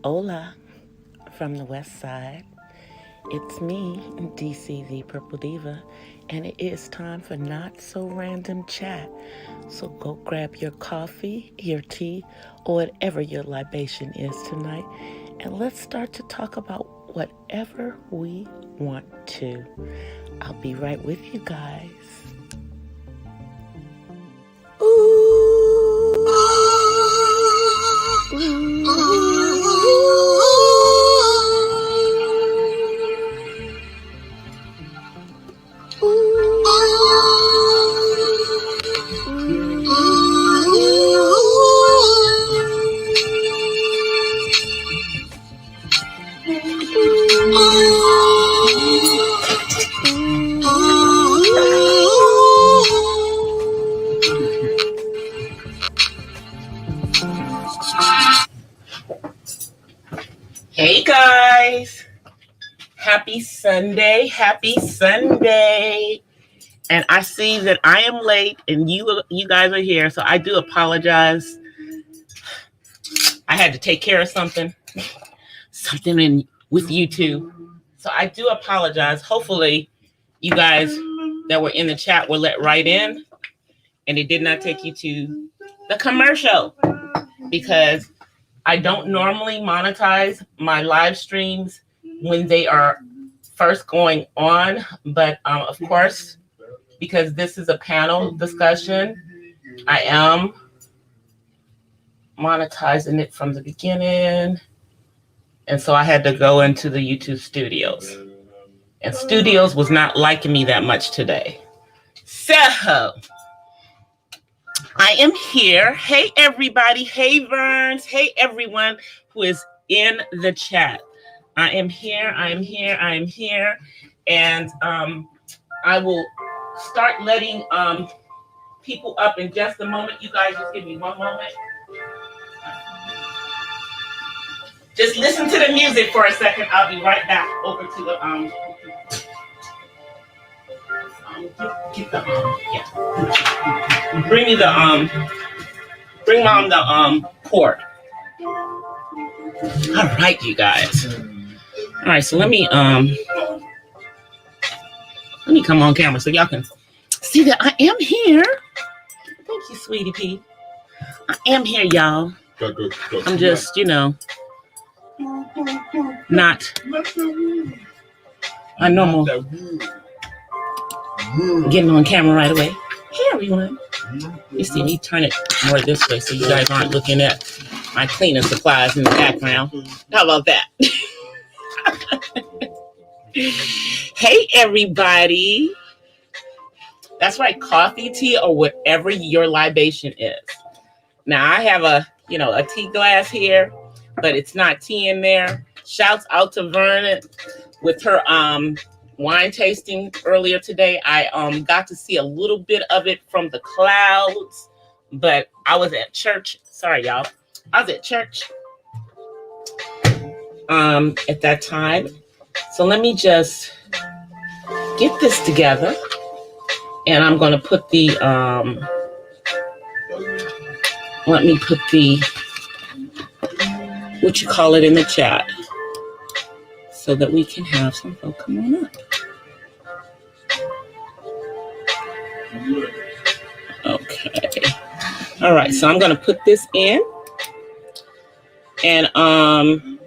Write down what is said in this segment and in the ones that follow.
Hola from the west side. It's me, DC the Purple Diva, and it is time for Not So Random Chat. So go grab your coffee, your tea, or whatever your libation is tonight, and let's start to talk about whatever we want to. I'll be right with you guys. Hey guys, happy Sunday, happy Sunday. And I see that I am late and you guys are here, so I do apologize. I had to take care of something with YouTube. So I do apologize. Hopefully you guys that were in the chat will let right in and it did not take you to the commercial, because I don't normally monetize my live streams when they are first going on. But of course, because this is a panel discussion, I am monetizing it from the beginning. And so I had to go into the YouTube studios. And studios was not liking me that much today. So I am here. Hey, everybody. Hey, Verns. Hey, everyone who is in the chat. I am here. I am here. I am here. And I will start letting people up in just a moment. You guys just give me one moment. Just listen to the music for a second. I'll be right back over to the get the yeah. Bring me the bring mom the cord. All right, you guys. All right, so let me come on camera so y'all can see that I am here. Thank you, sweetie P. I am here, y'all. I'm just, not my normal getting on camera right away. Hey, everyone. You see me turn it more this way so you guys aren't looking at my cleaning supplies in the background. How about that? Hey, everybody. That's right, coffee, tea, or whatever your libation is. Now, I have a tea glass here, but it's not tea in there. Shouts out to Vernon with her wine tasting earlier today. I got to see a little bit of it from the clouds, but I was at church. Sorry, y'all. I was at church at that time. So let me just get this together, and I'm going to put the what you call it in the chat so that we can have some folk come on up. Okay. All right. So I'm going to put this in, and I'm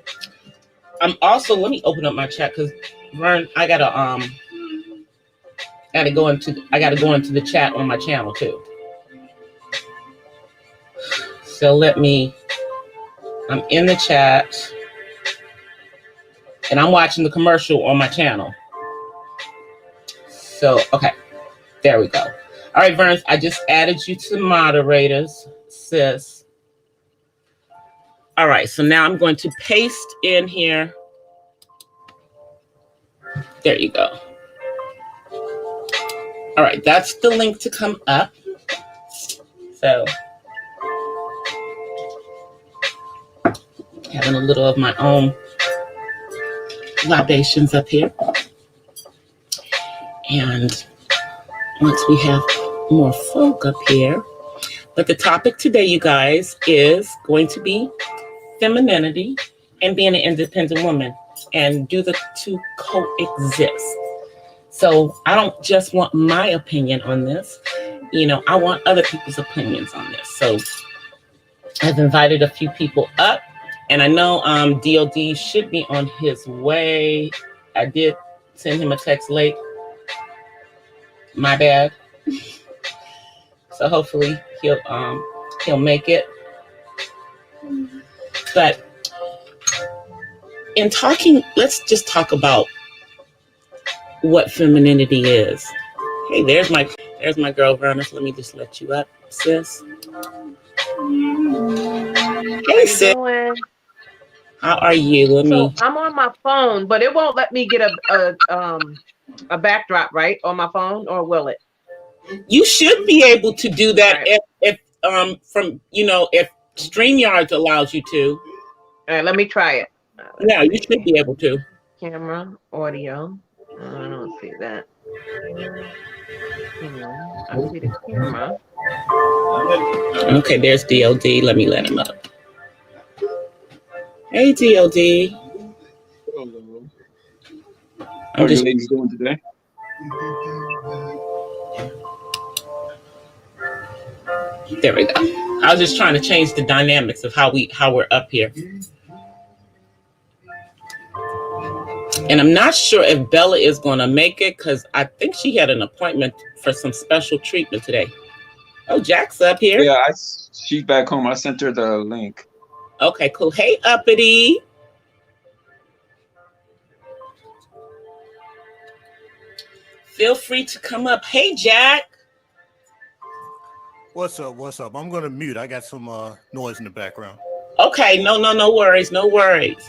also, let me open up my chat because Vern, I gotta go into the chat on my channel too. So I'm in the chat and I'm watching the commercial on my channel. So, okay, there we go. All right, Verns, I just added you to moderators, sis. All right, so now I'm going to paste in here. There you go. All right, that's the link to come up. So, having a little of my own libations up here. And once we have more folk up here. But the topic today, you guys, is going to be femininity and being an independent woman, and do the two coexist? So I don't just want my opinion on this. I want other people's opinions on this. So I've invited a few people up, and I know DOD should be on his way. I did send him a text late. My bad. So hopefully he'll make it. But in talking, let's just talk about what femininity is. Hey, there's my girl Verna. Let me just let you up, sis. Hey, sis. Doing? How are you? So I'm on my phone, but it won't let me get a backdrop right on my phone, or will it? You should be able to do that Right. if if StreamYard allows you to. All right, let me try it. Yeah, you should be able to. Camera, audio. I don't see that. I see the camera. Okay, there's DOD. Let me let him up. Hey, DOD. Hello. How are you ladies doing today? There we go. I was just trying to change the dynamics of how we're up here. And I'm not sure if Bella is going to make it, because I think she had an appointment for some special treatment today. Oh, Jack's up here. Yeah, she's back home. I sent her the link. Okay, cool. Hey, Uppity. Feel free to come up. Hey, Jack. What's up? What's up? I'm going to mute. I got some noise in the background. Okay, no worries, no worries.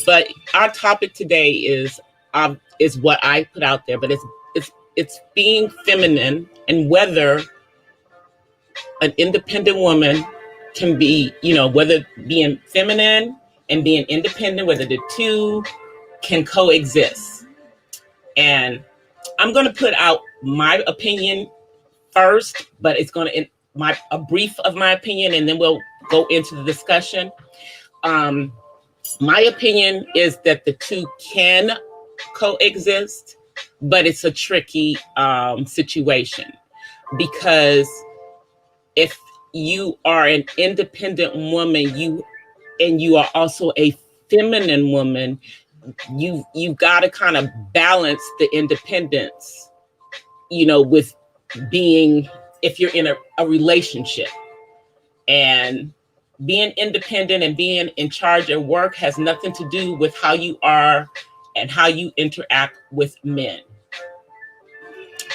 But our topic today is what I put out there, but it's being feminine, and whether an independent woman can be, whether being feminine and being independent, whether the two can coexist. And I'm going to put out my opinion first, but it's going to a brief of my opinion, and then we'll go into the discussion. My opinion is that the two can coexist, but it's a tricky situation, because if you are an independent woman, you are also a feminine woman, you've got to kind of balance the independence, with being, if you're in a relationship. And being independent and being in charge of work has nothing to do with how you are and how you interact with men.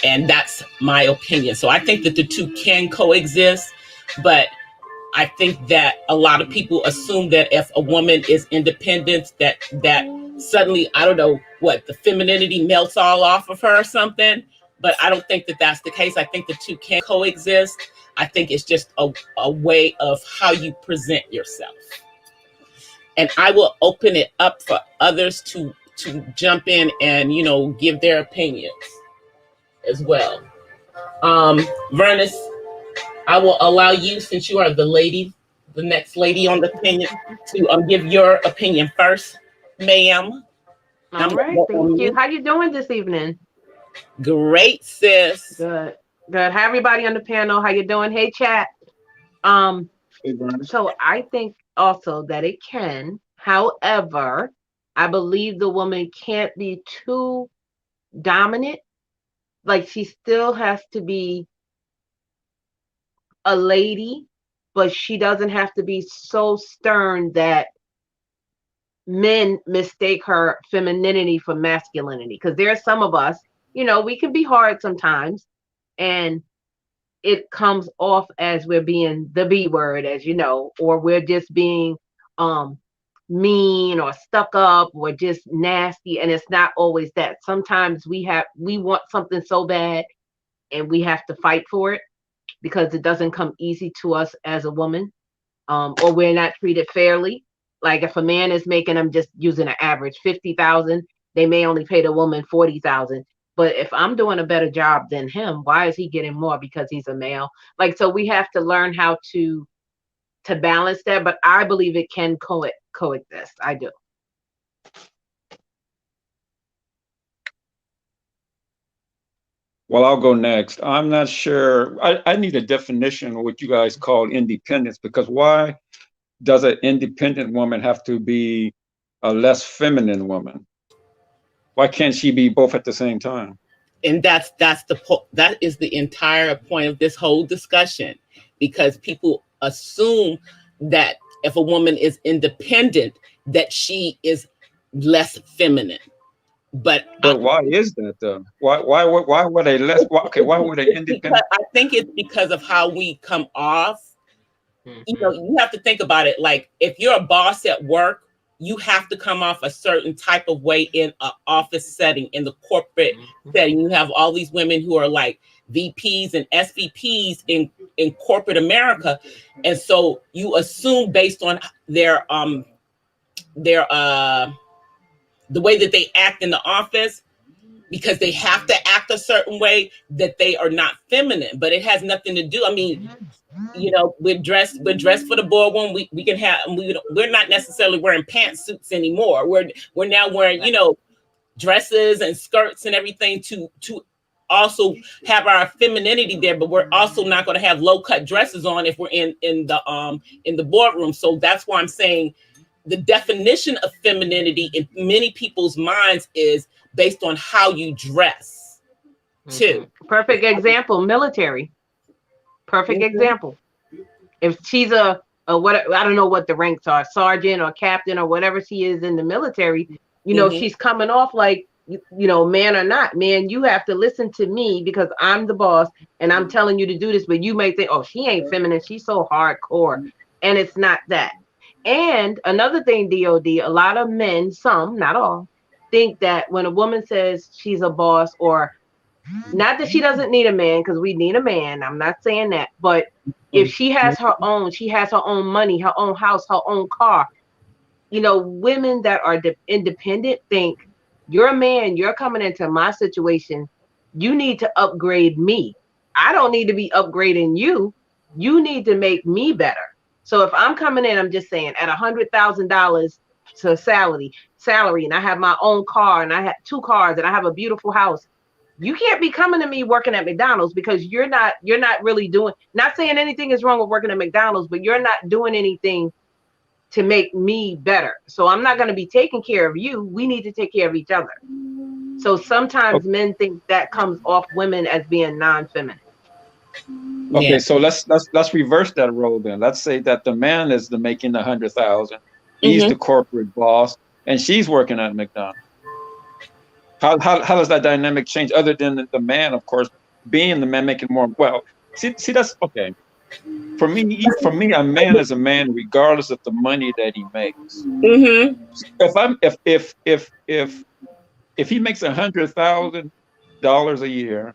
And that's my opinion. So I think that the two can coexist, but I think that a lot of people assume that if a woman is independent, that suddenly, I don't know what, the femininity melts all off of her or something. But I don't think that that's the case. I think the two can coexist. I think it's just a way of how you present yourself. And I will open it up for others to jump in and, give their opinions as well. Vernus, I will allow you, since you are the next lady on the opinion, to give your opinion first, ma'am. All right, thank you. How you doing this evening? Great, sis. Good. How everybody on the panel? How you doing? Hey, chat. So I think also that it can. However, I believe the woman can't be too dominant. Like, she still has to be a lady, but she doesn't have to be so stern that men mistake her femininity for masculinity. Because there are some of us, we can be hard sometimes, and it comes off as we're being the B word, as you know, or we're just being mean or stuck up or just nasty. And it's not always that. Sometimes we want something so bad and we have to fight for it because it doesn't come easy to us as a woman, or we're not treated fairly. Like if a man is making, I'm just using an average, 50,000, they may only pay the woman 40,000. But if I'm doing a better job than him, why is he getting more? Because he's a male. Like, so we have to learn how to balance that. But I believe it can coexist. I do. Well, I'll go next. I'm not sure. I need a definition of what you guys call independence, because why does an independent woman have to be a less feminine woman? Why can't she be both at the same time? And that is the entire point of this whole discussion, because people assume that if a woman is independent, that she is less feminine. But why is that though? Why were they less? Why were they independent? I think it's because of how we come off. You know, you have to think about it. Like, if you're a boss at work, you have to come off a certain type of way in an office setting, in the corporate setting. You have all these women who are like VPs and SVPs in corporate America, and so you assume based on their the way that they act in the office, because they have to act a certain way, that they are not feminine. But it has nothing to do. I mean, you know, we're dressed for the boardroom. We can have, we're not necessarily wearing pantsuits anymore. We're now wearing, you know, dresses and skirts and everything to also have our femininity there. But we're also not going to have low cut dresses on if we're in the boardroom. So that's why I'm saying the definition of femininity in many people's minds is based on how you dress too. Perfect example, military. Perfect example. If she's a what, I don't know what the ranks are, sergeant or captain or whatever she is in the military, you know, she's coming off like, you know, man or not, man, you have to listen to me because I'm the boss and I'm telling you to do this. But you may think, oh, she ain't feminine, she's so hardcore. And it's not that. And another thing, DOD, a lot of men, some, not all, think that when a woman says she's a boss, or not that she doesn't need a man, because we need a man, I'm not saying that, but if she has her own money, her own house, her own car, you know, women that are independent think, you're a man, you're coming into my situation, you need to upgrade me. I don't need to be upgrading you. You need to make me better. So if I'm coming in, I'm just saying, at $100,000 to salary, and I have my own car, and I have 2 cars, and I have a beautiful house, you can't be coming to me working at McDonald's, because you're not really doing, not saying anything is wrong with working at McDonald's, but you're not doing anything to make me better. So I'm not going to be taking care of you. We need to take care of each other. So sometimes men think that comes off women as being non-feminine. Okay, so let's reverse that role then. Let's say that the man is making 100,000. He's the corporate boss, and she's working at McDonald's. How does that dynamic change, other than the man, of course, being the man making more? Well, see that's okay. For me, a man is a man regardless of the money that he makes. If he makes $100,000 a year,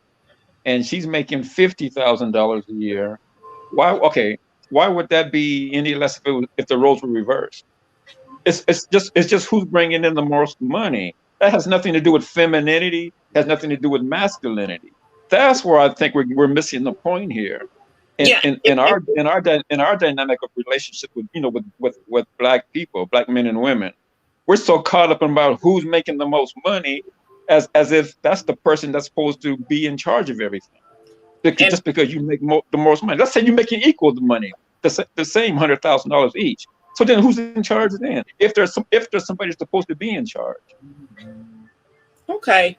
and she's making $50,000 a year, why would that be any less if the roles were reversed? It's just who's bringing in the most money. That has nothing to do with femininity. Has nothing to do with masculinity. That's where I think we're missing the point here. In our dynamic of relationship with Black people, Black men and women, we're so caught up about who's making the most money, as if that's the person that's supposed to be in charge of everything. Just because you make the most money. Let's say you're making equal the money, the same $100,000 each. So then who's in charge then? If there's somebody supposed to be in charge. Okay.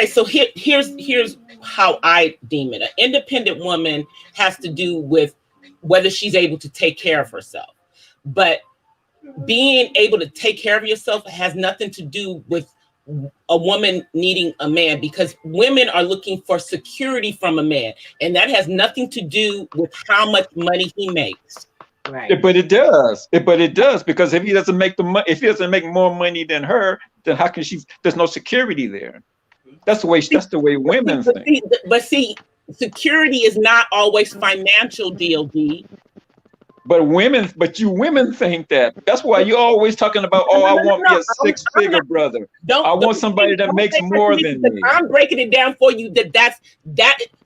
So here's how I deem it. An independent woman has to do with whether she's able to take care of herself. But being able to take care of yourself has nothing to do with a woman needing a man, because women are looking for security from a man, and that has nothing to do with how much money he makes. Right. But it does. Because if he doesn't make more money than her, then how can she? There's no security there. That's the way women think. But security is not always financial, DLD. But you women think that. That's why you're always talking about, I want me a 6-figure brother. I want somebody that makes more than me. I'm breaking it down for you that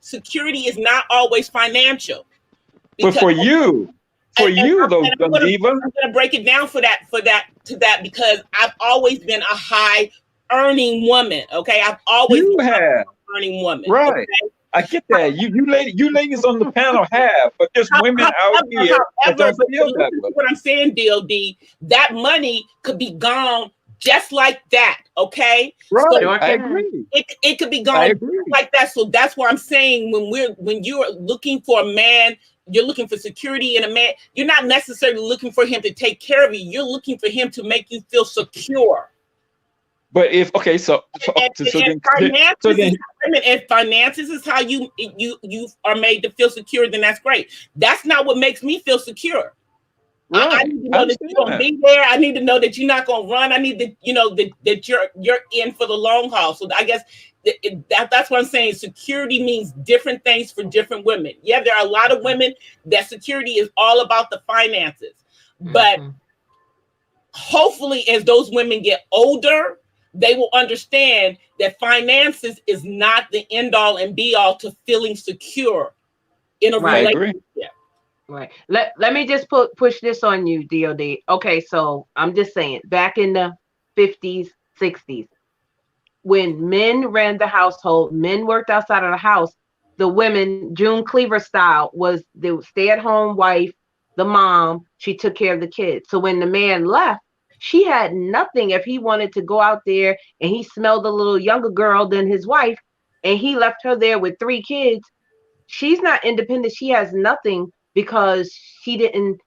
security is not always financial. But for you, For you though, I'm gonna Diva, break it down to that because I've always been a high earning woman. Okay, I've always you been a have. high earning woman. Right. Okay, I get that. You ladies on the panel have, but there's women out here that however, don't but feel that listen way. to what I'm saying, DOD. That money could be gone just like that. Okay, so Right. Sure I can. agree. it could be I gone agree. like that. So that's what I'm saying. When you're looking for a man, you're looking for security in a man. You're not necessarily looking for him to take care of you. You're looking for him to make you feel secure. But if okay, so And then so finances is then and finances is how you are made to feel secure. Then that's great. That's not what makes me feel secure. I right. need to I know that understand you're gonna that. be there. I need to know that you're not gonna run. I need to, that you're in for the long haul. So I guess that's what I'm saying. Security means different things for different women. Yeah, there are a lot of women that security is all about the finances, but Mhm. hopefully, as those women get older, they will understand that finances is not the end all and be all to feeling secure in a I Right. agree. relationship. Right. Let me just push this on you, DOD. Okay, so I'm just saying, back in the 50s, 60s, when men ran the household, men worked outside of the house, the women, June Cleaver style, was the stay-at-home wife, the mom, she took care of the kids. So when the man left, she had nothing if he wanted to go out there and he smelled a little younger girl than his wife and he left her there with 3 kids. She's not independent. She has nothing because she didn't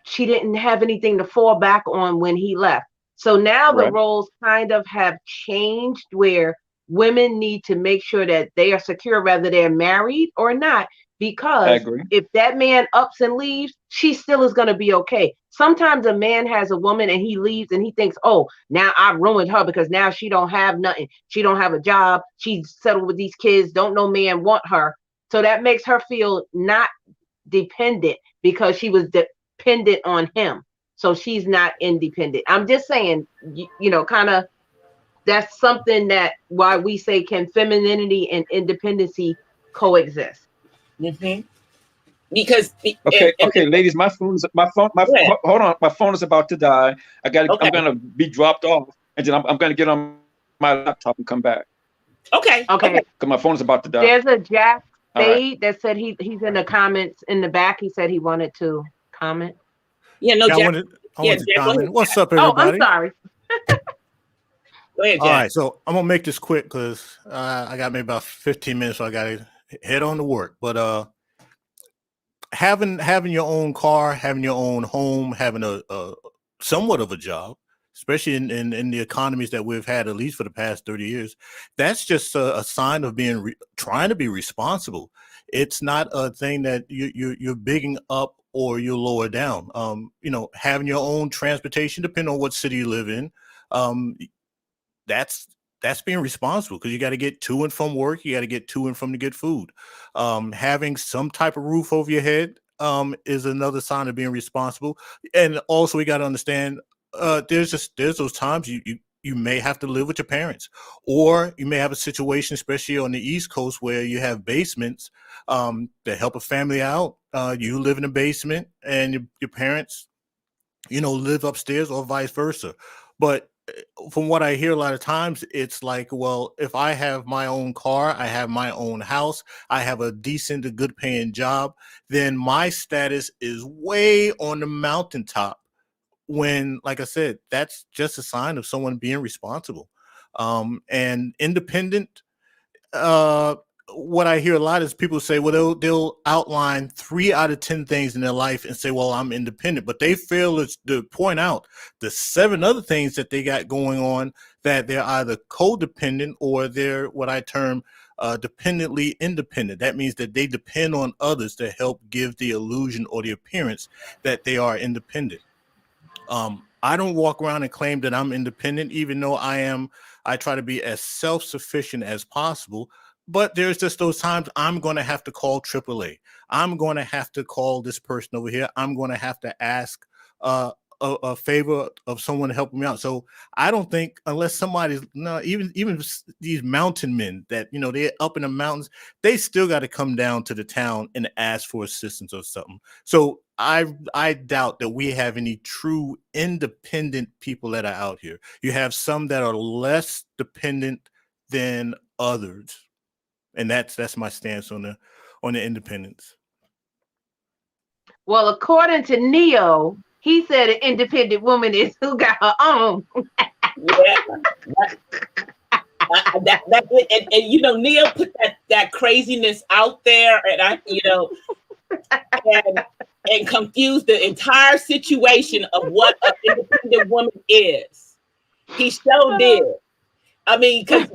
she didn't have anything to fall back on when he left. So now the Right. roles kind of have changed where women need to make sure that they are secure whether they're married or not, I because agree. if that man ups and leaves, she still is going to be okay. Sometimes a man has a woman and he leaves and he thinks, oh, now I ruined her because now she don't have nothing. She don't have a job. She's settled with these kids. Don't no man want her. So that makes her feel not dependent because she was dependent on him. So she's not independent. I'm just saying, kind of that's something that why we say can femininity and independency coexist. Mhm. Because Okay, okay, ladies, hold on, my phone is about to die. I'm okay, gonna be dropped off, and then I'm gonna get on my laptop and come back okay, okay, Okay. because my phone is about to die. There's a Jack All right. Spade that said he's in the comments in the back. He said he wanted to comment. yeah, no, Yeah, Jack, I yeah, wanted to Jack, go ahead, comment. What's up, Oh, I'm everybody? sorry. go ahead, All Jack. right, so I'm gonna make this quick because I got maybe about 15 minutes, so I got to head on to work. But having your own car, having your own home, having a somewhat of a job, especially in the economies that we've had at least for the past 30 years, that's just a sign of being trying to be responsible. It's not a thing that you're bigging up or you lower down. Having your own transportation, depending on what city you live in, um, that's that's being responsible because you got to get to and from work. You got to get to and from to get food. Having some type of roof over your head is another sign of being responsible. And also, we got to understand there's those times you may have to live with your parents, or you may have a situation, especially on the East Coast, where you have basements that help a family out. You live in a basement, and your parents live upstairs or vice versa. But from what I hear a lot of times, it's like, well, if I have my own car, I have my own house, I have a decent, a good paying job, then my status is way on the mountaintop. When, like I said, that's just a sign of someone being responsible and independent. uh what I hear a lot is people say, well, they'll outline 3 out of 10 things in their life and say, well, I'm independent, but they fail to point out the 7 other things that they got going on, that they're either codependent or they're what I term dependently independent. That means that they depend on others to help give the illusion or the appearance that they are independent. I don't walk around and claim that I'm independent, even though I try to be as self-sufficient as possible. But there's just those times I'm going to have to call AAA. I'm going to have to call this person over here. I'm going to have to ask a favor of someone helping me out. So I don't think unless somebody's no, even these mountain men that they're up in the mountains, they still got to come down to the town and ask for assistance or something. So I doubt that we have any true independent people that are out here. You have some that are less dependent than others, and that's my stance on the independence. Well, according to Neo, he said an independent woman is who got her own. Yeah, and Neil put that craziness out there, and and and confused the entire situation of what an independent woman is. He so did. I mean, because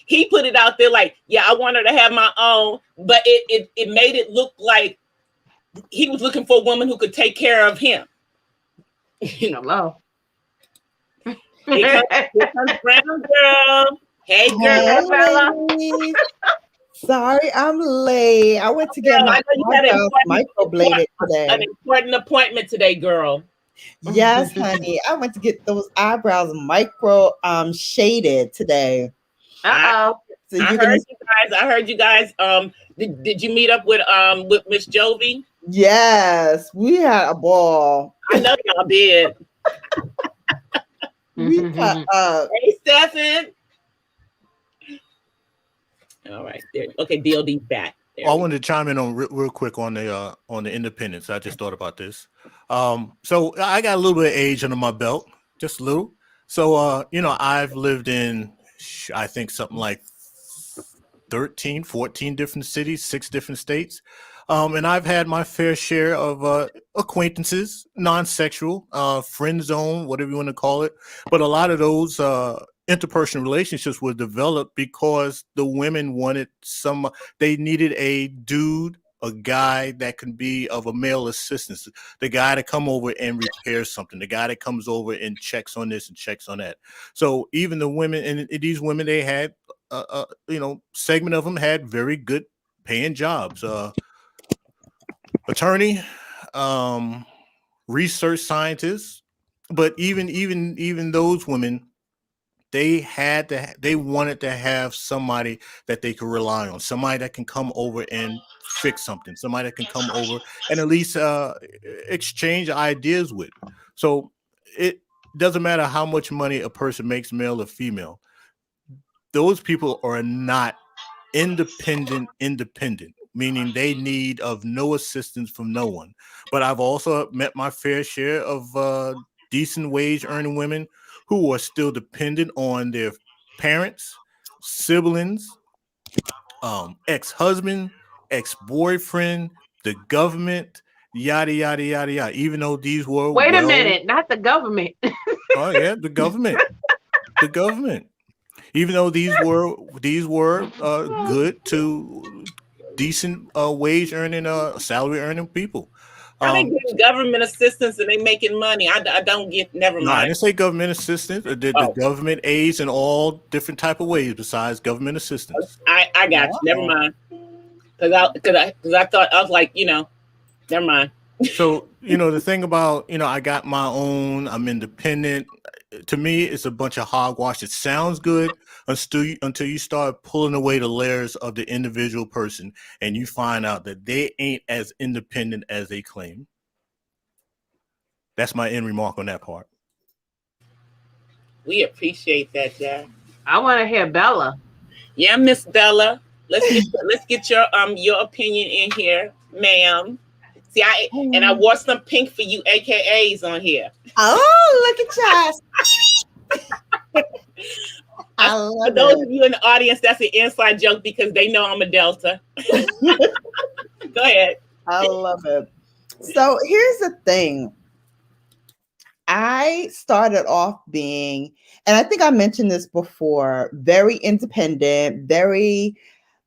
he put it out there like, yeah, I want her to have my own, but it made it look like he was looking for a woman who could take care of him. Hello. Here comes Brown Girl. Hey, girl. Bella. Hey, sorry, I'm late. I went to get Girl, my I know you had eyebrows microbladed an today. important appointment today, girl. Yes, honey. I went to get those eyebrows micro shaded today. Uh-oh. So I you're gonna heard you guys. I heard you guys. Did you meet up with Miss Jovi? yes, we had a ball. I know y'all did. We cut up. Hey, Stephen. All right, there. Okay, DLD's back. There I we wanted to chime in on real quick on the independence. I just thought about this. So I got a little bit of age under my belt, just a little. So I've lived in I think something like 13, 14 different cities, 6 different states. And I've had my fair share of acquaintances, non-sexual, friend zone, whatever you want to call it. But a lot of those interpersonal relationships were developed because the women they needed a dude, a guy that can be of a male assistance, the guy to come over and repair something, the guy that comes over and checks on this and checks on that. So even the women, and these women, they had, segment of them had very good paying jobs. Attorney, um, research scientists, but even those women, they wanted to have somebody that they could rely on, somebody that can come over and fix something, somebody that can come over and at least exchange ideas with. So it doesn't matter how much money a person makes, male or female. Those people are not independent, meaning they need of no assistance from no one. But I've also met my fair share of decent wage earning women who are still dependent on their parents, siblings, ex-husband, ex-boyfriend, the government, yada yada yada yada. Even though these were Wait a minute, not the government. oh yeah, the government, the government. Even though these were good to decent wage earning, salary earning people. How they getting government assistance and they making money? I don't get. Never No, I mind. didn't say government assistance. The Oh, government aids in all different type of ways besides government assistance. I got you. Never mind. Because I thought I was like, never mind. So the thing about I got my own. I'm independent. To me, it's a bunch of hogwash. It sounds good until you start pulling away the layers of the individual person, and you find out that they ain't as independent as they claim. That's my end remark on that part. We appreciate that, Jack. I want to hear Bella. Yeah, Miss Bella. Let's get your opinion in here, ma'am. See, I wore some pink for you AKAs on here. Oh, look at y'all. I For love those it. of you in the audience, that's an inside joke because they know I'm a Delta. Go ahead. I love it. So here's the thing. I started off being, and I think I mentioned this before, very independent, very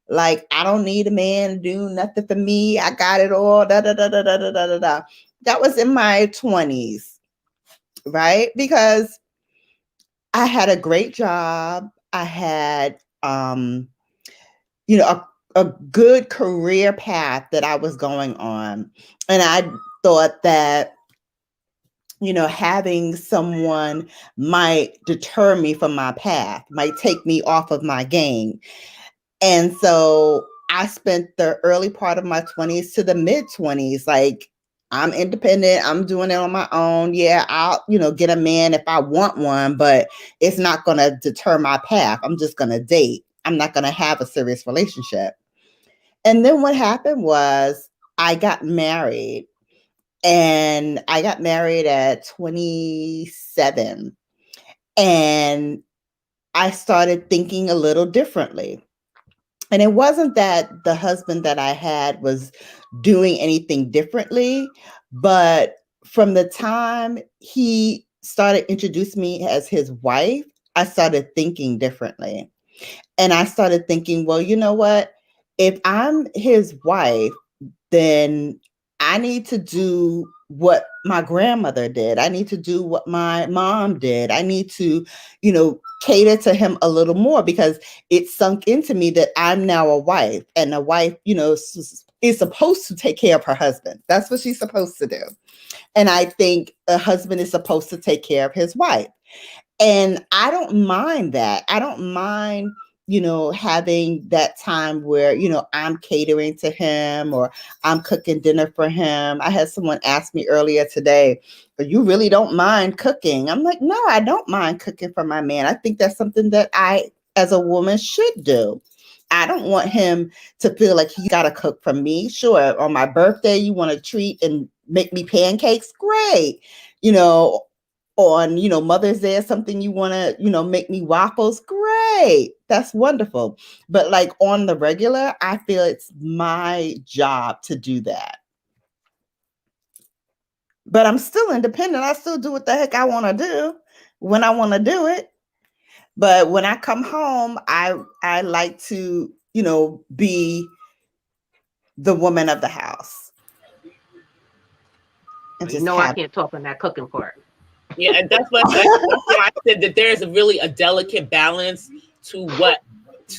like, I don't need a man to do nothing for me. I got it all. Da, da, da, da, da, da, da, da, da. That was in my 20s, right? Because I had a great job. I had, a good career path that I was going on. And I thought that having someone might deter me from my path, might take me off of my game. And so I spent the early part of my 20s to the mid 20s like, I'm independent. I'm doing it on my own. Yeah, I'll, get a man if I want one, but it's not going to deter my path. I'm just going to date. I'm not going to have a serious relationship. And then what happened was I got married, and I got married at 27. And I started thinking a little differently. And it wasn't that the husband that I had was doing anything differently, but from the time he started introducing me as his wife, I started thinking differently. And I started thinking, well, you know what? If I'm his wife, then I need to do what my grandmother did. I need to do what my mom did. I need to, cater to him a little more, because it sunk into me that I'm now a wife, and a wife, is supposed to take care of her husband. That's what she's supposed to do. And I think a husband is supposed to take care of his wife. And I don't mind that. I don't mind, having that time where, I'm catering to him, or I'm cooking dinner for him. I had someone ask me earlier today, but you really don't mind cooking? I'm like, no, I don't mind cooking for my man. I think that's something that I, as a woman, should do. I don't want him to feel like he's got to cook for me. Sure, on my birthday, you want to treat and make me pancakes? Great. On Mother's Day or something, you want to make me waffles? Great, that's wonderful. But like on the regular, I feel it's my job to do that. But I'm still independent. I still do what the heck I want to do when I want to do it. But when I come home, I like to be the woman of the house. And just I can't talk on that cooking part. Yeah, and that's why I said that there's really a delicate balance to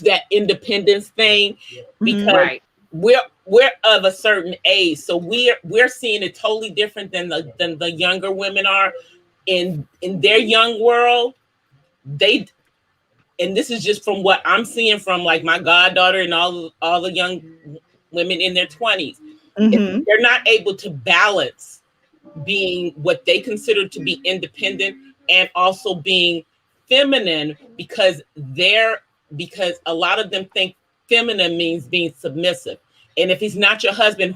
that independence thing, because we're of a certain age, so we're seeing it totally different than the younger women are in their young world. And this is just from what I'm seeing from like my goddaughter and all the young women in their 20s. Mm-hmm. They're not able to balance being what they consider to be independent and also being feminine, because a lot of them think feminine means being submissive. And if he's not your husband,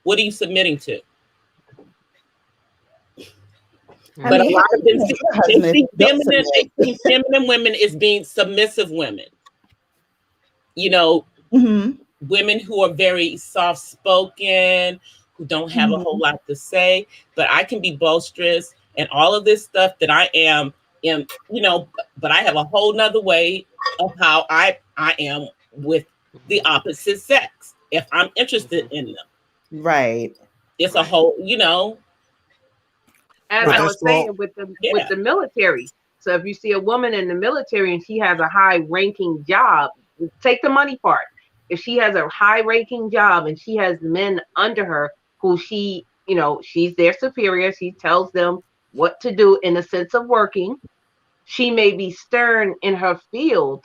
what are you submitting to? But a lot of them see feminine women as being submissive women. Women who are very soft-spoken, who don't have a whole lot to say, but I can be boisterous and all of this stuff that I am, but I have a whole nother way of how I am with the opposite sex if I'm interested in them. Right. It's a whole, As I was saying with the military. So if you see a woman in the military and she has a high ranking job, take the money part. If she has a high ranking job and she has men under her who she's their superior, she tells them what to do in the sense of working. She may be stern in her field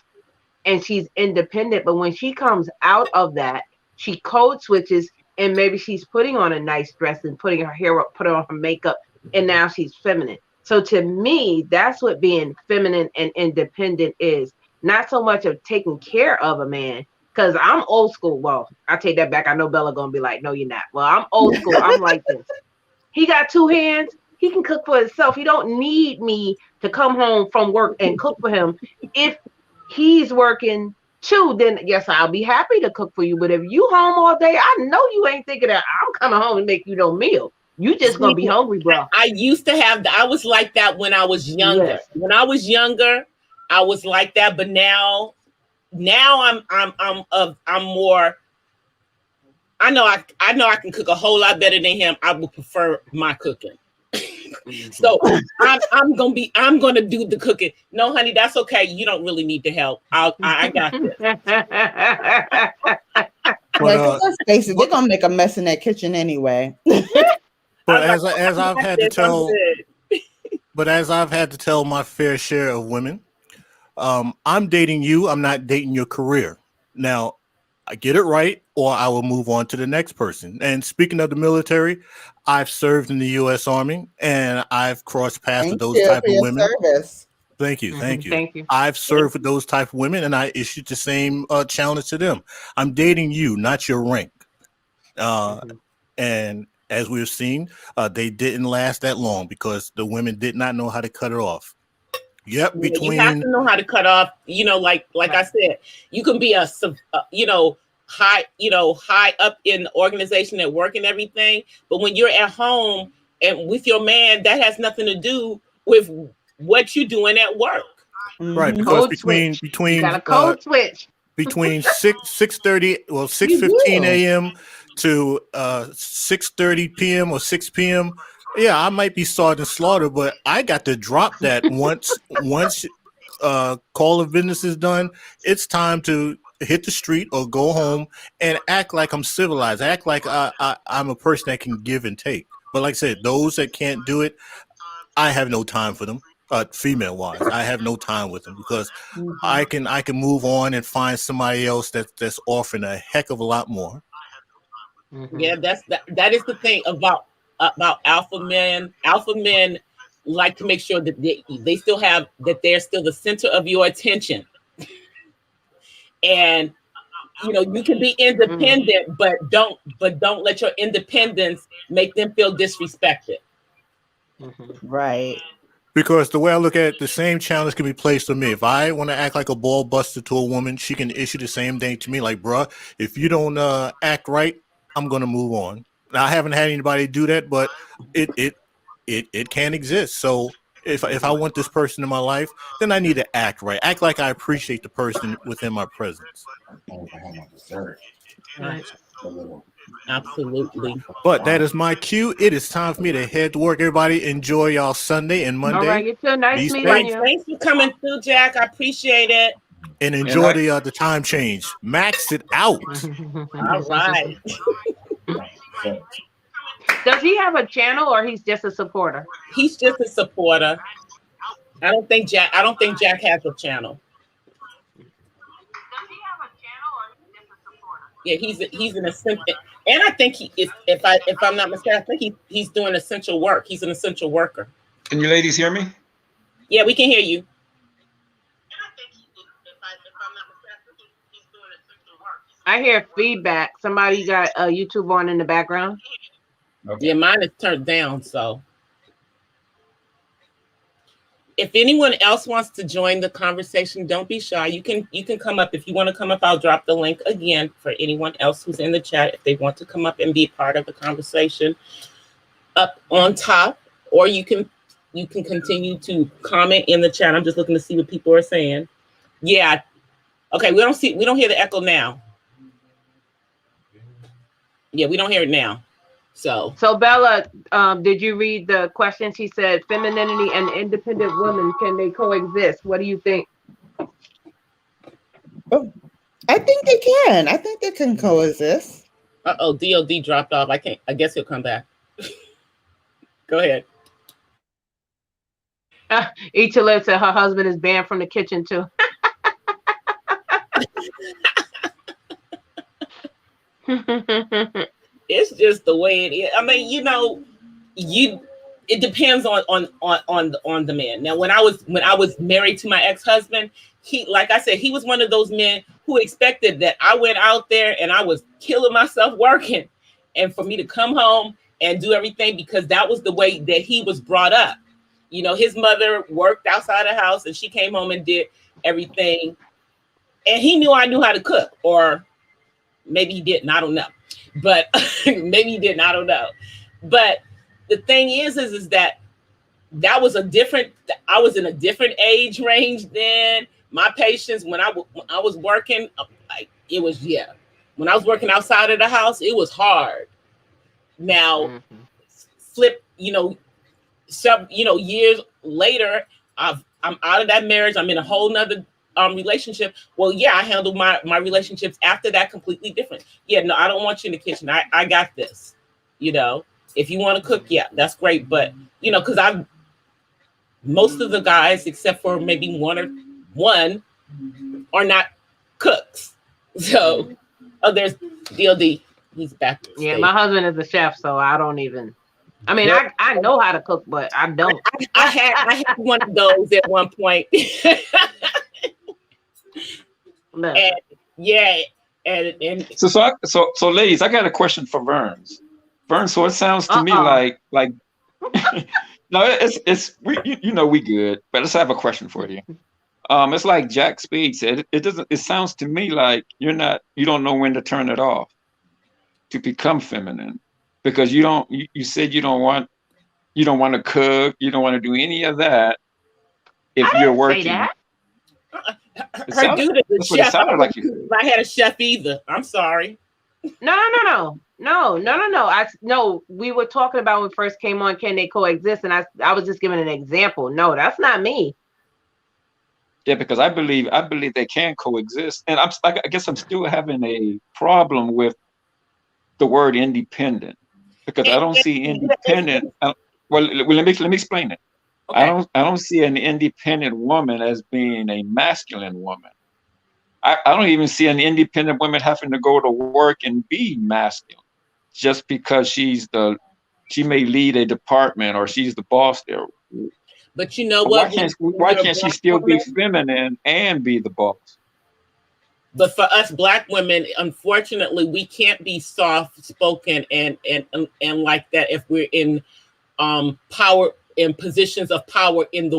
and she's independent, but when she comes out of that, she code switches, and maybe she's putting on a nice dress and putting her hair up, putting on her makeup, and now she's feminine. So to me, that's what being feminine and independent is. Not so much of taking care of a man, because I'm old school. Well, I take that back. I know Bella gonna be like, no, you're not. Well, I'm old school. I'm like this. He got 2 hands. He can cook for himself. He don't need me to come home from work and cook for him. If he's working too, then yes, I'll be happy to cook for you. But if you home all day, I know you ain't thinking that I'm coming home and make you no meal. You just gonna be hungry, bro. I was like that when I was younger. Yes. When I was younger, I was like that, but now I'm more. I know I can cook a whole lot better than him. I would prefer my cooking. So I'm gonna do the cooking. No, honey, that's okay. You don't really need the help. I got this. Let's face it, they're gonna make a mess in that kitchen anyway. But as I've had to tell But as I've had to tell my fair share of women, I'm dating you. I'm not dating your career. Now, I get it right, or I will move on to the next person. And speaking of the military, I've served in the U.S. Army, and I've crossed paths with Thank those you type for of your women. service. Thank you, thank you. Thank you. I've served with those type of women, and I issued the same challenge to them. I'm dating you, not your rank. Uh, Hmm. and as we've seen, they didn't last that long because the women did not know how to cut it off. Yep, Yeah, you have between to know how to cut off. Like I Right. said, you can be high, high up in the organization at work and everything, but when you're at home and with your man, that has nothing to do with what you're doing at work. right, Hmm. because Code switch. You got a uh, code switch. between 6:30, well, six You fifteen do. a.m. to 6:30 p.m. or 6 p.m. Yeah, I might be sawed and slaughtered, but I got to drop that once call of business is done. It's time to hit the street or go home and act like I'm civilized. Act like I'm a person that can give and take. But like I said, those that can't do it, I have no time for them. Female wise, I have no time with them because Mhm. I can move on and find somebody else that's offering a heck of a lot more. Hmm. Yeah, that is the thing about alpha men. Alpha men like to make sure that they still have that they're still the center of your attention. And you can be Hmm. independent, but don't let your independence make them feel disrespected. Hmm. Right. Because the way I look at it, the same challenge can be placed on me. If I want to act like a ball buster to a woman, she can issue the same thing to me. Like, bruh, if you don't act right, I'm gonna move on. Now, I haven't had anybody do that, but it it it can exist. So if I want this person in my life, then I need to act right. Act like I appreciate the person within my presence. Right. Absolutely. But that is my cue. It is time for me to head to work. Everybody enjoy y'all Sunday and All right. Monday. You too. Nice Be meeting safe Right. you. Thanks for coming through, Jack. I appreciate it. and And enjoy I the time change. Max it out. All right. Does he have a channel or he's just a supporter? He's just a supporter. I don't think Jack has a channel. Yeah, he's an essential, and I think he is. If I'm not mistaken, I think he's doing essential work. He's an essential worker. can you ladies hear me? Yeah, we can hear you. I hear feedback. Somebody got YouTube on in the background. Okay. Yeah, mine is turned down. So if anyone else wants to join the conversation, don't be shy. You can come up. If you want to come up, I'll drop the link again for anyone else who's in the chat if they want to come up and be part of the conversation up on top, or you can continue to comment in the chat. I'm just looking to see what people are saying. Yeah. Okay, we don't hear the echo now. Yeah, we don't hear it now. So So Bella, did you read the question? She said, "Femininity and independent women, can they coexist?" What do you think? Oh, I think they can. I think they can coexist. DOD dropped off. I guess he'll come back. Go ahead. Each said her husband is banned from the kitchen too. It's just the way it is. I mean, you it depends on the man. Now, when I was married to my ex-husband, he, like I said, he was one of those men who expected that I went out there and I was killing myself working, and for me to come home and do everything because that was the way that he was brought up. His mother worked outside the house and she came home and did everything, and he knew I knew how to cook, or maybe he didn't. I don't know, but maybe he didn't. I don't know, but the thing is that was a different. I was in a different age range then. My patience when I was working, like it was, yeah. When I was working outside of the house, it was hard. Now, Mhm. flip, some years later, I'm out of that marriage. I'm in a whole nother relationship. Well, yeah, I handle my relationships after that completely different. Yeah, no, I don't want you in the kitchen. I got this. If you want to cook, yeah, that's great. But because Most of the guys, except for maybe one, are not cooks. So, oh, there's DLD. He's back on Yeah, stage. my husband is a chef, so I don't even. I mean, Well, I know how to cook, but I don't. I had one of those at one point. Listen. And yeah, and So ladies, I got a question for Verns. Verns, so it sounds to me like no, it's you know we good, but let's have a question for you. It's like Jack Speed said. It sounds to me like you don't know when to turn it off to become feminine, because you said you don't want to cook, you don't want to do any of that if I you're didn't say working. that. her dude is a That's what it chef. sounded like you said. I had a chef either. I'm sorry. No. No. We were talking about when we first came on, can they coexist? And I was just giving an example. No, that's not me. Yeah, because I believe they can coexist, and I guess I'm still having a problem with the word independent, because I don't see independent. Well, let me explain it. Okay. I don't see an independent woman as being a masculine woman. I don't even see an independent woman having to go to work and be masculine just because she may lead a department or she's the boss there. But you know Why what? can't she still be feminine and be the boss? But for us Black women, unfortunately, we can't be soft spoken and like that if we're in power, in positions of power in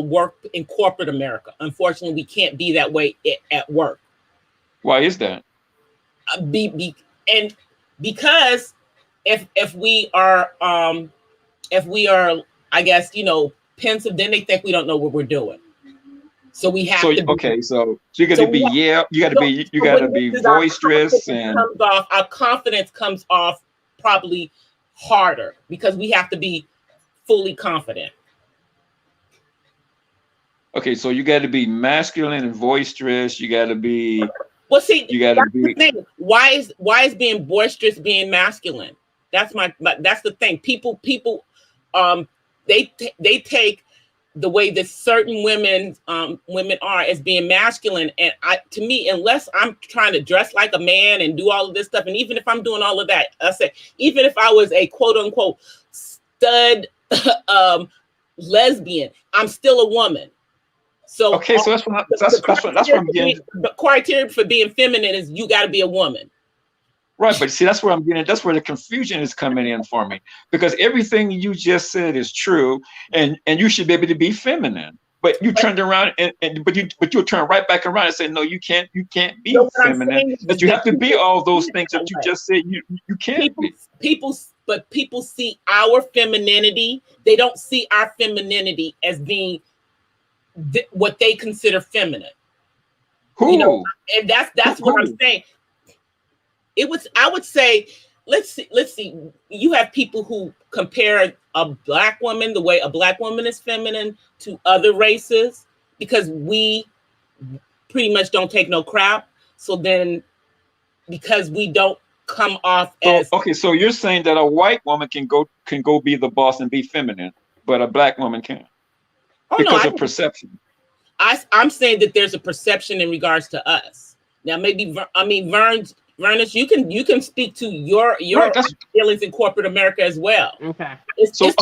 corporate America. Unfortunately, we can't be that way at work. Why is that? And because if we are I guess pensive, then they think we don't know what we're doing. So we have to be, okay. So you got to be you got to be boisterous, and our confidence comes off probably harder because we have to be fully confident. Okay, so you got to be masculine and boisterous. You got to be. Well, see, you got to be. Why is being boisterous being masculine? That's that's the thing. People, they take the way that certain women are as being masculine, and to me, unless I'm trying to dress like a man and do all of this stuff, and even if I'm doing all of that, I say, even if I was a quote unquote stud lesbian, I'm still a woman. So okay, so that's what I'm getting. The criteria for being feminine is you got to be a woman. Right, but see, that's where I'm getting. That's where the confusion is coming in for me, because everything you just said is true, and you should be able to be feminine. But you turned around but you'll turn right back around and say, no, you can't be feminine. That you have to be all those things that you just said you can't be. People see our femininity. They don't see our femininity as being what they consider feminine. Who? And that's what I'm saying. I would say, let's see. You have people who compare a Black woman, the way a Black woman is feminine, to other races, because we pretty much don't take no crap. So then, because we don't come off as okay, so you're saying that a white woman can go be the boss and be feminine, but a Black woman can't because of perception. I'm saying that there's a perception in regards to us. Now, maybe Vernus, you can speak to your feelings in corporate America as well. Okay. So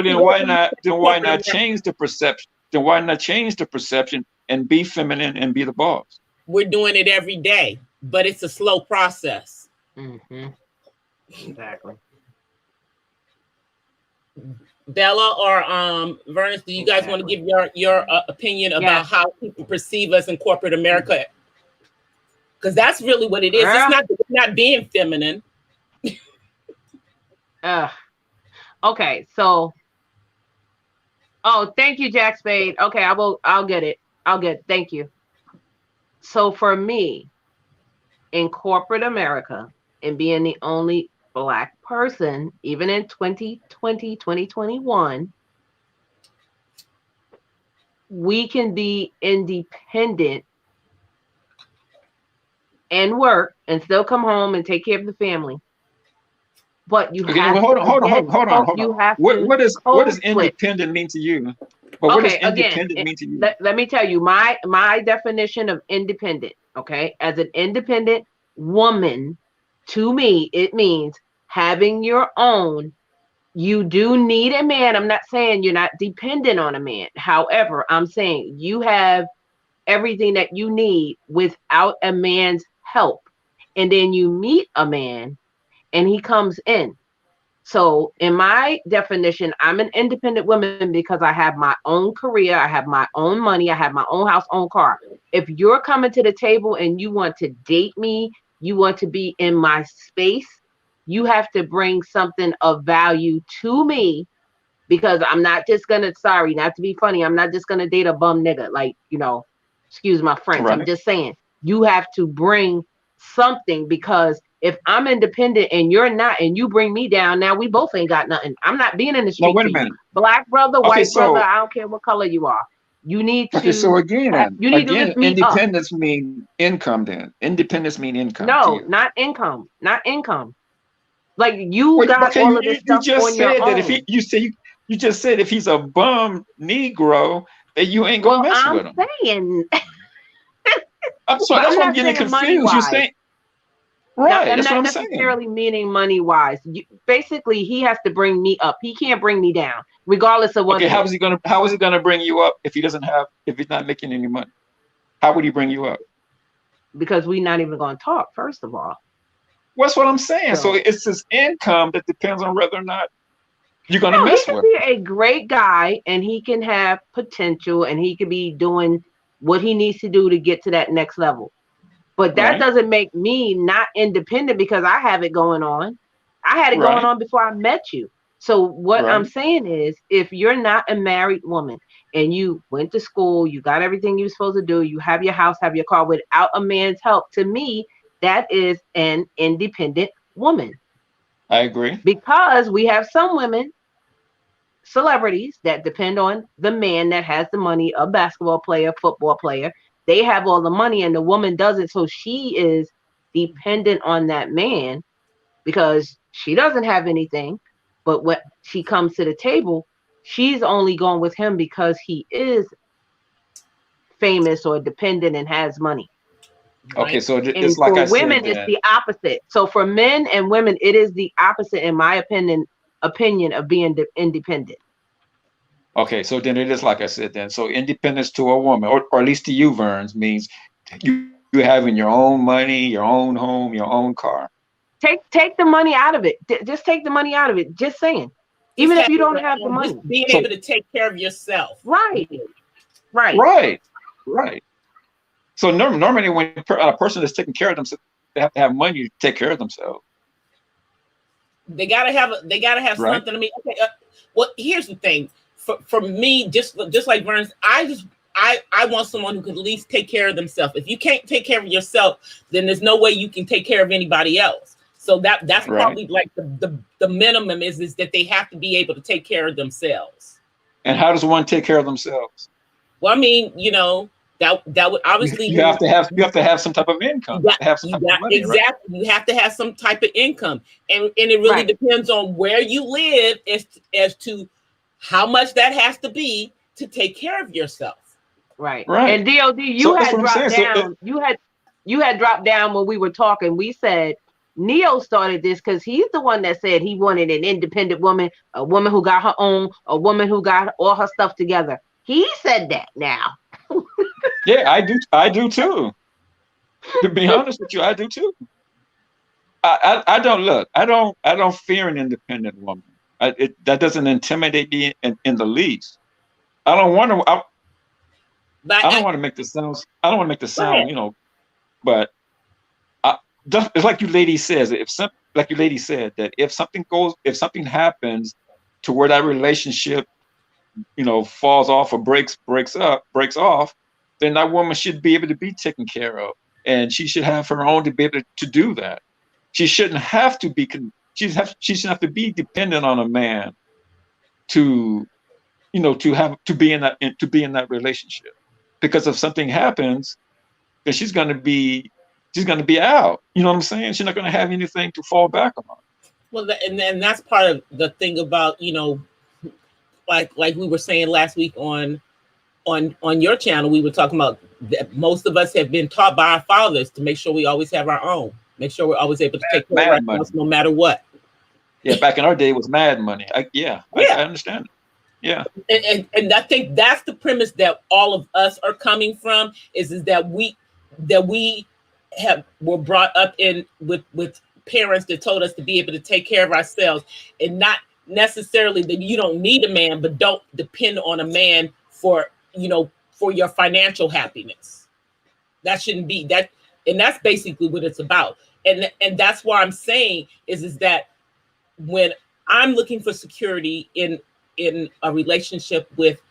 then why not change the perception? Then why not change the perception and be feminine and be the boss? We're doing it every day, but it's a slow process. Mm-hmm. Exactly. Bella or Vernus, do you guys want to give your opinion about how people perceive us in corporate America? Because that's really what it is. It's not being feminine. Okay, so thank you, Jack Spade. Okay, I'll get it. Thank you. So for me, in corporate America, and being the only Black person, even in 2020, 2021, we can be independent and work and still come home and take care of the family. But you have hold on. You have what does independent mean mean to you? But what does Okay, again, independent mean to you? let me tell you my definition of independent. Okay, as an independent woman, to me, it means having your own. You do need a man. I'm not saying you're not dependent on a man. However, I'm saying you have everything that you need without a man's help. And then you meet a man and he comes in. So, in my definition, I'm an independent woman because I have my own career, I have my own money, I have my own house, own car. If you're coming to the table and you want to date me, you want to be in my space, you have to bring something of value to me because I'm not just gonna, sorry, not to be funny, I'm not just gonna date a bum nigga. Like, excuse my French. I'm Right. just saying, you have to bring something because if I'm independent and you're not, and you bring me down, now we both ain't got nothing. I'm not being in the No, street wait to a you. minute. Black brother, Okay, white brother, so I don't care what color you are. You need okay, so to you need to lift me up. independence mean income then. Independence mean income to No, you. not income. Not income. Like you Well, got okay, all of this you stuff just on your said that if own. you just said if he's a bum Negro, that you ain't gonna Well, mess I'm with him. saying, but That's I'm why I'm not getting saying money confused. You're wise. saying Now, right. I'm That's what not I'm saying. necessarily meaning money wise. Basically, he has to bring me up. He can't bring me down, regardless of what Okay, it is, how is he gonna bring you up if if he's not making any money? How would he bring you up? because we're not even going to talk, first of all. What's what I'm saying. So So, it's his income that depends on whether or not you're gonna no, he mess can with him. be a great guy and he can have potential and he could be doing what he needs to do to get to that next level. But that Right? doesn't make me not independent because I have it going on. I had it going Right? on before I met you. So what I'm Right? saying is if you're not a married woman and you went to school, you got everything you're supposed to do, you have your house, have your car without a man's help, to me, that is an independent woman. I agree. Because we have some women, celebrities, that depend on the man that has the money, a basketball player, football player. They have all the money and the woman doesn't. So she is dependent on that man because she doesn't have anything. But when she comes to the table, she's only going with him because he is famous or dependent and has money. Okay, Right. so And it's like for I said women, it's then. the opposite. So for men and women, it is the opposite, in my opinion of being independent. Okay, so then it is like I said then. So independence to a woman, or at least to you, Verns, means you having your own money, your own home, your own car. Take the money out of it. Just take the money out of it. Just saying. Just Even if having you don't your have the own, just money. being So able to take care of yourself. Right. Right. right, right. So normally when a person is taking care of themselves, they have to have money to take care of themselves, They gotta have right? something. I mean, okay. Well, here's the thing. For me, just like Burns, I want someone who can at least take care of themselves. If you can't take care of yourself, then there's no way you can take care of anybody else. So that's Right. Right. probably like the minimum is that they have to be able to take care of themselves. And how does one take care of themselves? Well, I mean, that would obviously You have to have some type of income. you You got have to have some you type of got money, right? exactly. You have to have some type of income, and it really Right. depends on where you live as to how much that has to be to take care of yourself. Right. Right. And DOD, you So that's had what I'm dropped saying. down. You had dropped down when we were talking. We said Neo started this because he's the one that said he wanted an independent woman, a woman who got her own, a woman who got all her stuff together. He said that now. Yeah, I do. I do too. To be honest with you, I do too. I don't look. I don't fear an independent woman. That doesn't intimidate me in the least. I don't want to. But I don't want to make this sound. I don't want to make this go ahead. sound. But I, it's like you lady says. Like you lady said that if something happens to where that relationship, falls off or breaks off, then that woman should be able to be taken care of, and she should have her own to be able to do that. She shouldn't have to be. She shouldn't have to be dependent on a man to, to be in that relationship. Because if something happens, then she's gonna be out. You know what I'm saying? She's not gonna have anything to fall back on. Well, and then that's part of the thing about like we were saying last week on your channel, we were talking about that most of us have been taught by our fathers to make sure we always have our own, make sure we're always able to take care of Mad money. ourselves no matter what. Yeah, back in our day, it was mad money. Yeah. I understand it. Yeah. And I think that's the premise that all of us are coming from, is that we were brought up in with parents that told us to be able to take care of ourselves, and not necessarily that you don't need a man, but don't depend on a man for for your financial happiness. That shouldn't be that. And that's basically what it's about. And that's why I'm saying is that when I'm looking for security in a relationship with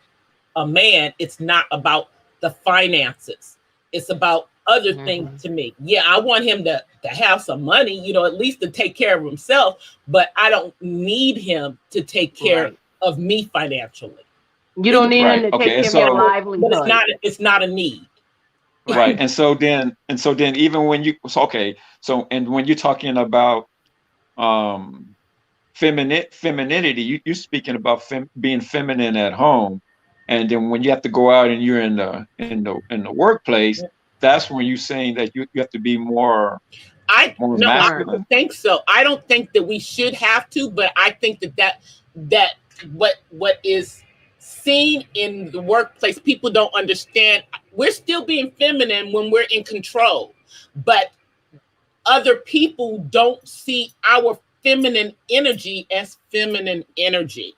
a man, it's not about the finances. It's about other things to me. Yeah, I want him to have some money, at least to take care of himself, but I don't need him to take care of me financially. You don't need him to take care of your livelihood. But it's not a need. Right. And so then even when when you're talking about femininity, you're speaking about being feminine at home, and then when you have to go out and you're in the workplace, that's when you're saying that you have to be more masculine. I don't think so. I don't think that we should have to, but I think that what is seen in the workplace, people don't understand. We're still being feminine when we're in control, but other people don't see our feminine energy as feminine energy.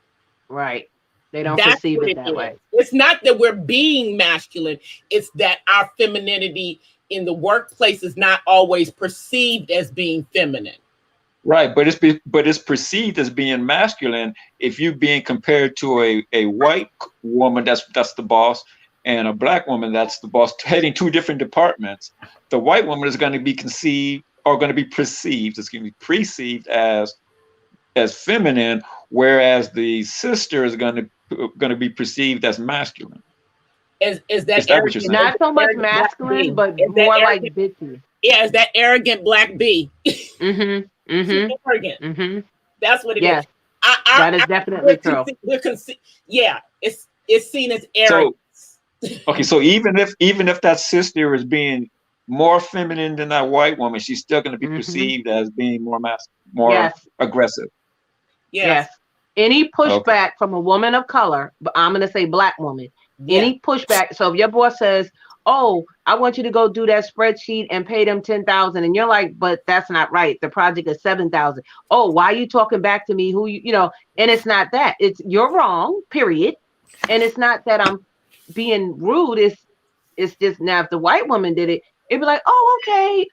Right. They don't perceive it that way. It's not that we're being masculine. It's that our femininity in the workplace is not always perceived as being feminine. Right, but it's perceived as being masculine if you're being compared to a white woman that's the boss, and a black woman that's the boss, heading two different departments. The white woman is going to be perceived as feminine, whereas the sister is going to be perceived as masculine. Is that what you're saying? Not so much masculine, but more like bitchy. Yeah, it's that arrogant black bee. Arrogant. That's what it is. That is definitely true. It's seen as arrogance. So even if that sister is being more feminine than that white woman, she's still going to be perceived as being more aggressive. Yes. Any pushback from a woman of color, but I'm going to say black woman, any pushback. So if your boss says, "Oh, I want you to go do that spreadsheet and pay them $10,000," and you're like, "But that's not right. The project is $7,000." "Oh, why are you talking back to me? And it's not that. It's you're wrong, period. And it's not that I'm being rude. It's just, now if the white woman did it, it'd be like, "Oh, okay,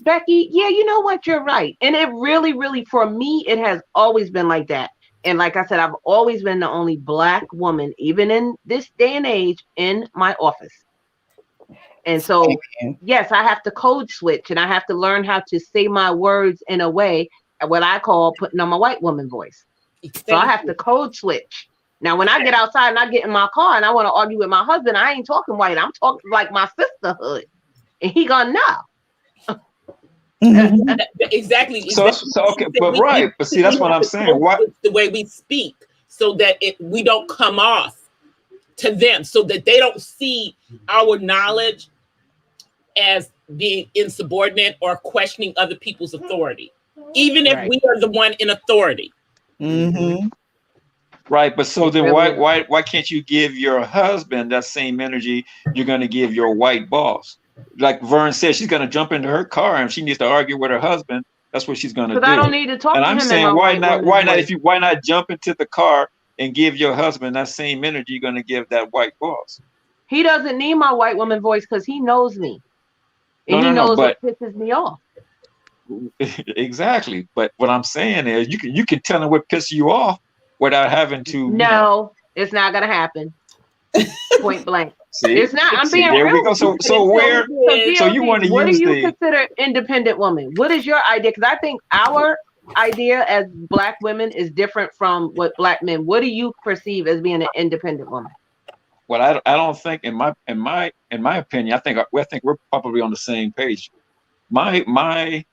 Becky, yeah, you know what, you're right." And it really, really, for me, it has always been like that. And like I said, I've always been the only black woman, even in this day and age, in my office. And so, yes, I have to code switch, and I have to learn how to say my words in a way, what I call putting on my white woman voice. So I have to code switch. Now, when I get outside and I get in my car and I want to argue with my husband, I ain't talking white. I'm talking like my sisterhood. And he gonna know. Exactly. So okay, but see, that's what I'm saying. What the way we speak, so that we don't come off to them, so that they don't see our knowledge as being insubordinate or questioning other people's authority, even if we are the one in authority. Right, but so then why can't you give your husband that same energy you're going to give your white boss? Like Vern said, she's going to jump into her car and she needs to argue with her husband. That's what she's going to do. Because I don't need to talk to him. And I'm saying, why not jump into the car and give your husband that same energy you're going to give that white boss? He doesn't need my white woman voice because he knows me. And he knows what pisses me off. Exactly. But what I'm saying is you can tell him what pisses you off without having to. No, it's not going to happen. Point blank. See, it's not. I'm being there real. We go. So you want to use what do you consider independent woman? What is your idea? Because I think our idea as black women is different from what black men. What do you perceive as being an independent woman? Well, I don't think in my opinion, I think we're probably on the same page. What an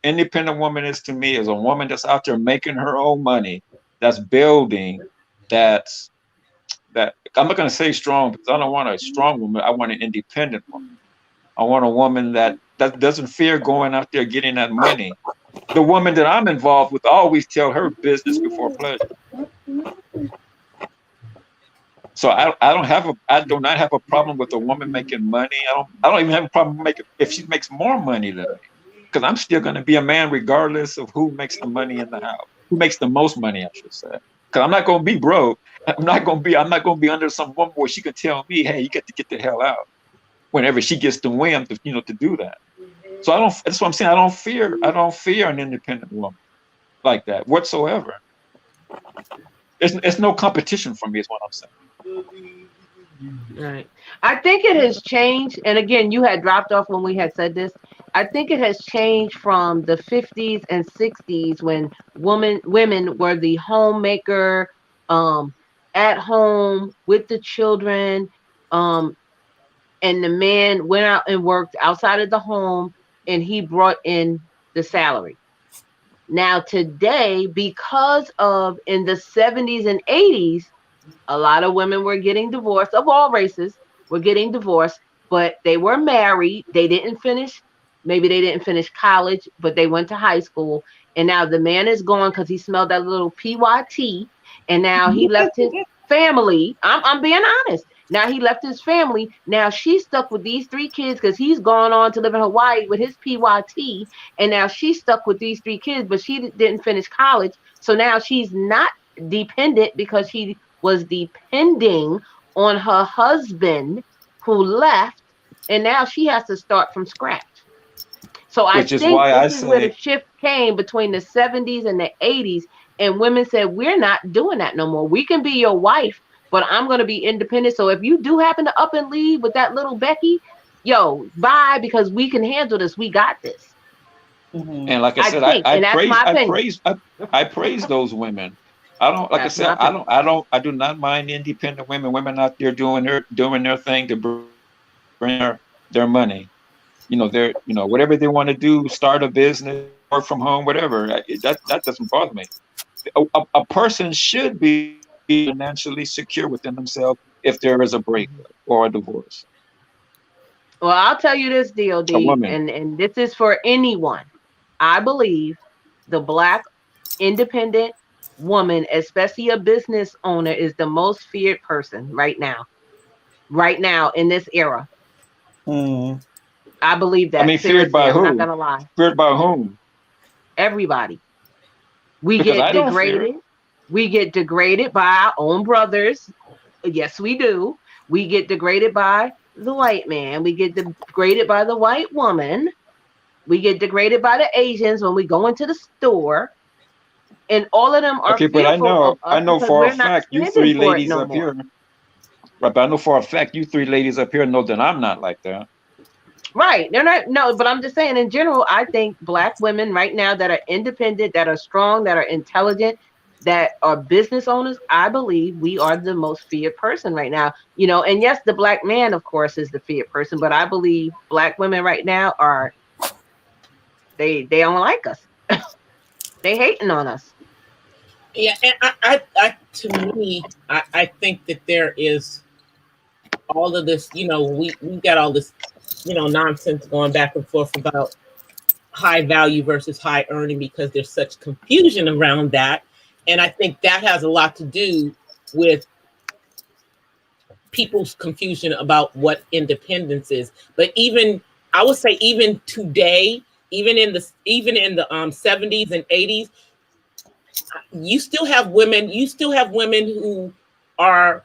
independent woman is to me is a woman that's out there making her own money, that's building, that's that I'm not going to say strong because I don't want a strong woman. I want an independent woman. I want a woman that doesn't fear going out there getting that money. The woman that I'm involved with, I always tell her business before pleasure. So I do not have a problem with a woman making money. I don't even have a problem making if she makes more money than me, because I'm still going to be a man regardless of who makes the money in the house, who makes the most money, I should say. Because I'm not going to be broke. I'm not going to be under some woman where she can tell me, hey, you got to get the hell out whenever she gets the whim to to do that. So that's what I'm saying. I don't fear an independent woman like that whatsoever. It's no competition for me, is what I'm saying. Right. I think it has changed. And again, you had dropped off when we had said this. I think it has changed from the 50s and 60s when women were the homemaker, um, at home with the children, um, and the man went out and worked outside of the home and he brought in the salary. Now today, because of in the 70s and 80s, a lot of women were getting divorced of all races, were getting divorced, but they were married. They didn't finish, maybe they didn't finish college, but they went to high school. And now the man is gone because he smelled that little PYT. And now he left his family. I'm being honest. Now he left his family. Now she's stuck with these three kids because he's gone on to live in Hawaii with his PYT. And now she's stuck with these three kids, but she didn't finish college. So now she's not dependent because she was depending on her husband who left, and now she has to start from scratch. So I Which is think why this I is where the say, shift came between the 70s and the 80s, and women said, we're not doing that no more. We can be your wife, but I'm going to be independent. So if you do happen to up and leave with that little Becky, yo, bye, because we can handle this. We got this. Mm-hmm. and like I I said, think, and that's my opinion. I praise those women. I don't, like I That's my said, opinion. I do not mind independent women out there doing their thing to bring their money. Whatever they want to do, start a business, work from home, whatever. That doesn't bother me. A person should be financially secure within themselves if there is a breakup or a divorce. Well, I'll tell you this, A DOD, woman. and this is for anyone. I believe the black independent woman, especially a business owner, is the most feared person right now. Right now in this era. Mm. I believe I that. mean, feared Seriously, by I'm not who? gonna lie. Feared by whom? Everybody. We Because get I don't fear it. degraded. We get degraded by our own brothers. Yes, we do. We get degraded by the white man. We get degraded by the white woman. We get degraded by the Asians when we go into the store. And all of them are Okay, but fearful of I us know because for a we're not fact you standing three for it ladies no up more. here, right? But I know for a fact you three ladies up here know that I'm not like that. Right. They're not, no, but I'm just saying in general, I think black women right now that are independent, that are strong, that are intelligent, that are business owners, I believe we are the most feared person right now. And yes, the black man, of course, is the feared person, but I believe black women right now are they don't like us. They hating on us. Yeah, and I to me, I think that there is all of this. We got all this, nonsense going back and forth about high value versus high earning because there's such confusion around that, and I think that has a lot to do with people's confusion about what independence is. But even I would say even today, even in the 70s and 80s, you still have women who are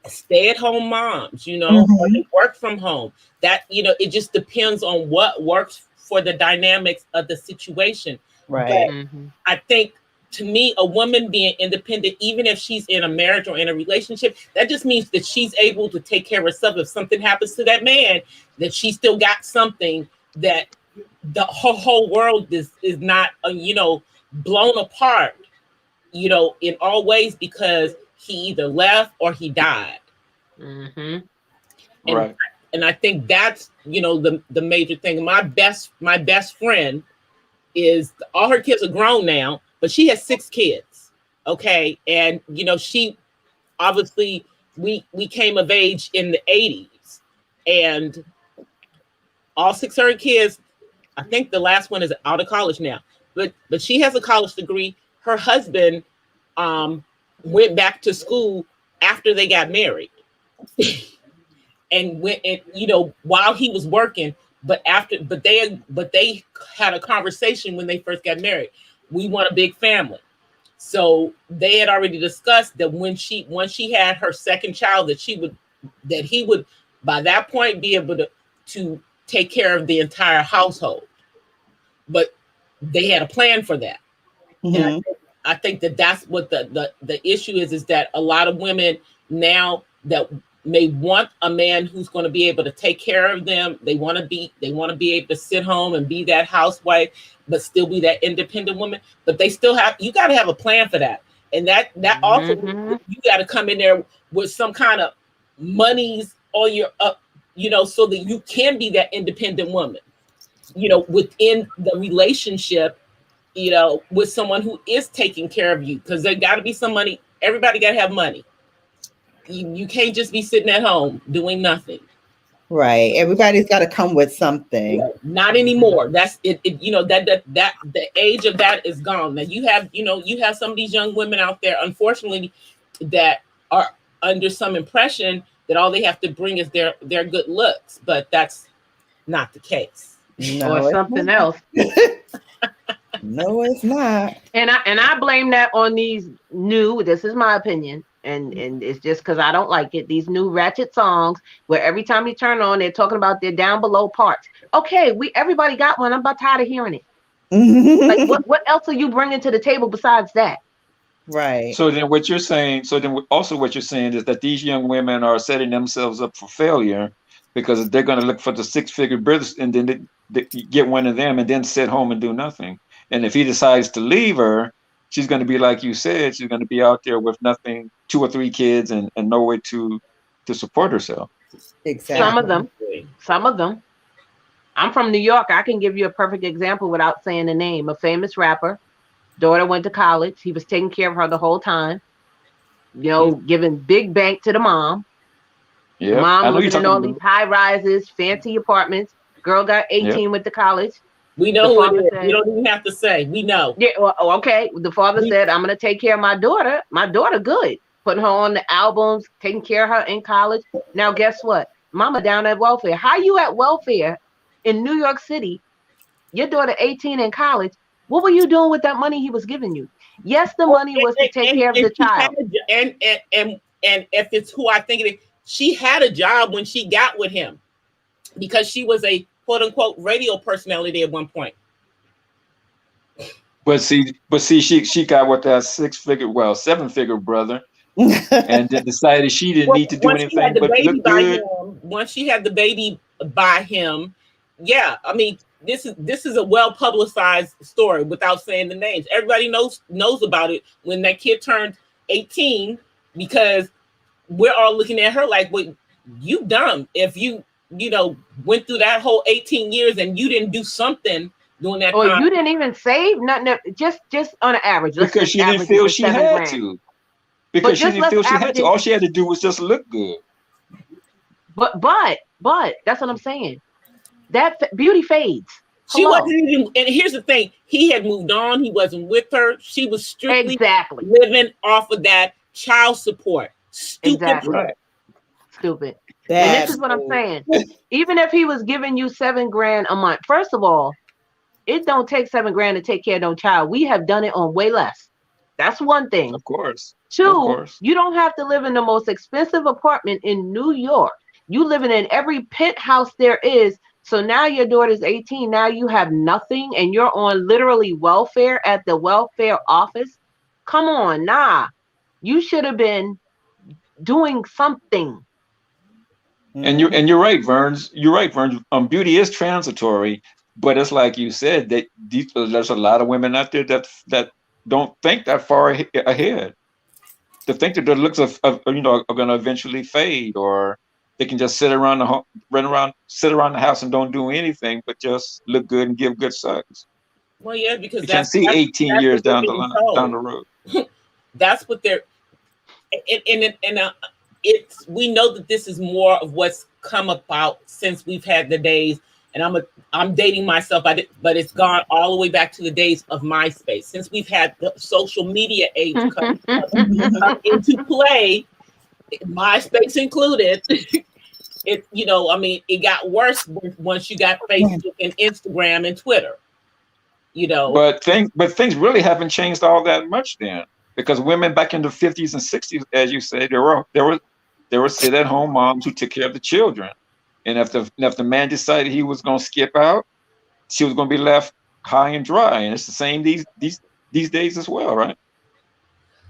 stay-at-home moms, or Mm-hmm. they work from home. That, it just depends on what works for the dynamics of the situation. Right. But Hmm. I think, to me, a woman being independent, even if she's in a marriage or in a relationship, that just means that she's able to take care of herself. If something happens to that man, that she still got something, that the whole world is not blown apart, in all ways, because he either left or he died. Hmm. and Right. and I think that's, the major thing. My best friend is, all her kids are grown now, but she has 6 kids. Okay, and she obviously we came of age in the 80s, and all six of her kids, I think the last one is out of college now, but she has a college degree. Her husband um went back to school after they got married, and went and while he was working, but they had a conversation when they first got married. We want a big family. So they had already discussed that once she had her second child, that he would by that point be able to take care of the entire household. But they had a plan for that. And Mhm. I think that that's what the issue is that a lot of women now that may want a man who's going to be able to take care of them. They want to be able to sit home and be that housewife, but still be that independent woman. But they still have you got to have a plan for that, and that also Hmm. you got to come in there with some kind of monies on your up, so that you can be that independent woman. Within the relationship, with someone who is taking care of you, because there got to be some money. Everybody got to have money. You can't just be sitting at home doing nothing. Right. Everybody's got to come with something. Not anymore. That's it, that the age of that is gone. Now you have some of these young women out there, unfortunately, that are under some impression that all they have to bring is their good looks, but that's not the case. Or No, it's something not. else. No, it's not. And I blame that on these new. This is my opinion, and it's just because I don't like it. These new ratchet songs where every time you turn on, they're talking about their down below parts. Okay, we everybody got one. I'm about tired of hearing it. Like, what else are you bringing to the table besides that? Right. So then also what you're saying is that these young women are setting themselves up for failure because they're going to look for the six-figure brothers and then they get one of them and then sit home and do nothing. And if he decides to leave her, she's going to be like you said, she's going to be out there with nothing, two or three kids and no way to support herself. Some of Exactly. them, some of them. I'm from New York. I can give you a perfect example without saying the name. A famous rapper, daughter went to college. He was taking care of her the whole time. Giving big bank to the mom. The Yep, I mom know you're living in talking all these about. high rises, fancy apartments. Girl got Yep. 18, went to college. We The know who it father is. You said, don't even have to say. We know. yeah, well, okay. The father We said, I'm gonna take care of my daughter. My daughter good. Putting her on the albums, taking care of her in college. Now guess what? Mama down at welfare. How you at welfare in New York City? Your daughter 18 in college. What were you doing with that money he was giving you? Yes, the money was to take care of and the she had child. and if it's who I think it is, she had a job when she got with him because she was a quote unquote radio personality at one point. But see, she got with that six-figure, well, seven-figure brother, and then decided she didn't need to do Once she had anything the but baby look by good. him, once she had the baby by him, yeah. I mean, this is a well publicized story without saying the names. Everybody knows about it when that kid turned 18 because we're all looking at her like, "Well, you dumb if went through that whole 18 years and you didn't do something during that Or time." you didn't even save nothing. Just on an average. Let's Because just she didn't average it feel to she seven had grand. to. But Because she just didn't let's feel she had average to. it. All she had to do was just look good. But that's what I'm saying. That beauty fades. She wasn't Hello. even, and here's the thing: he had moved on. He wasn't with her. She was strictly Exactly. living off of that child support. Stupid Exactly. her. Right. Stupid. And this Bad is what I'm move. saying. Even if he was giving you 7 grand a month, first of all, it don't take 7 grand to take care of no child. We have done it on way less. That's one thing. Of course. Of Two, course. you don't have to live in the most expensive apartment in New York. You living in every penthouse there is. So now your daughter's 18. Now you have nothing and you're on literally welfare at the welfare office. Come on, nah. You should have been doing something. And you Mhm. and you're right, Verns. You're right, Verns. Beauty is transitory, but it's like you said that there's a lot of women out there that don't think that far ahead. To think that their looks are going to eventually fade, or they can just sit around the home, sit around the house and don't do anything but just look good and give good sex. Well, yeah, because You can't that's see that's 18 that's years what we're down the being line, down told. the road. That's what they're and it's we know that this is more of what's come about since we've had the days. And I'm dating myself, but it's gone all the way back to the days of MySpace. Since we've had the social media age come into play, MySpace included. It I mean, it got worse once you got Facebook and Instagram and Twitter. But things really haven't changed all that much then, because women back in the 50s and 60s, as you say, there were sit-at-home moms who took care of the children, and if the man decided he was going to skip out, she was going to be left high and dry. And it's the same these days as well, right?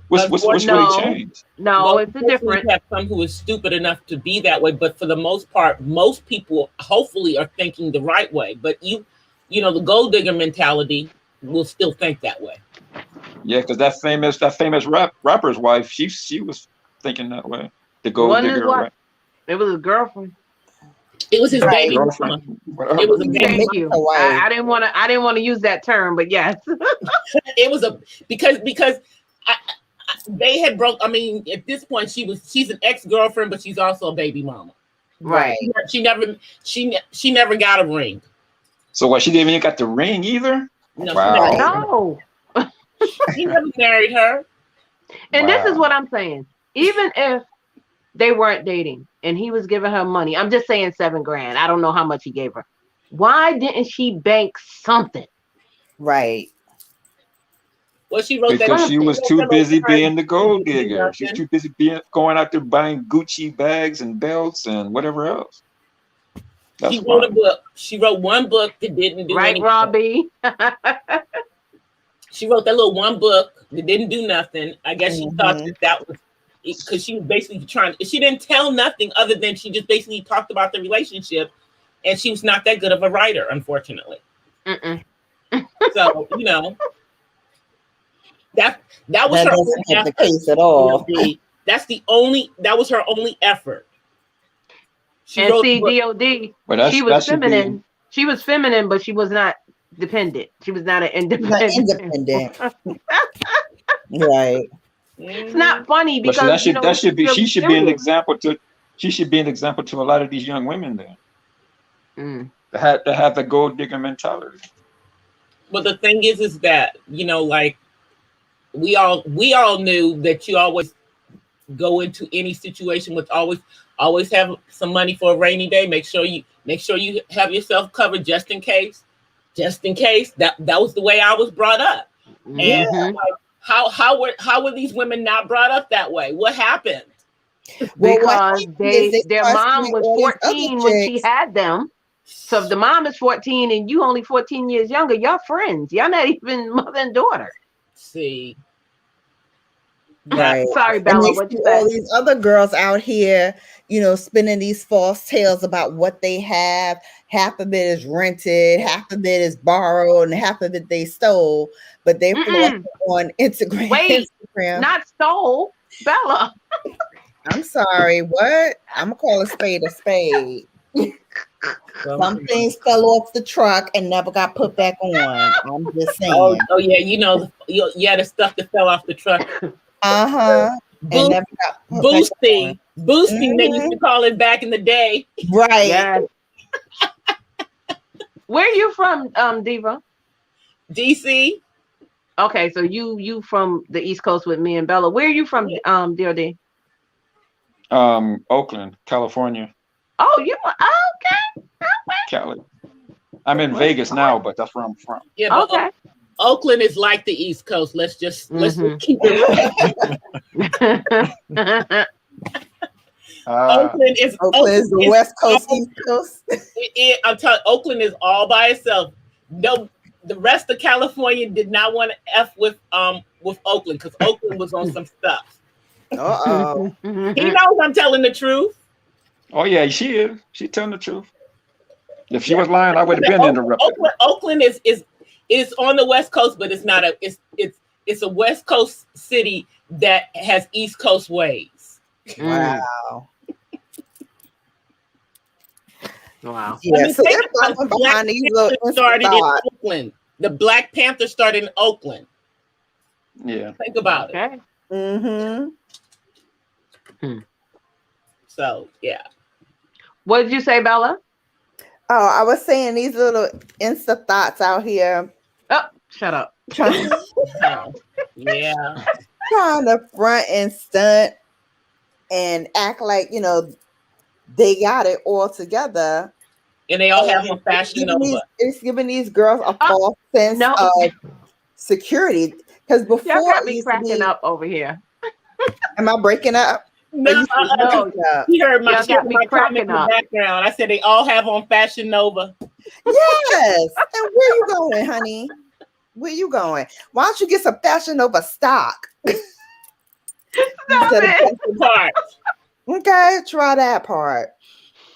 What's really changed? No, Well, it's a different. You have some who is stupid enough to be that way, but for the most part, most people hopefully are thinking the right way. But the gold digger mentality will still think that way. Yeah, because that famous rapper's wife, she was thinking that way. The gold digger, right? It was his girlfriend. It was his baby mama. It was a baby. Thank you. I didn't want to use that term, but yes. It was because they had broke. I mean, at this point, she's an ex-girlfriend, but she's also a baby mama. Right. She never got a ring. So what? She didn't even got the ring either. No, wow. No. He never married her. And this is what I'm saying. Even if they weren't dating and he was giving her money, I'm just saying $7,000. I don't know how much he gave her. Why didn't she bank something? Right. Well, she wrote because she was too busy being the gold digger. She's too busy going out there buying Gucci bags and belts and whatever else. She wrote a book. She wrote one book that didn't do anything. Robbie? She wrote that little one book that didn't do nothing. I guess she thought that was because she was basically she didn't tell nothing other than she just basically talked about the relationship, and she was not that good of a writer, unfortunately. So, that was her only effort. Case at all. That was her only effort. And see, DOD, she was feminine. She was feminine, but she was not dependent. She was not an independent. Right. It's not funny because she should be an example to a lot of these young women there. To have the gold digger mentality. But the thing is that like we all knew that you always go into any situation with always have some money for a rainy day. Make sure you have yourself covered just in case. That was the way I was brought up. And like, how were these women not brought up that way? What happened? Because their mom was 14 when she had them. So if the mom is 14 and you only 14 years younger, y'all friends. Y'all not even mother and daughter. See. Right. Sorry, Bella. What you said? All these other girls out here, spinning these false tales about what they have. Half of it is rented, half of it is borrowed, and half of it they stole. But they floss on Instagram. Wait, not stole, Bella. I'm sorry. What? I'm gonna call a spade a spade. Some things fell off the truck and never got put back on. I'm just saying. Oh yeah, the stuff that fell off the truck. Boosting. They used to call it back in the day. Right. Yes. Where are you from, Diva? DC. Okay, so you from the East Coast with me and Bella. Where are you from, DOD? Oakland, California. Oh, you okay? Cali. I'm in Vegas now, but that's where I'm from. Yeah, okay. Oakland is like the East Coast. Let's just keep it real. Oakland is the West Coast, East Coast. I'm telling you, Oakland is all by itself. No, the rest of California did not want to F with Oakland because Oakland was on some stuff. Uh-oh. He knows I'm telling the truth. Oh yeah, she is. She's telling the truth. If she was lying, I would have been interrupted. Oakland is on the West Coast, but it's not it's a West Coast city that has East Coast ways. Wow. Wow. Yeah, so they're behind these little started in Oakland. The Black Panther started in Oakland. Yeah. Think about it. Mm-hmm. So yeah. What did you say, Bella? Oh, I was saying these little Insta thoughts out here Oh, shut up. trying Yeah. trying to front and stunt and act like, they got it all together. And they all have And a Fashion Nova. it's giving these girls a Oh, false sense no, of security. Because y'all before got it me used to cracking be, up over here. am I breaking up? No, Or you No, breaking up? she heard y'all got me my comment cracking in the up. background. I said they all have on Fashion Nova. Yes. And where you going, honey? Where you going? Why don't you get some Fashion Nova stock? Stop Instead of it. That's the part. okay, try that part.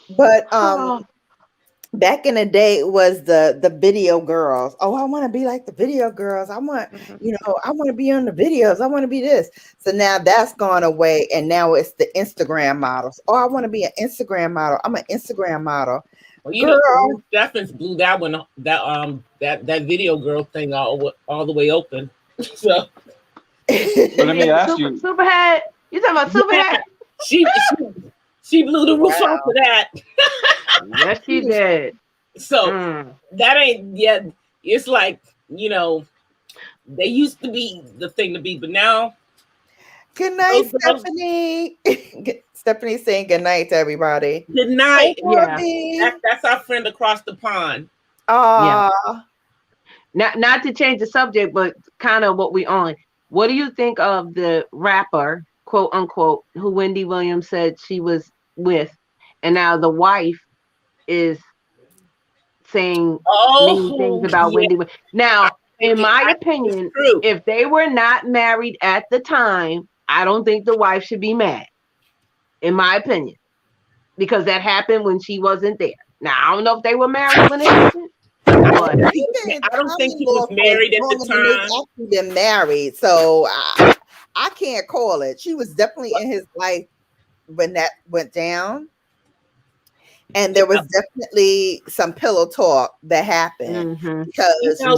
But Oh, back in the day it was the video girls. Oh, I want to be like the video girls. I want, mhm. I want to be on the videos. I want to be this. So now that's gone away, and now it's the Instagram models. Oh, I want to be an Instagram model. I'm an Instagram model. Well, you know, Girl, Stephens blew that one, that video girl thing all the way open. So But let me ask you, Superhead. You talking about Superhead? she she blew the roof off wow. of that. Yes, she did. So Mm. that ain't yet. It's like, they used to be the thing to be, but now Good night, those girls. Stephanie. Stephanie saying good night to everybody. Good Hey, night. Yeah, Bobby. That's our friend across the pond. yeah. Ah, Not to change the subject, but kind of what we on. What do you think of the rapper, quote unquote, who Wendy Williams said she was with, and now the wife is saying mean things Oh about yeah, Wendy. Now, in my I think it's opinion, true. if they were not married at the time, I don't think the wife should be mad. In my opinion, because that happened when she wasn't there. Now, I don't know if they were married when it happened, but they've been I don't think common he was law for married at the longer than they've time. actually been married. So I can't call it. She was definitely in his life when that went down. And there was definitely some pillow talk that happened mm-hmm, because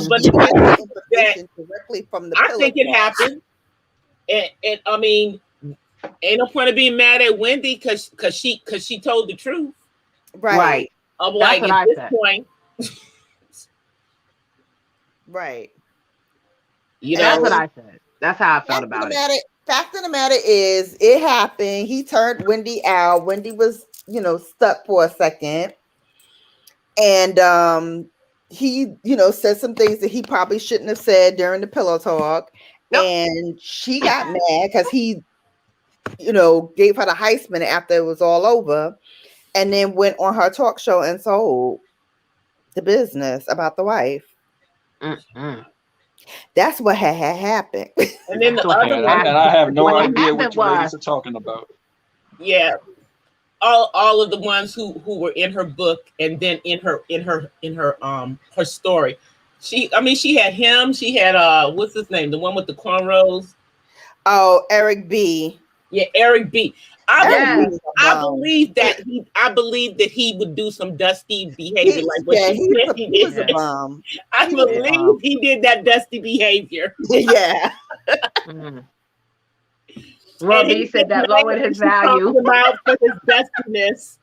But she mm-hmm. got the that information directly from the I pillow think it talk. happened, and I mean, ain't no point of being mad at Wendy because she told the truth. Right, Right. I'm That's like, what at I this said. point, right. you That's know, what And I said. That's how I felt fact of the about it. matter, fact of the matter is, it happened. He turned Wendy out. Wendy was, stuck for a second, and he, said some things that he probably shouldn't have said during the pillow talk, Nope. and she got mad because he, gave her the Heisman after it was all over, and then went on her talk show and told the business about the wife. Mm-mm. That's what had happened. and then That's the what other had and one, happened. I have no What had idea what happened you was, ladies are talking about. yeah, all of the ones who were in her book, and then in her story. She had him. She had what's his name? The one with the cornrows. Oh, Eric B. Yeah, Eric B. I Eric B yes, believe is a I bum. believe that he would do some dusty behavior He like what yeah, she said he he was a did. yes, bum. I He was a yes. believe bum. he did that dusty behavior. Yeah. Mm. And Well, he B gets said that mad lowered when his she talks value. about for his dustiness.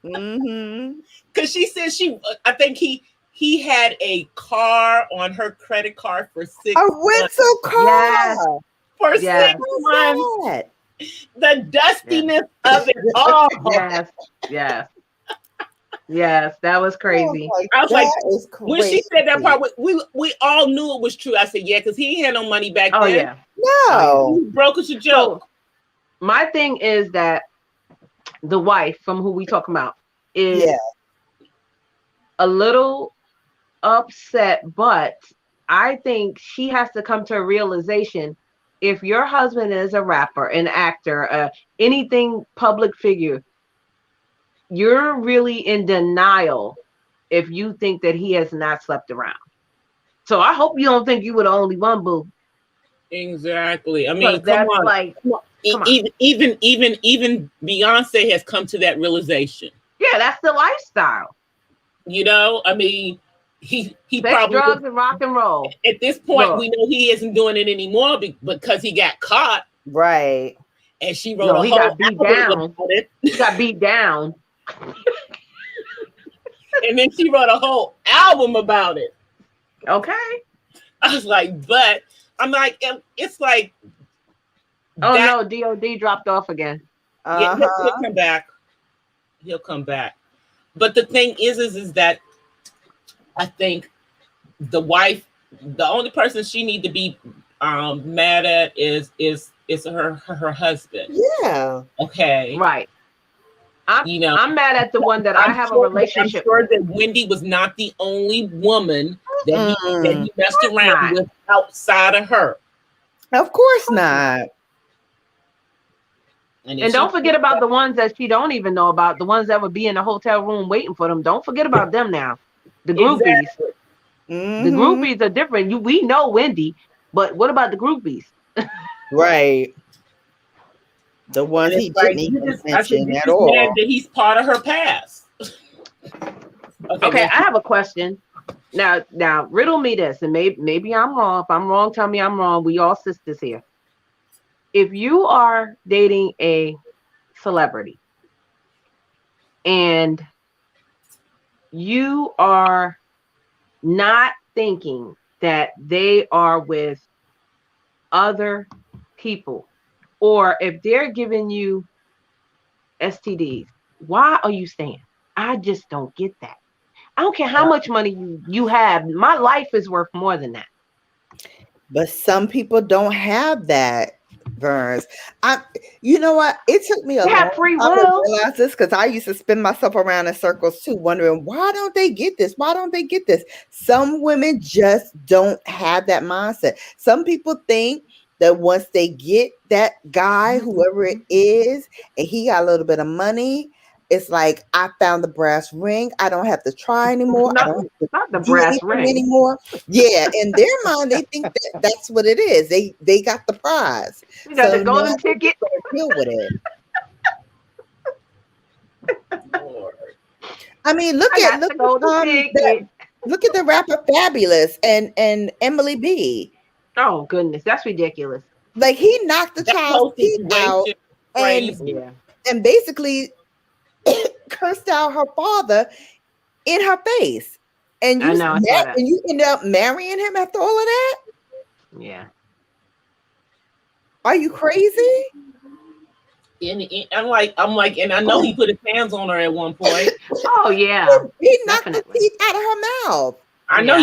Mm-hmm. Because she said I think he had a car on her credit card for A 6 months. rental Yes, car. For yes, six What months. is that? The yes, dustiness of it all. yes, yes, yes. That was Oh, crazy. like, I was like, that is when she said that crazy. part, we all knew it was true. I said, yeah, because he ain't had no money back Oh then. yeah, oh yeah. No. He was broke as a So joke. my thing is that the wife from who we talking about is Yeah. a little upset, but I think she has to come to a realization if your husband is a rapper, an actor, anything public figure, you're really in denial if you think that he has not slept around. So I hope you don't think you were the only one, boo. Exactly. I mean, Because come that's on. like, come on. Even Beyonce has come to that realization. Yeah, that's the lifestyle. I mean, he Sex, probably drugs, and rock and roll. at this point Look, we know he isn't doing it anymore because he got caught, Right. and she wrote no, a he whole got beat album down. about it, He got beat down. and then she wrote a whole album about it. Okay. I was like, but I'm like, it's like Oh that. no, DOD dropped off again. Yeah, he'll Uh-huh. come back. He'll come back. But the thing is that I think the wife, the only person she need to be mad at is her husband. Yeah. Okay. Right. You know, I'm mad at the one that I have a relationship I'm sure with. that Wendy was not the only woman that Mm. he messed Of course around not. with outside of her. Of course not. And don't forget about the ones that she don't even know about, the ones that would be in the hotel room waiting for them. Don't forget about them now. The groupies. Exactly. The Mhm. groupies are different. We know Wendy, but what about the groupies? Right. The And ones he it's like didn't even I said, mention you at just mad all. that he's part of her past. Okay, I have a question. Now, riddle me this, and maybe I'm wrong. If I'm wrong, tell me I'm wrong. We all sisters here. If you are dating a celebrity and you are not thinking that they are with other people, or if they're giving you STDs, why are you staying? I just don't get that. I don't care how much money you have. My life is worth more than that. But some people don't have that, Burns. You know what? It took me a They long have free time to will. realize this because I used to spin myself around in circles too, wondering why don't they get this? Why don't they get this? Some women just don't have that mindset. Some people think that once they get that guy, whoever it is, and he got a little bit of money, it's like I found the brass ring. I don't have to try anymore. I Not, don't have to not the do brass anything ring. anymore. Yeah, in their mind, they think that that's what it is. They got the prize, You got so the now golden they ticket. just gotta deal with it. Lord. I mean, look I at got the golden ticket. look at the rapper Fabulous and Emily B. Oh goodness, that's ridiculous. Like he knocked the That child's whole teeth out situation and crazy. Yeah. and basically cursed out her father in her face. And I know, I saw that. you end up marrying him after all of that? Yeah. Are you crazy? And I'm like, and I know he put his hands on her at one point. Oh yeah. He knocked the Definitely. teeth out of her mouth. I know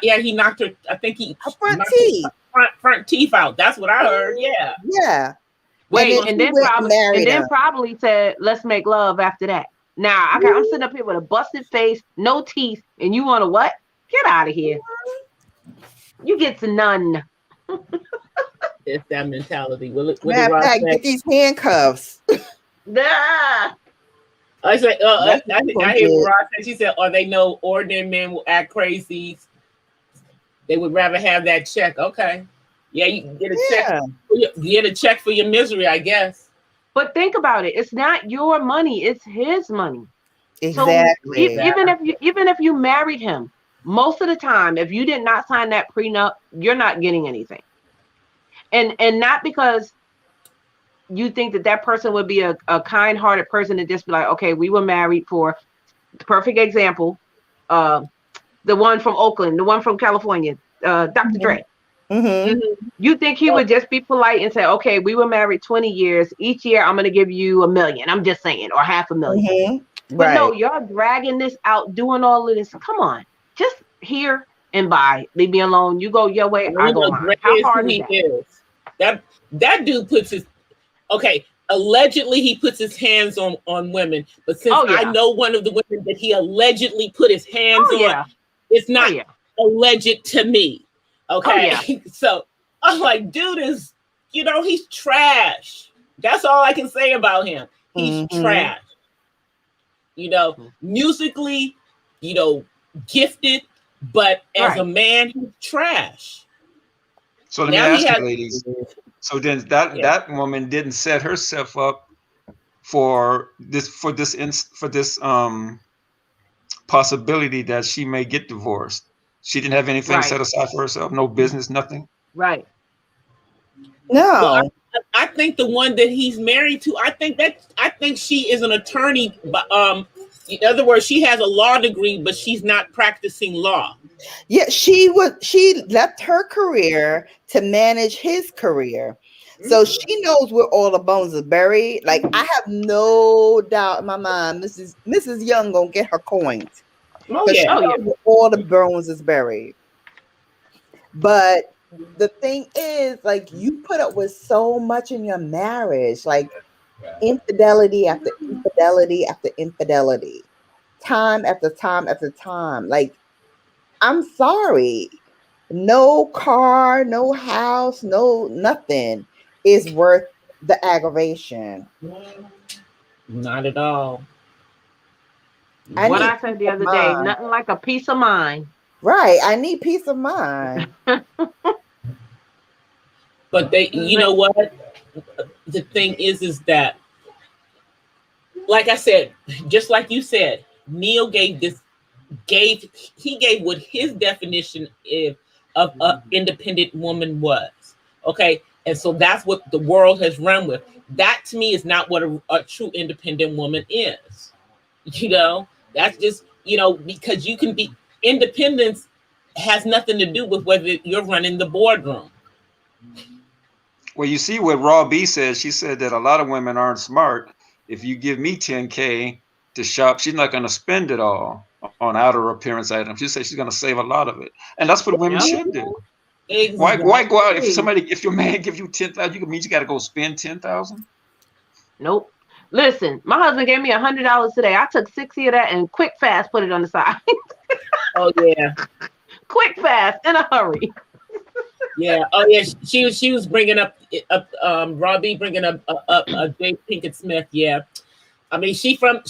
Yeah. he knocked her. I think he Her front knocked teeth. her front teeth out. That's what I heard. Yeah. Yeah. Wait, then and she then went and married him. probably said, "Let's make love." After that, now I'm sitting up here with a busted face, no teeth, and you want to what? Get out of here. You get to none. It's that mentality. What did Matter of Ross fact, say? get these handcuffs. Ah. I said, That's what you I gonna hear get. what Ross said. She said, "Or they know ordinary men will act crazy. They would rather have that check." Okay, yeah, you can get a check. Get a check for your misery, I guess. But think about it. It's not your money. It's his money. Exactly. So even if you married him, most of the time, if you did not sign that prenup, you're not getting anything. And not because you think that person would be a kind-hearted person to just be like, okay, we were married for the perfect example. The one from Oakland, the one from California, Dr. Dre. Mm-hmm. You think he would just be polite and say, okay, we were married 20 years. Each year I'm going to give you $1 million. I'm just saying, or $500,000. Mm-hmm. But Right. no, y'all dragging this out, doing all of this. Come on, just here and bye. Leave me alone. You go your way, I go mine. How hard is that? That dude puts his allegedly he puts his hands on women, but since I know one of the women that he allegedly put his hands on, it's not alleged to me. Okay. So I'm like, dude is, he's trash. That's all I can say about him. He's trash. Musically, gifted, but as a man, he's trash. So let me ask you, ladies. So then that woman didn't set herself up for this possibility that she may get divorced. She didn't have anything Right. set aside for herself, no business, nothing. Right. Well, No. I think the one that he's married to, I think she is an attorney, but in other words, she has a law degree, but she's not practicing law. Yeah, she left her career to manage his career. So she knows where all the bones are buried. Like I have no doubt in my mind, Mrs. Young gonna get her coins. Oh Because she yeah. Oh yeah. knows where all the bones is buried. But the thing is, like, you put up with so much in your marriage, like infidelity after infidelity after infidelity, time after time after time. Like, I'm sorry. No car, no house, no nothing is worth the aggravation. Not at all. I What need I peace said the of other day, mind. nothing like a peace of mind. Right. I need peace of mind. But you know what? The thing is that, like I said, just like you said, Neil gave what his definition of a independent woman was. Okay, and so that's what the world has run with. That to me is not what a true independent woman is. You know, that's just, because you can be independence has nothing to do with whether you're running the boardroom. Well, you see what Raw B said. She said that a lot of women aren't smart. If you give me 10K to shop, she's not going to spend it all on outer appearance items. She said she's going to save a lot of it, and that's what women Yep. should do. Why Exactly. go out if your man gives you 10,000, you got to go spend 10,000? Nope. Listen, my husband gave me $100 today. I took 60 of that and quick fast put it on the side. Oh yeah. Quick fast in a hurry. Yeah. Oh yeah. She was bringing up Robbie bringing up Jade Pinkett Smith. Yeah. I mean, she from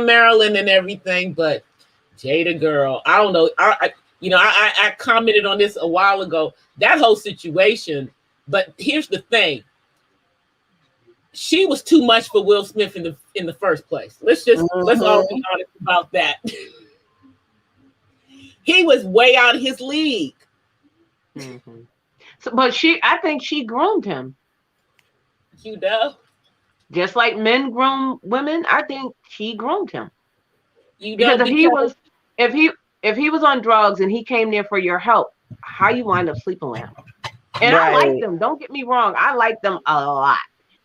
Maryland and everything, but Jada girl, I don't know. I commented on this a while ago. That whole situation. But here's the thing. She was too much for Will Smith in the first place. Let's all be honest about that. He was way out of his league. Mm-hmm. So, but I think she groomed him. You know? Just like men groom women, I think she groomed him. You Because know, if he was on drugs and he came there for your help, how you wind up sleeping with him? And I like them. Don't get me wrong. I like them a lot.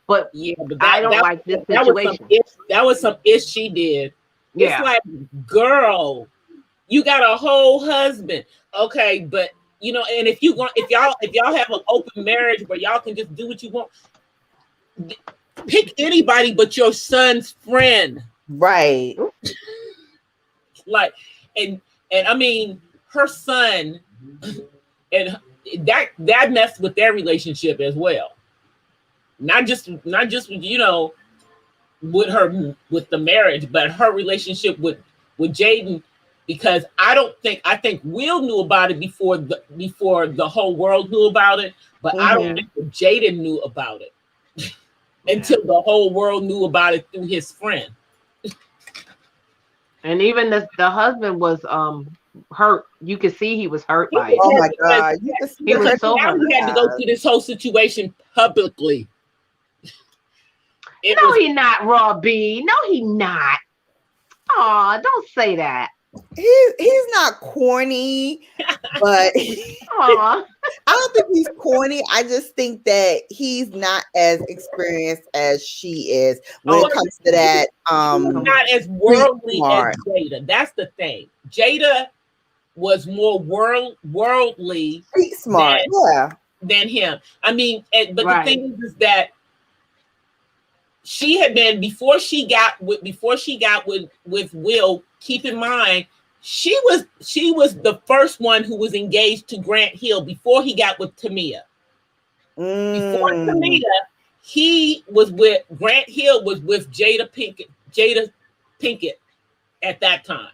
But yeah, but I don't like this situation. That was some ish she did. Yeah. It's like, girl, you got a whole husband. Okay, but and if y'all have an open marriage where y'all can just do what you want, pick anybody but your son's friend. Right. Like, and I mean, her son, and that messed with their relationship as well. Not just with the marriage, but her relationship with Jaden, because I think Will knew about it before the whole world knew about it, but I don't think Jaden knew about it until the whole world knew about it through his friend. And even the husband was hurt. You could see he was hurt by it. Oh my God. He was so hurt. He had to go through this whole situation publicly. No, he not, Raw B. No, he not. Aw, don't say that. He's not corny, but Aw. I don't think he's corny. I just think that he's not as experienced as she is when it comes to that. Not as worldly as Jada. That's the thing. Jada was more worldly, street smart, than him. I mean, but the thing is that she had been before she got with Will. Keep in mind, she was the first one who was engaged to Grant Hill before he got with Tamia. Before Tamia, Grant Hill was with Jada Pinkett at that time,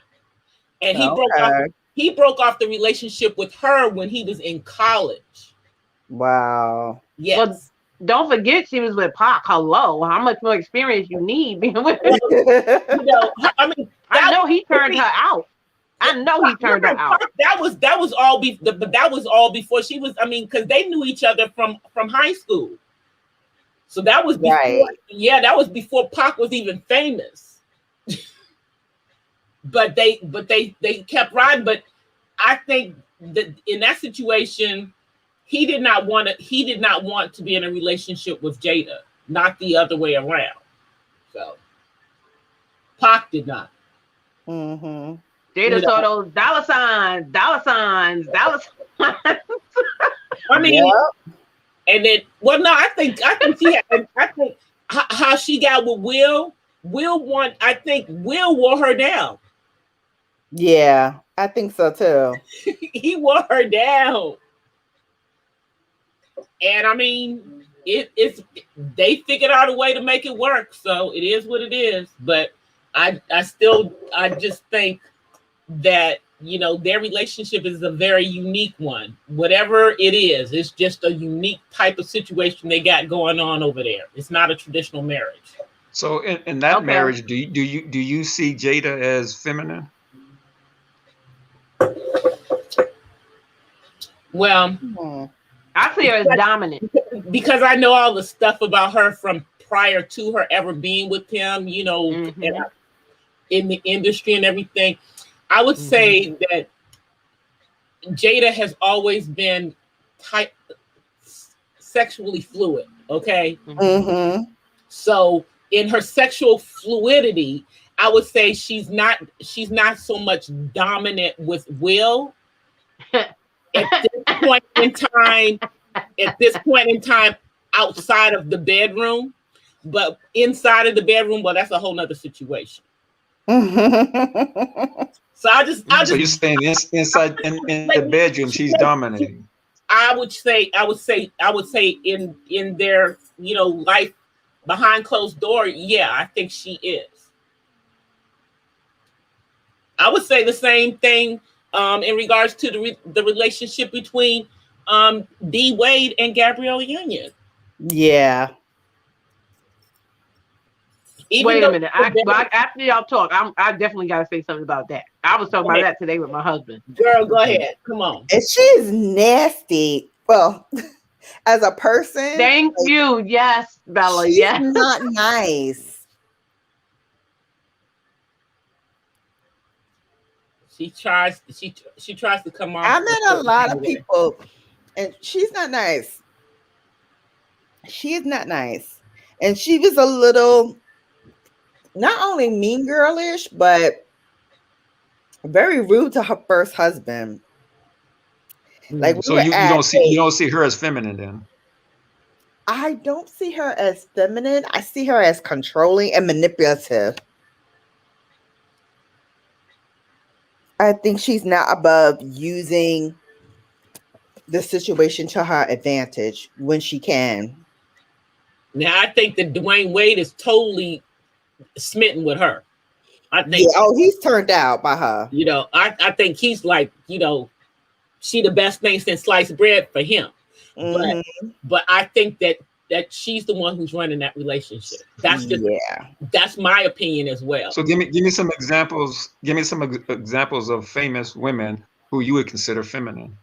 and he broke off the relationship with her when he was in college. Wow. Yes. Well, don't forget she was with Pac. Hello, how much more experience you need being with? I mean, I know he turned her out. I know he turned her out. That was all but that was all before she was. I mean, because they knew each other from high school. So that was before. Right. Yeah, that was before Pac was even famous. but they kept riding. But I think that in that situation, he did not want to be in a relationship with Jada, not the other way around. So Pac did not. Mm-hmm. Jada saw those dollar signs. I mean, Yep. and then, well, no, I think she had. I think how she got with Will. I think Will wore her down. Yeah, I think so too. He wore her down, and I mean, they figured out a way to make it work. So it is what it is. But I just think that their relationship is a very unique one. Whatever it is, it's just a unique type of situation they got going on over there. It's not a traditional marriage. So in that marriage, do you see Jada as feminine? Well, I see her as dominant because I know all the stuff about her from prior to her ever being with him. In the industry and everything. I would say that Jada has always been sexually fluid. Okay. Mm-hmm. So in her sexual fluidity, I would say she's not so much dominant with Will at this point in time outside of the bedroom, but inside of the bedroom, well, that's a whole nother situation. So So you're saying inside in the bedroom, she's dominating. I would say in their life behind closed door, yeah, I think she is. I would say the same thing in regards to the relationship between D Wade and Gabrielle Union. Yeah. Wait a minute. After y'all talk, I definitely got to say something about that. I was talking about that today with my husband. Girl, go ahead. Come on. And she's nasty. Well, as a person. Thank you. Yes, Bella. She's yes. not nice. She tries to come off. I met a lot of people, and she's not nice. She is not nice. And she was a little, not only mean girlish, but very rude to her first husband. Like so you don't see her as feminine then? I don't see her as feminine. I see her as controlling and manipulative. I think she's not above using the situation to her advantage when she can. Now I think that Dwayne Wade is totally smitten with her. I think. Yeah, he's turned out by her. I think he's like, she the best thing since sliced bread for him. Mm-hmm. But I think that she's the one who's running that relationship. That's my opinion as well. So give me some examples. Give me some examples of famous women who you would consider feminine.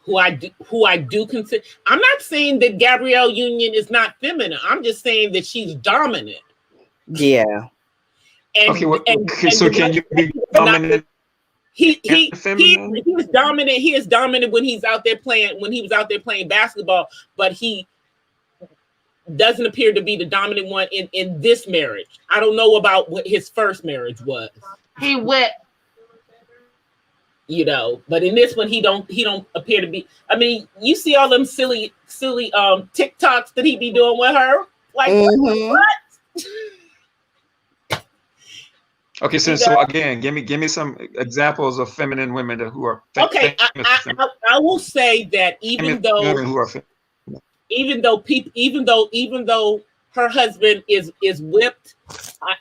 Who I do consider. I'm not saying that Gabrielle Union is not feminine. I'm just saying that she's dominant. Yeah. So can you be dominant? He was dominant. He is dominant when he's out there playing. When he was out there playing basketball, but he doesn't appear to be the dominant one in this marriage. I don't know about what his first marriage was. He went. But in this one, he don't appear to be. I mean, you see all them silly TikToks that he be doing with her. Like what? Okay, so again, give me some examples of feminine women who are okay. I will say that even though her husband is whipped,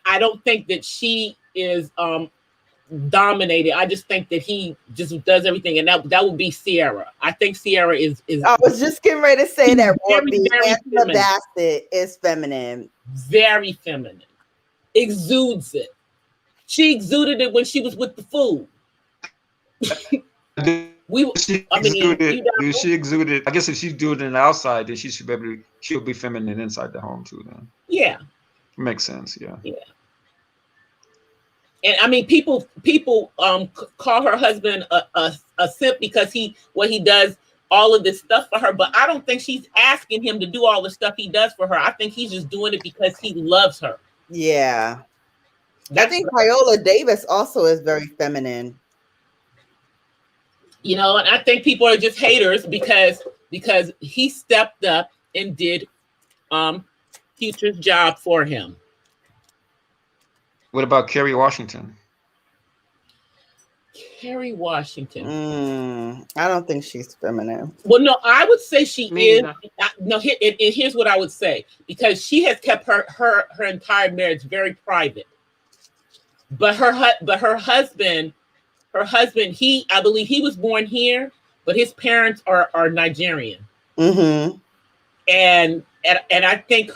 I don't think that she is dominated. I just think that he just does everything, and that would be Sierra. I think Sierra is. I was just getting ready to say that. Very Angela Bassett is feminine. Very feminine. Exudes it. She exuded it when she was with the food. We, She I mean, exuded. you Do know, she exuded? I guess if she's doing it on the outside, then she should be able to. She'll be feminine inside the home too. Then yeah, makes sense. Yeah. yeah. And I mean, people call her husband a simp because he does all of this stuff for her. But I don't think she's asking him to do all the stuff he does for her. I think he's just doing it because he loves her. Yeah. I That's think Viola Davis also is very feminine. and I think people are just haters because he stepped up and did Future's job for him. What about Kerry Washington? Kerry Washington. I don't think she's feminine. Well, no, I would say she Me is. neither. No, here's what I would say, because she has kept her entire marriage very private. But her husband, I believe he was born here, but his parents are Nigerian. Mm-hmm. And I think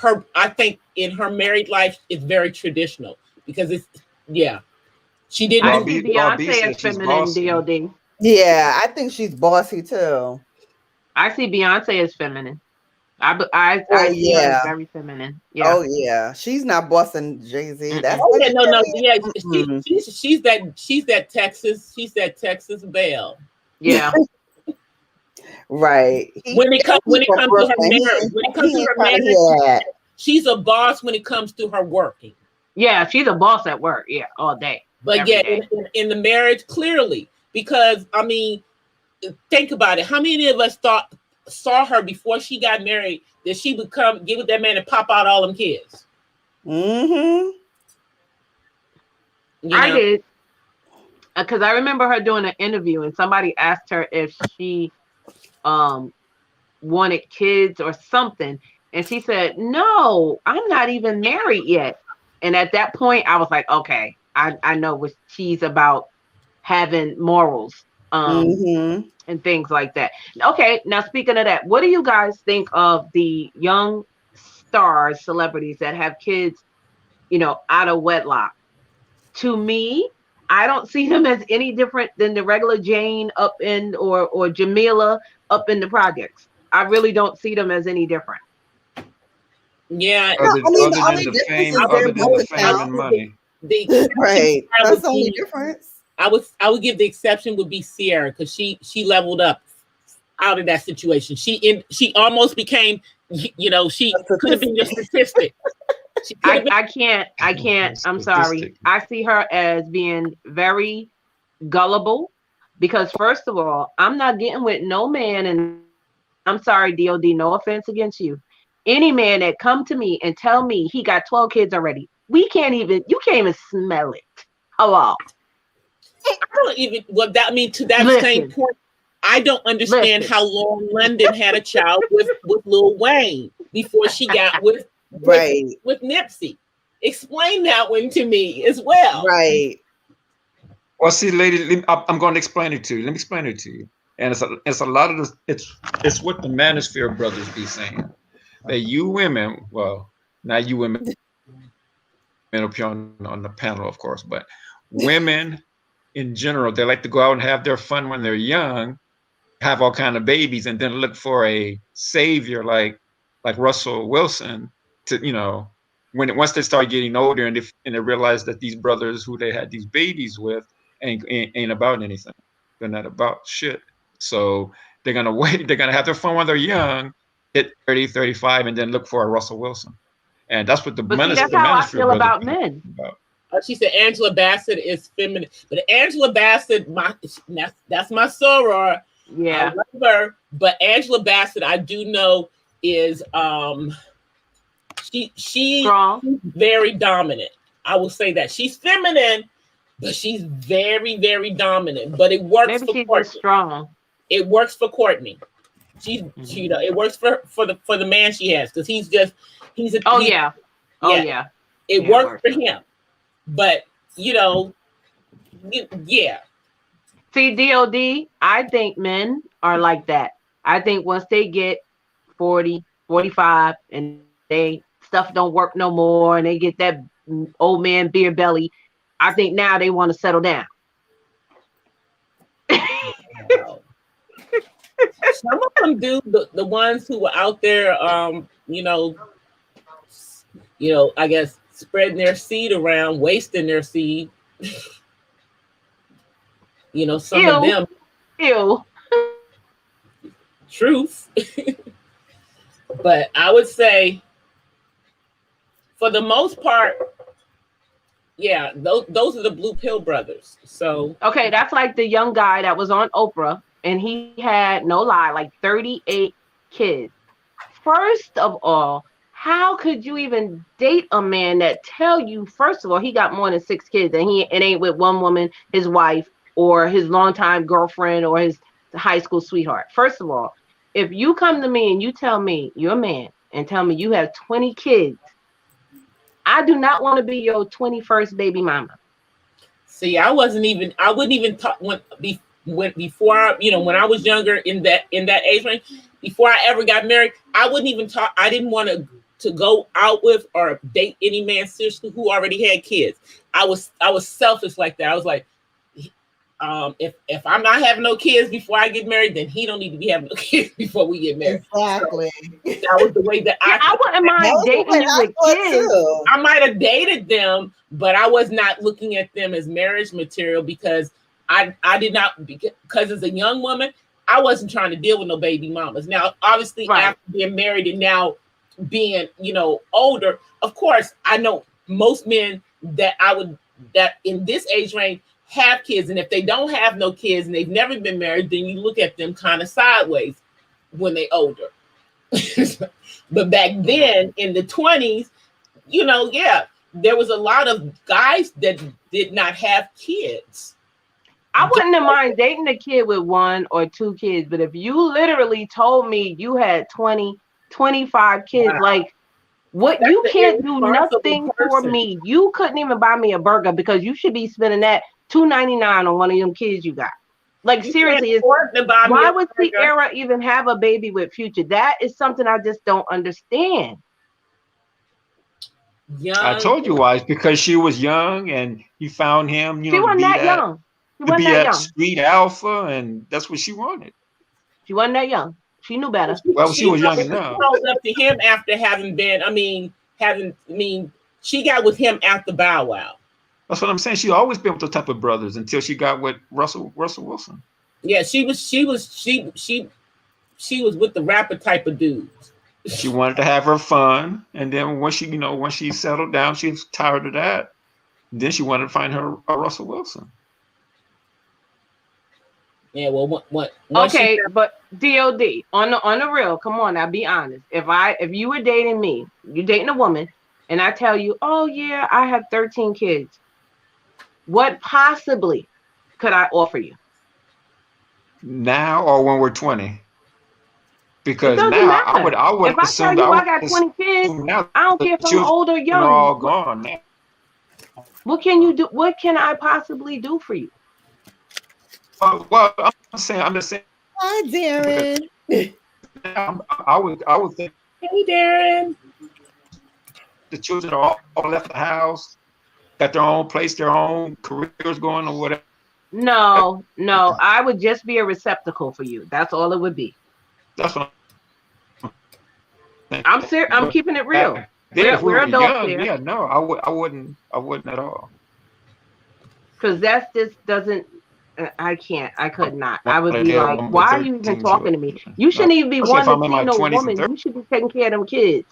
in her married life it's very traditional because she didn't. I do- see Bobby Beyonce said as she's feminine, bossy. DOD. Yeah, I think she's bossy too. I see Beyonce as feminine. I Oh see her as yeah. very feminine. Yeah. Oh yeah. She's not bossing Jay-Z. That's Oh yeah, no, vegetarian. yeah, she's that Texas Belle. Yeah. Right. When it comes to her Brooklyn. marriage, when it comes He to ain't her trying to marriage, hear that. she's a boss when it comes to her working. Yeah. She's a boss at work. Yeah. All day. But every yeah, day. in the marriage, clearly, because I mean, think about it. How many of us saw her before she got married that she would get with that man and pop out all them kids? Mm-hmm. I did. Because I remember her doing an interview and somebody asked her if she wanted kids or something. And she said, "No, I'm not even married yet." And at that point, I was like, okay, I know what she's about, having morals Mm-hmm. and things like that. Okay, now speaking of that, what do you guys think of the young stars, celebrities that have kids, out of wedlock? To me, I don't see them as any different than the regular Jane up in or Jamila up in the projects. I really don't see them as any different. Yeah, No, I mean, the Other only than the difference fame, is I their other would, than bank the fame and account. money. the exception Right. I That's would the only be, difference. I would give the exception would be Sierra because she leveled up out of that situation. She almost became, she A could have been your statistic. statistic. She could have been. I can't. I'm sorry. Statistic. I see her as being very gullible because first of all, I'm not getting with no man, and I'm sorry, DOD, no offense against you. Any man that come to me and tell me he got 12 kids already, you can't even smell it. Hello. I don't even. Well, that I mean to that same Listen, point. I don't understand listen. how Lauren London had a child with Lil Wayne before she got Right. with Nipsey. Explain that one to me as well. Right. Well, see, lady, I'm going to explain it to you. Let me explain it to you. And it's a lot of this. It's what the Manosphere brothers be saying. That you women, well, not you women up here on the panel, of course, but women in general, they like to go out and have their fun when they're young, have all kind of babies, and then look for a savior like Russell Wilson to once they start getting older and they realize that these brothers who they had these babies with ain't about anything. They're not about shit. So they're gonna wait. They're gonna have their fun when they're young, hit 30, 35, and then look for a Russell Wilson. And that's what the But see, that's how I Manosphere feel brothers about be men. about. She said Angela Bassett is feminine, but Angela Bassett, that's my soror. Yeah. I love her, but Angela Bassett, I do know is she's Strong. very dominant. I will say that she's feminine, but she's very very dominant. But it works Maybe for she's Courtney. just strong. It works for Courtney. It works for the man she has because he's a Oh he's, yeah. Oh yeah. it Yeah, works works for for him. But yeah. See, DOD, I think men are like that. I think once they get 40, 45, and they stuff don't work no more, and they get that old man beer belly, I think now they want to settle down. Wow. Some of them do. The ones who were out there, I guess spreading their seed around, wasting their seed. Some of Ew, them, ew. truth. But I would say, for the most part, yeah, those are the blue pill brothers. So Okay, that's like the young guy that was on Oprah, and he had, no lie, like 38 kids. First of all, how could you even date a man that tell you, first of all, he got more than 6 kids and it ain't with one woman, his wife, or his longtime girlfriend, or his high school sweetheart? First of all, if you come to me and you tell me you're a man and tell me you have 20 kids, I do not want to be your 21st baby mama. see, I wouldn't even talk when before, when I was younger in that age range, before I ever got married, I wouldn't even talk. I didn't want to go out with or date any man seriously who already had kids. I was selfish like that. I was like, if I'm not having no kids before I get married, then he don't need to be having no kids before we get married. Exactly. So that was the way that I wouldn't That mind was the dating way you I with thought kids. too. I might have dated them, but I was not looking at them as marriage material because I did not, because as a young woman, I wasn't trying to deal with no baby mamas. Now, obviously, Right. after being married and now being, older, of course, I know most men that in this age range have kids. And if they don't have no kids and they've never been married, then you look at them kind of sideways when they older. But back then in the 20s, yeah, there was a lot of guys that did not have kids. I wouldn't have mind dating a kid with 1 or 2 kids, but if you literally told me you had 20, 25 kids, Wow. like, what, That's you an can't do irresponsible nothing for person. me. You couldn't even buy me a burger because you should be spending that $2.99 on one of them kids you got. Like, You seriously, can't afford to buy me why a would burger. Sierra even have a baby with Future? That is something I just don't understand. I Young. told you why. It's because she was young and he found him, She wasn't that young. She to wasn't be that that young. street alpha, and that's what she wanted. She wasn't that young. She knew better. Well, she was young She enough. rose up to him after having been, she got with him after Bow Wow. That's what I'm saying. She always been with the type of brothers until she got with Russell Wilson. Yeah, she was with the rapper type of dudes. She wanted to have her fun, and then when she settled down, she was tired of that. Then she wanted to find her a Russell Wilson. Yeah, well, once Okay, but DOD, on the real, come on now, be honest. If you were dating me, you're dating a woman, and I tell you, oh yeah, I have 13 kids, what possibly could I offer you? Now or when we're 20? It Because doesn't now I matter. would If I assume tell you I got 20 kids, now I don't the care if I'm children old or are young. all gone now. What can you do? What can I possibly do for you? Well, I'm just saying. Hi, Darren. I would think hey, Darren. the children are all left the house, got their own place, their own careers going or whatever. No, I would just be a receptacle for you. That's all it would be. That's what I'm serious. I'm keeping it real. Then if we We're were adults young, here. yeah, no, I wouldn't at all. Because that's just doesn't. I can't. I could not. I would be like, why are you even talking to me? You shouldn't even be Especially if wanting I'm to in see my no 20s and woman. You should be taking care of them kids.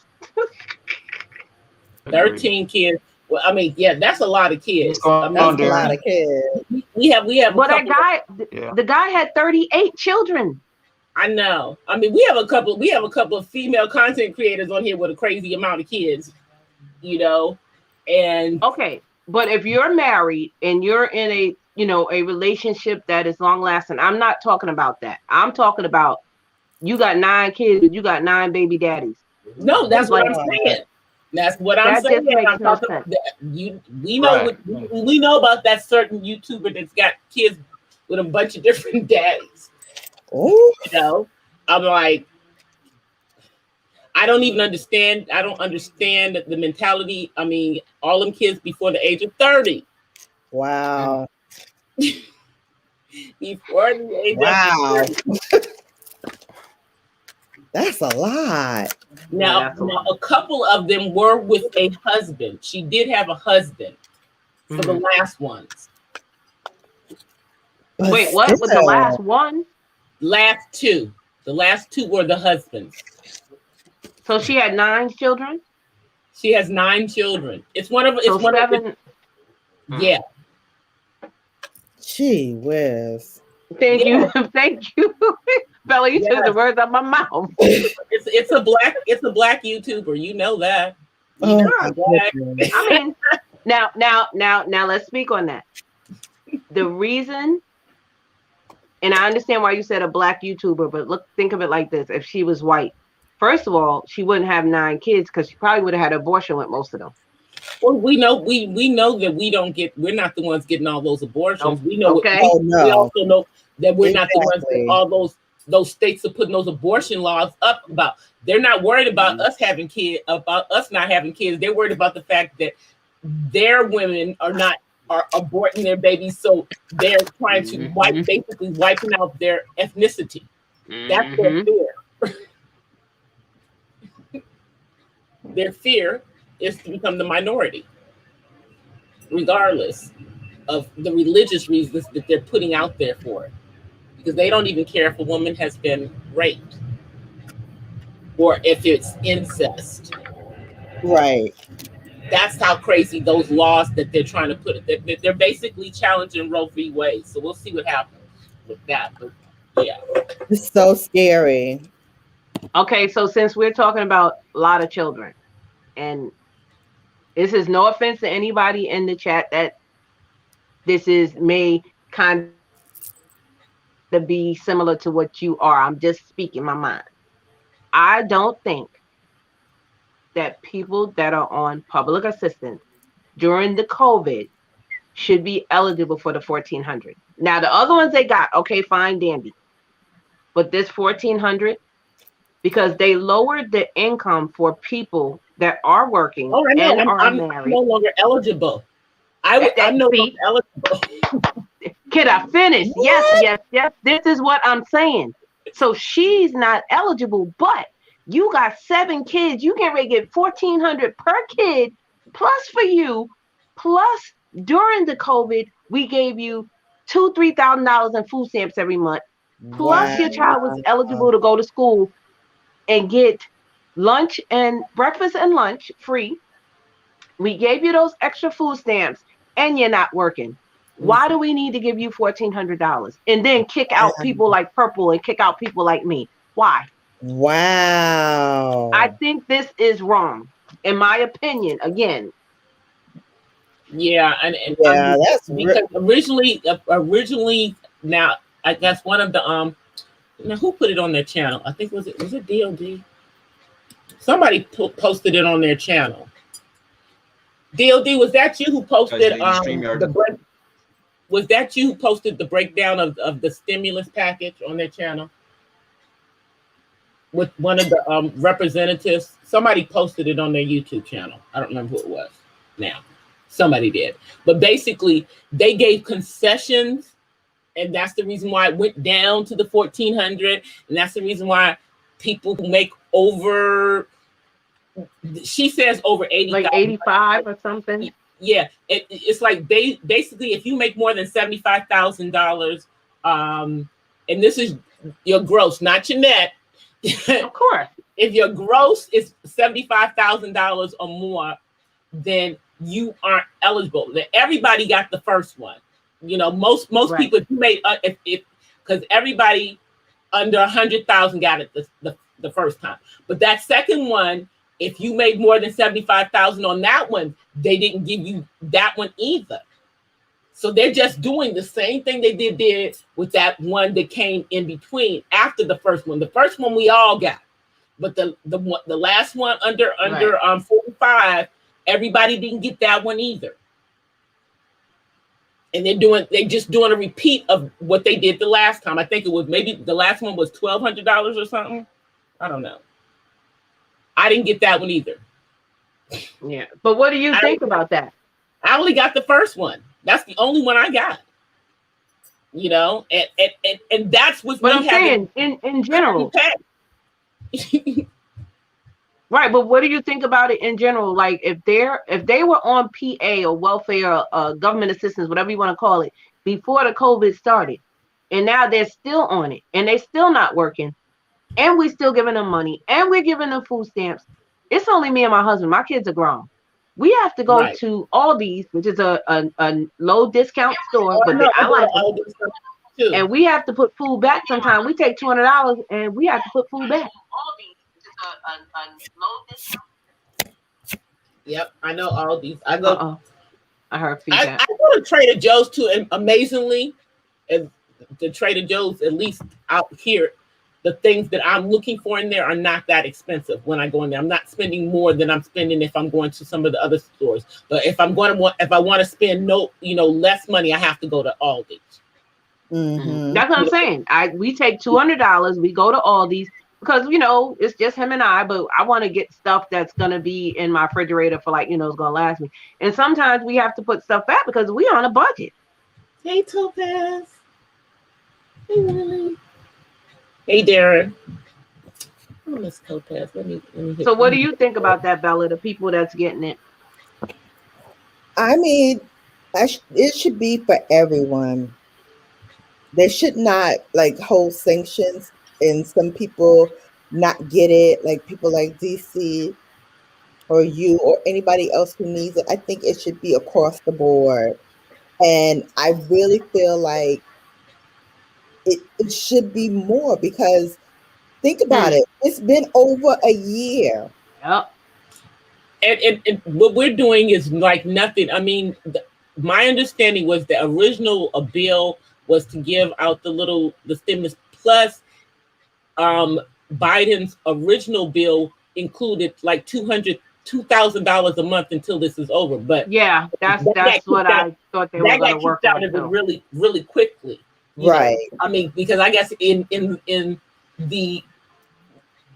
13 kids. Well, yeah, that's a lot of kids. What's going That's on, a lot Darren? of kids. We have a But that couple. guy, Yeah. the guy had 38 children. I know. We have a couple of female content creators on here with a crazy amount of kids, and Okay, but if you're married and you're in a relationship that is long lasting, I'm not talking about that. I'm talking about you got 9 kids, you got 9 baby daddies. no, that's what I'm Like, saying. That's what I'm That saying. just makes I'm no talking sense. that we know Right. we know about that certain YouTuber that's got kids with a bunch of different daddies. oh, I'm like, I don't even understand. I don't understand the mentality. All them kids before the age of 30. Wow. Before the age Wow. of 30. That's a lot. Now, that's a lot. a couple of them were with a husband. She did have a husband for the last ones. But Wait, what? With the last one? Last two. The last two were the husbands. So she had 9 children? She has 9 children. It's one of So one 7. of the, yeah. Gee whiz. Thank Yeah. you. Thank you. Bella, you took the Yes. words out my mouth. It's a black YouTuber. You know that. You Oh know my that. goodness. I mean, now let's speak on that. The reason, and I understand why you said a black YouTuber, but think of it like this: if she was white, first of all, she wouldn't have 9 kids because she probably would have had an abortion with most of them. Well, we know that we're not the ones getting all those abortions. We know Okay. Oh no. we also know that we're not the ones that Exactly. all those states are putting those abortion laws up about. They're not worried about us having kids, about us not having kids. They're worried about the fact that their women are aborting their babies, so they're trying to basically wiping out their ethnicity. That's their fear. Their fear is to become the minority, regardless of the religious reasons that they're putting out there for it. Because they don't even care if a woman has been raped or if it's incest. Right. That's how crazy those laws that they're trying to put it. They're basically challenging Roe v. Wade. So we'll see what happens with that. But yeah. It's so scary. Okay, so since we're talking about a lot of children, and this is no offense to anybody in the chat that this is may kind of be similar to what you are. I'm just speaking my mind. I don't think that people that are on public assistance during the COVID should be eligible for the 1,400. Now the other ones they got, okay, fine, dandy. But this 1,400, because they lowered the income for people that are working Oh, I know. and are I'm married. no longer eligible. I'm no longer See, eligible. can I finish? Yes. This is what I'm saying. So she's not eligible, but you got 7 kids. You can get 1,400 per kid, plus for you, plus during the COVID, we gave you $2,000-$3,000 in food stamps every month. Plus Wow. your child was eligible to go to school and get lunch and breakfast and lunch free. We gave you those extra food stamps and you're not working. Why do we need to give you $1,400 and then kick out people like Purple and kick out people like me? Why? Wow. I think this is wrong, in my opinion. Again, Yeah, and Yeah, that's because originally now I guess one of the now who put it on their channel? I think was it DOD? Somebody posted it on their channel. DOD, was that you who posted the break? Was that you who posted the breakdown of the stimulus package on their channel? With one of the representatives, somebody posted it on their YouTube channel. I don't remember who it was now. Somebody did. But basically, they gave concessions, and that's the reason why it went down to the 1,400. And that's the reason why people who make over, she says over 80, like 85 or something. Yeah, it's like basically if you make more than $75,000, and this is your gross, not your net. Of course. If your gross is $75,000 or more, then you aren't eligible. Then everybody got the first one. You know, most Right. people, if you made because everybody under 100,000 got it the first time. But that second one, if you made more than 75,000 on that one, they didn't give you that one either. So they're just doing the same thing they did with that one that came in between after the first one. The first one we all got, but the last one under 45, everybody didn't get that one either. And they just doing a repeat of what they did the last time. I think it was maybe the last one was $1,200 or something. I don't know. I didn't get that one either. Yeah. But what do you think about that? I only got the first one. That's the only one I got. You know, and that's with But me I'm having saying in cutting general, pay. right? But what do you think about it in general? Like if they were on PA or welfare, government assistance, whatever you want to call it, before the COVID started, and now they're still on it, and they still not working, and we still giving them money, and we're giving them food stamps. It's only me and my husband. My kids are grown. We have to go Right. to Aldi's, which is a low discount store, Oh, I but know. I I go to like them. all this stuff too. And we have to put food back sometimes. We take $200 and we have to put food back. Yep, I know all these. I go. Uh-oh. I heard I feedback. go to Trader Joe's too, and amazingly, and the Trader Joe's, at least out here, the things that I'm looking for in there are not that expensive. When I go in there, I'm not spending more than I'm spending if I'm going to some of the other stores. But if if I want to spend less money, I have to go to Aldi. Mm-hmm. That's what I'm saying. We take $200. We go to Aldi's because it's just him and I. But I want to get stuff that's gonna be in my refrigerator for it's gonna last me. And sometimes we have to put stuff back because we on a budget. Hey Topaz. Hey Lily. Hey Darren. Oh, Miss Topaz. Let me hit. So what do you think about that, Bella? The people that's getting it. I mean, it should be for everyone. They should not hold sanctions and some people not get it, like people like DC or you or anybody else who needs it. I think it should be across the board. And I really feel like it should be more because think about it. It's been over a year. Yep. And what we're doing is like nothing. I mean, my understanding was the original bill was to give out the stimulus plus Biden's original bill included like $2,000 a month until this is over. But yeah, that's what I thought they were going to work on really, really quickly. Right. I mean, because I guess in the,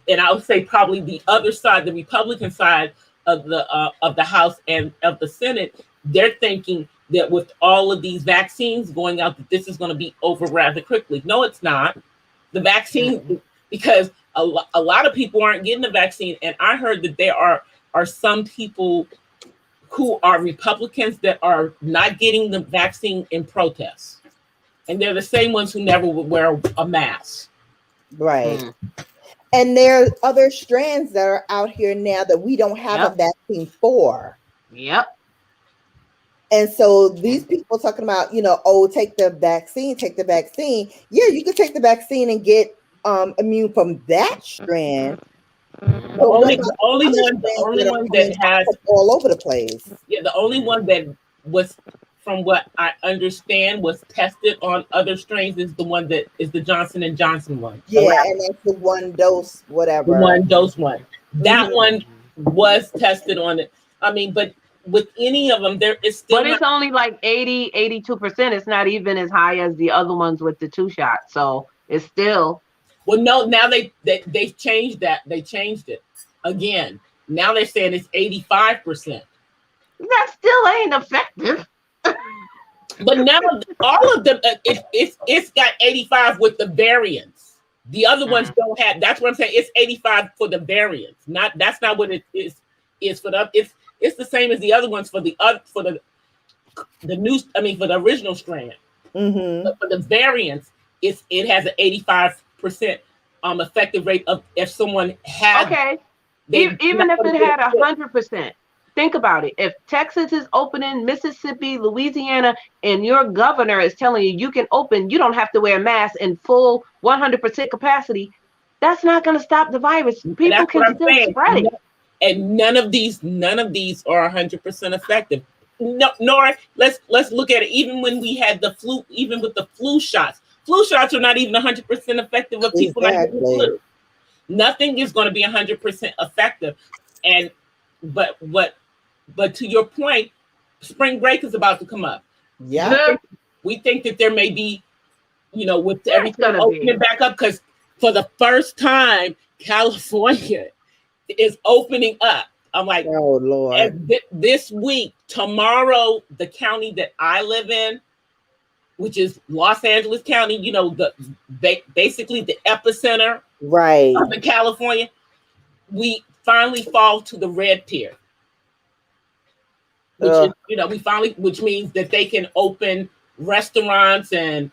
and I would say probably the other side, the Republican side of the House and of the Senate, they're thinking that with all of these vaccines going out, that this is going to be over rather quickly. No, it's not. The vaccine, because a lot of people aren't getting the vaccine, and I heard that there are some people who are Republicans that are not getting the vaccine in protest, and they're the same ones who never would wear a mask. Right. And there are other strands that are out here now that we don't have a vaccine for. Yep. And so these people talking about, take the vaccine. Yeah, you could take the vaccine and get immune from that strand. The only one that has all over the place. Yeah, the only one that was, from what I understand, was tested on other strains is the one that is the Johnson & Johnson one. Yeah, and that's the one dose, whatever. The one dose one. That one was tested on it. I mean, but with any of them, there is still. But it's only like 82%. It's not even as high as the other ones with the 2 shots. So it's still. Well, no, now they changed that. They changed it again. Now they're saying it's 85%. That still ain't effective. But now all of them, it's got 85 with the variants. The other ones don't have. That's what I'm saying. It's 85 for the variants. That's not what it is. Is for the it's the same as the other ones for the new. I mean, for the original strand. But for the variants, it has an 85% effective rate of if someone had. Okay. Even if it had 100%. Think about it. If Texas is opening, Mississippi, Louisiana, and your governor is telling you can open, you don't have to wear a mask in full 100% capacity, that's not going to stop the virus. People can still spread it. And none of these are 100% effective. No, nor let's look at it. Even when we had the flu, even with the flu shots are not even 100% effective with people like the flu. Nothing is going to be 100% effective. And but to your point, spring break is about to come up. Yeah. We think that there may be, with everything opening back up, because for the first time, California is opening up. I'm like, Oh Lord. this week, tomorrow, the county that I live in, which is Los Angeles County, you know, basically the epicenter Right. of the California, we finally fall to the red tier, which is, you know, which means that they can open restaurants and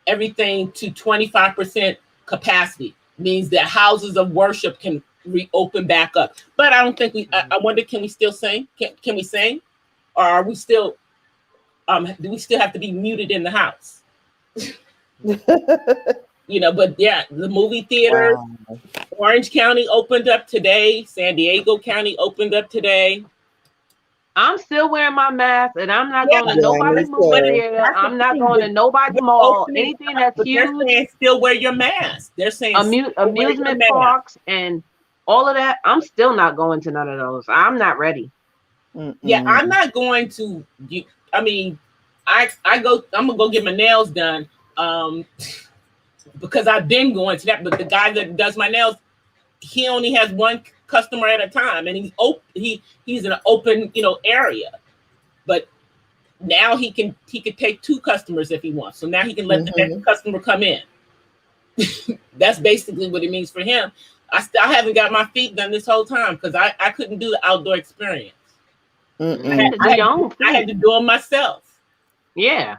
everything to 25% capacity. Means that houses of worship can reopen back up. But I don't think I wonder, can we still sing? Can we sing? Or are we still, do we still have to be muted in the house? You know, but yeah, the movie theaters, Wow. Orange County opened up today. San Diego County opened up today. I'm still wearing my mask, and I'm not Yeah, going to Yeah, me nobody's movie but too. theater. that's the I'm not thing. going to nobody's They're mall. opening Anything up, that's but they're huge, saying still wear your mask. They're saying still wear your amusement mask. parks and all of that, I'm still not going to none of those. I'm not ready. Yeah, Mm-mm. I'm not going to. I mean, I go. I'm gonna go get my nails done. Because I've been going to that, but the guy that does my nails, he only has one customer at a time, and he's open. He's in an open, you know, area. But now he can take two customers if he wants. So now he can let the next customer come in. That's basically what it means for him. I haven't got my feet done this whole time because I couldn't do the outdoor experience. Mm-mm. Do your own I had feet. to do them myself. Yeah.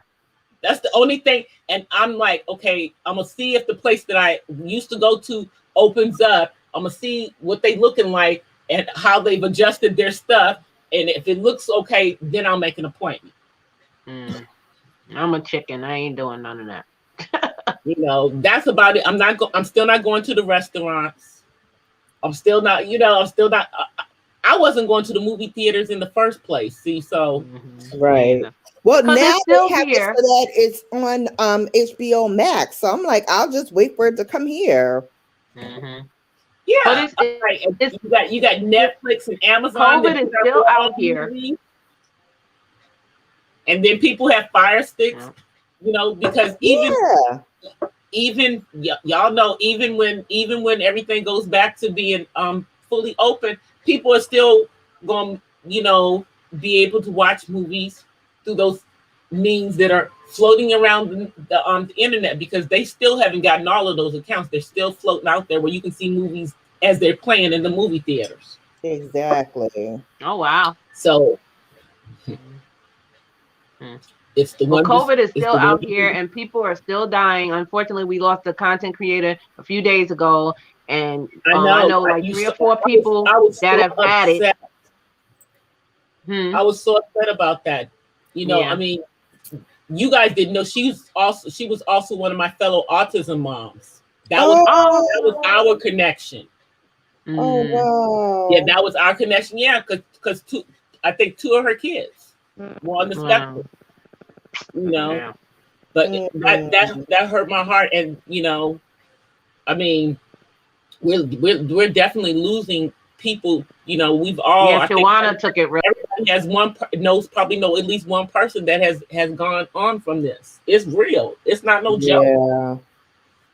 That's the only thing. And I'm like, okay, I'm gonna see if the place that I used to go to opens up. I'm gonna see what they looking like and how they've adjusted their stuff. And if it looks okay, then I'll make an appointment. I'm a chicken. I ain't doing none of that. You know, that's about it. I'm still not going to the restaurants. I'm still not. You know, I'm still not. I wasn't going to the movie theaters in the first place. See, so Right. Well, now it's still they have it here. so that it's on HBO Max. So I'm like, I'll just wait for it to come here. yeah, But you got Netflix and Amazon. COVID is still out here. Movies. And then people have Fire Sticks, you know, because even y'all know, even when everything goes back to being fully open, people are still going to, you know, be able to watch movies through those means that are floating around the internet, because they still haven't gotten all of those accounts. They're still floating out there where you can see movies as they're playing in the movie theaters. Exactly. Oh wow. So it's the one. COVID is still out here, and people are still dying. Unfortunately, we lost a content creator a few days ago, and I know like 3 or 4 people that have had it. I was so upset about that. You know, I mean, you guys didn't know she was also one of my fellow autism moms. That was our connection. Oh wow. Yeah, that was our connection. Yeah, because I think 2 of her kids were on the spectrum. You know, but that hurt my heart, and you know, I mean, we're definitely losing people. You know, we've all. Yeah, Shawana took it. Everybody has probably know at least one person that has gone on from this. It's real. It's not no joke. Yeah.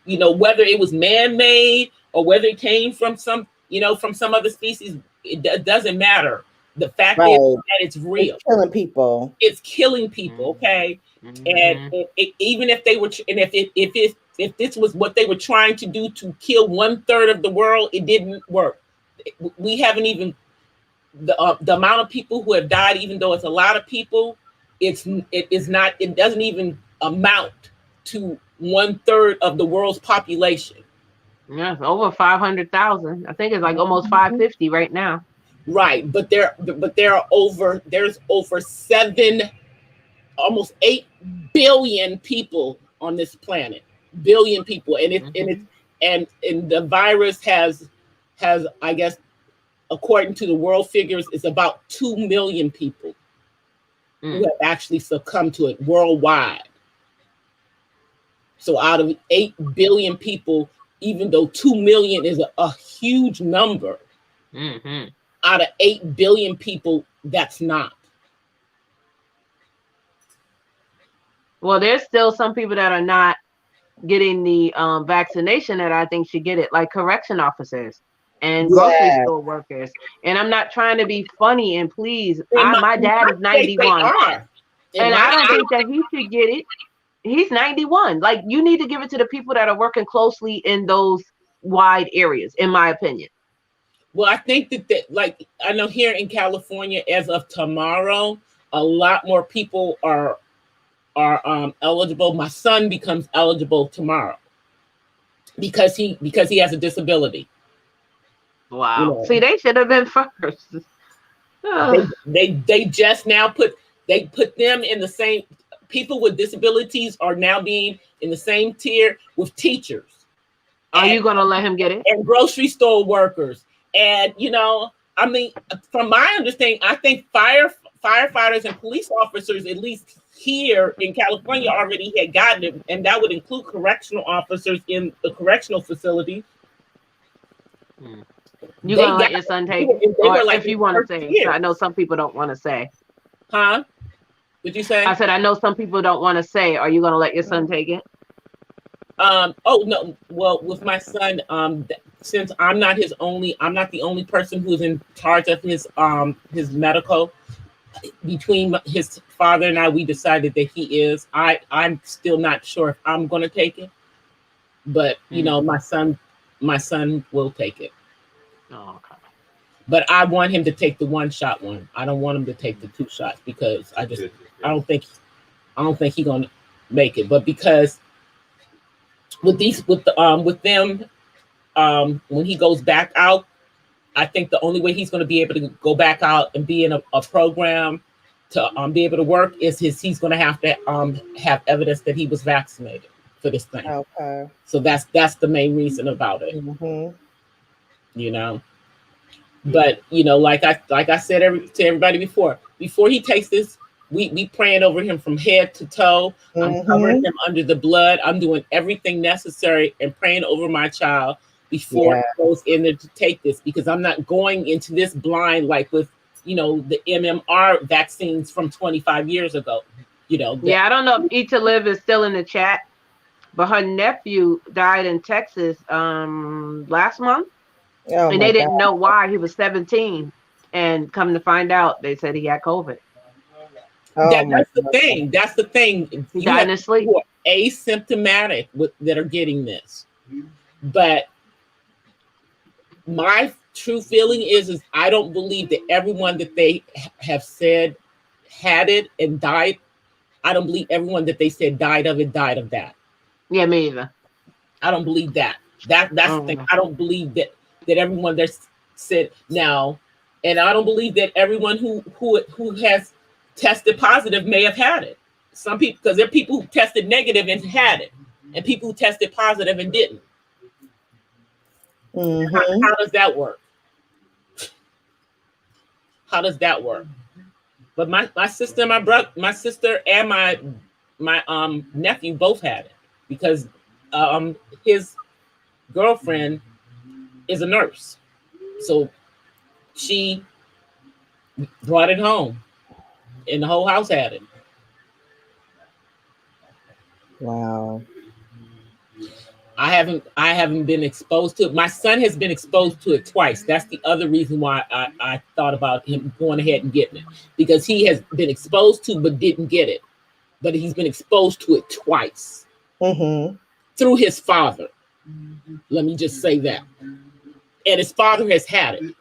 You know, whether it was man-made or whether it came from some other species, it doesn't matter. The fact is that it's real. It's killing people. It's killing people. Okay, and even if they were, and if this was what they were trying to do to kill 1/3 of the world, it didn't work. We haven't even the amount of people who have died, even though it's a lot of people, it doesn't even amount to 1/3 of the world's population. Yeah, it's over 500,000. I think it's like almost 550 right now. Right, but there's over almost 8 billion people on this planet. Billion people, and the virus has I guess, according to the world figures, it's about 2 million people who have actually succumbed to it worldwide. So out of 8 billion people, even though 2 million is a huge number, out of 8 billion people, that's not. Well, there's still some people that are not getting the vaccination that I think should get it, like correction officers. and grocery Yeah. store workers. And I'm not trying to be funny, and please, my In dad my is state, they 91, are. In and my I don't state, think that he should get it. He's 91. Like, you need to give it to the people that are working closely in those wide areas, in my opinion. well, I think that like I know here in California, as of tomorrow, a lot more people are eligible. My son becomes eligible tomorrow because he has a disability. You Wow. know, See, they should have been first. they just now put them in the same. People with disabilities are now being in the same tier with teachers Are and you gonna let him get it? and grocery store workers. And I mean, from my understanding, I think firefighters and police officers, at least here in California, already had gotten it, and that would include correctional officers in the correctional facility. Hmm. You They gonna got let your son they take were, it, they or were like if in you the want to first say? So I year, know some people don't want to say. huh? Did you I say? said I know some people don't want to say. Are you gonna let your son take it? Oh no. Well, with my son, since I'm not the only person who's in charge of his medical. Between his father and I, we decided that he is. I'm still not sure if I'm going to take it, but Hmm. my son will take it. Oh, okay. But I want him to take the one shot one. I don't want him to take the two shots because I don't think I don't think he's gonna make it. But because with them when he goes back out, I think the only way he's going to be able to go back out and be in a program to be able to work is he's going to have evidence that he was vaccinated for this thing. Okay. So that's the main reason about it, Mm-hmm. you know. But like I said to everybody before he takes this, we praying over him from head to toe. I'm covering Mm-hmm. him under the blood. I'm doing everything necessary and praying over my child before Yeah. he goes in there to take this because I'm not going into this blind like with the MMR vaccines from 25 years ago. That Yeah, I don't know if Eat to Live is still in the chat, but her nephew died in Texas last month, Oh and my they God. didn't know why. He was 17, and come to find out, they said he had COVID. Oh my that's the God. thing. That's the thing. He You died have in his people sleep. who are asymptomatic that are getting this, but my true feeling is I don't believe that everyone that they have said had it and died. I don't believe everyone that they said died of it died of that. Yeah, me either. I don't believe that. That's the thing. Oh, I don't believe that everyone there said now, and I don't believe that everyone who has tested positive may have had it. Some people, because there are people who tested negative and had it, and people who tested positive and didn't. Mm-hmm. How does that work? How does that work? But my sister, my brother, my sister, and my nephew both had it because his girlfriend is a nurse, so she brought it home, and the whole house had it. Wow. I haven't been exposed to it. My son has been exposed to it twice. That's the other reason why I thought about him going ahead and getting it because he has been exposed to but didn't get it, but he's been exposed to it twice Mm-hmm. through his father. Let me just say that. And his father has had it.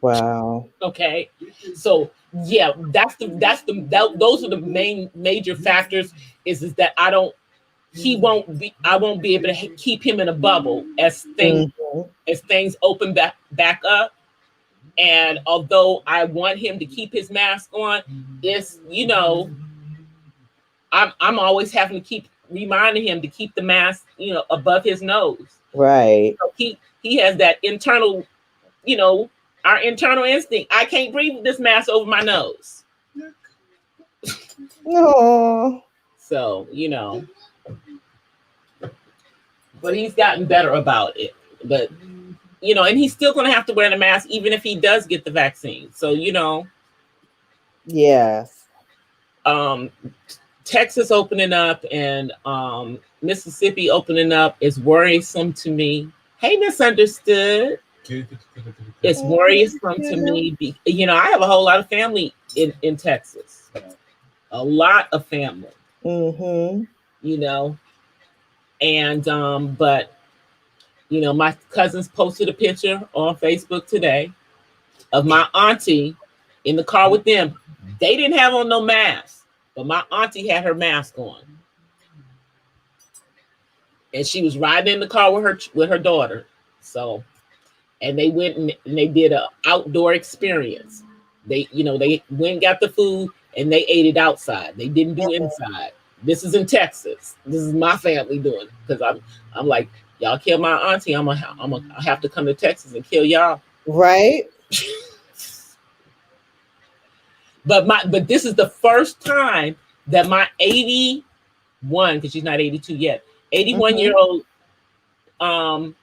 Wow. Okay. So yeah, those are the main major factors is that I won't be able to keep him in a bubble Mm-hmm. as things open back up. And although I want him to keep his mask on, it's I'm always having to keep reminding him to keep the mask above his nose. Right. So he has that internal, you know, our internal instinct. I can't breathe with this mask over my nose. No. So, but he's gotten better about it. But, and he's still going to have to wear the mask even if he does get the vaccine. So, Yes. um, Texas opening up and Mississippi opening up is worrisome to me. Hey, misunderstood. It's worrisome to me. I have a whole lot of family in Texas, a lot of family. Mm-hmm. You know, and but my cousins posted a picture on Facebook today of my auntie in the car with them. They didn't have on no mask, but my auntie had her mask on, and she was riding in the car with her daughter. So, and they went and they did an outdoor experience. They went and got the food and they ate it outside. They didn't do inside. This is in Texas. This is my family doing it because I'm like, y'all kill my auntie, I have to come to Texas and kill y'all. Right. But this is the first time that my 81, because she's not 82 yet, 81-year-old aunt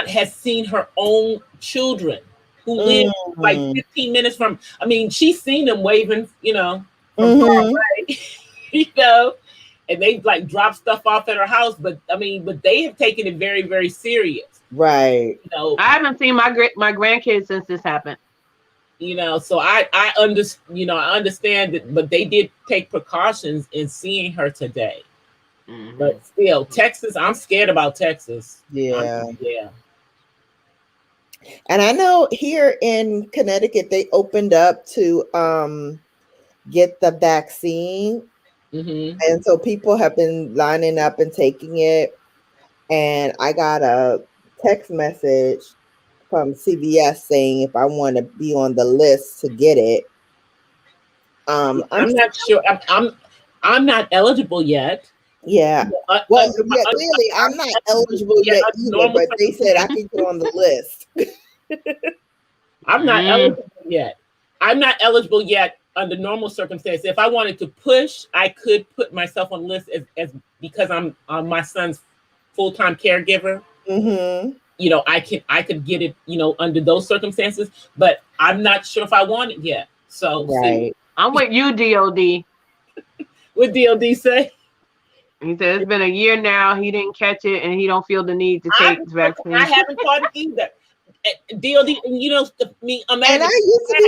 has seen her own children who live like 15 minutes from. I mean, she's seen them waving, from far away, and they like drop stuff off at her house. But they have taken it very, very serious. Right. I haven't seen my grandkids since this happened. So I understand that, but they did take precautions in seeing her today. Mm-hmm. But still, Texas, I'm scared about Texas. Yeah. Yeah. And I know here in Connecticut, they opened up to get the vaccine. Mm-hmm. And so people have been lining up and taking it. And I got a text message from CVS saying if I want to be on the list to get it. I'm not sure. I'm not eligible yet. Yeah. Well, clearly I'm not eligible yet either, but they said I could get on the list. I'm not eligible yet. I'm not eligible yet under normal circumstances. If I wanted to push, I could put myself on the list as because I'm my son's full-time caregiver. Mm-hmm. I could get it, under those circumstances, but I'm not sure if I want it yet. So right. I'm with you, DOD. What DOD say? He said it's been a year now. He didn't catch it, and he don't feel the need to take the vaccine. I haven't caught it either. DOD, and I used to be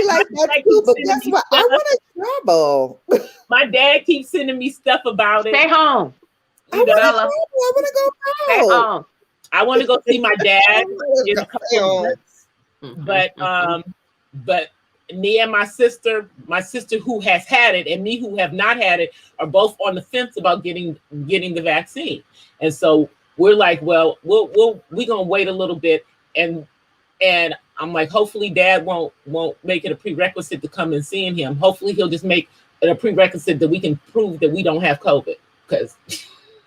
like that too, but guess what? I want to travel. My dad keeps sending me stuff about it. Stay home. I want to travel. I want to go out. Stay home. I want to go see my dad in a couple of months. But me and my sister who has had it and me who have not had it are both on the fence about getting the vaccine. And so we're like, well, we're gonna wait a little bit, and I'm like, hopefully Dad won't make it a prerequisite to come and seeing him. Hopefully he'll just make it a prerequisite that we can prove that we don't have COVID. Because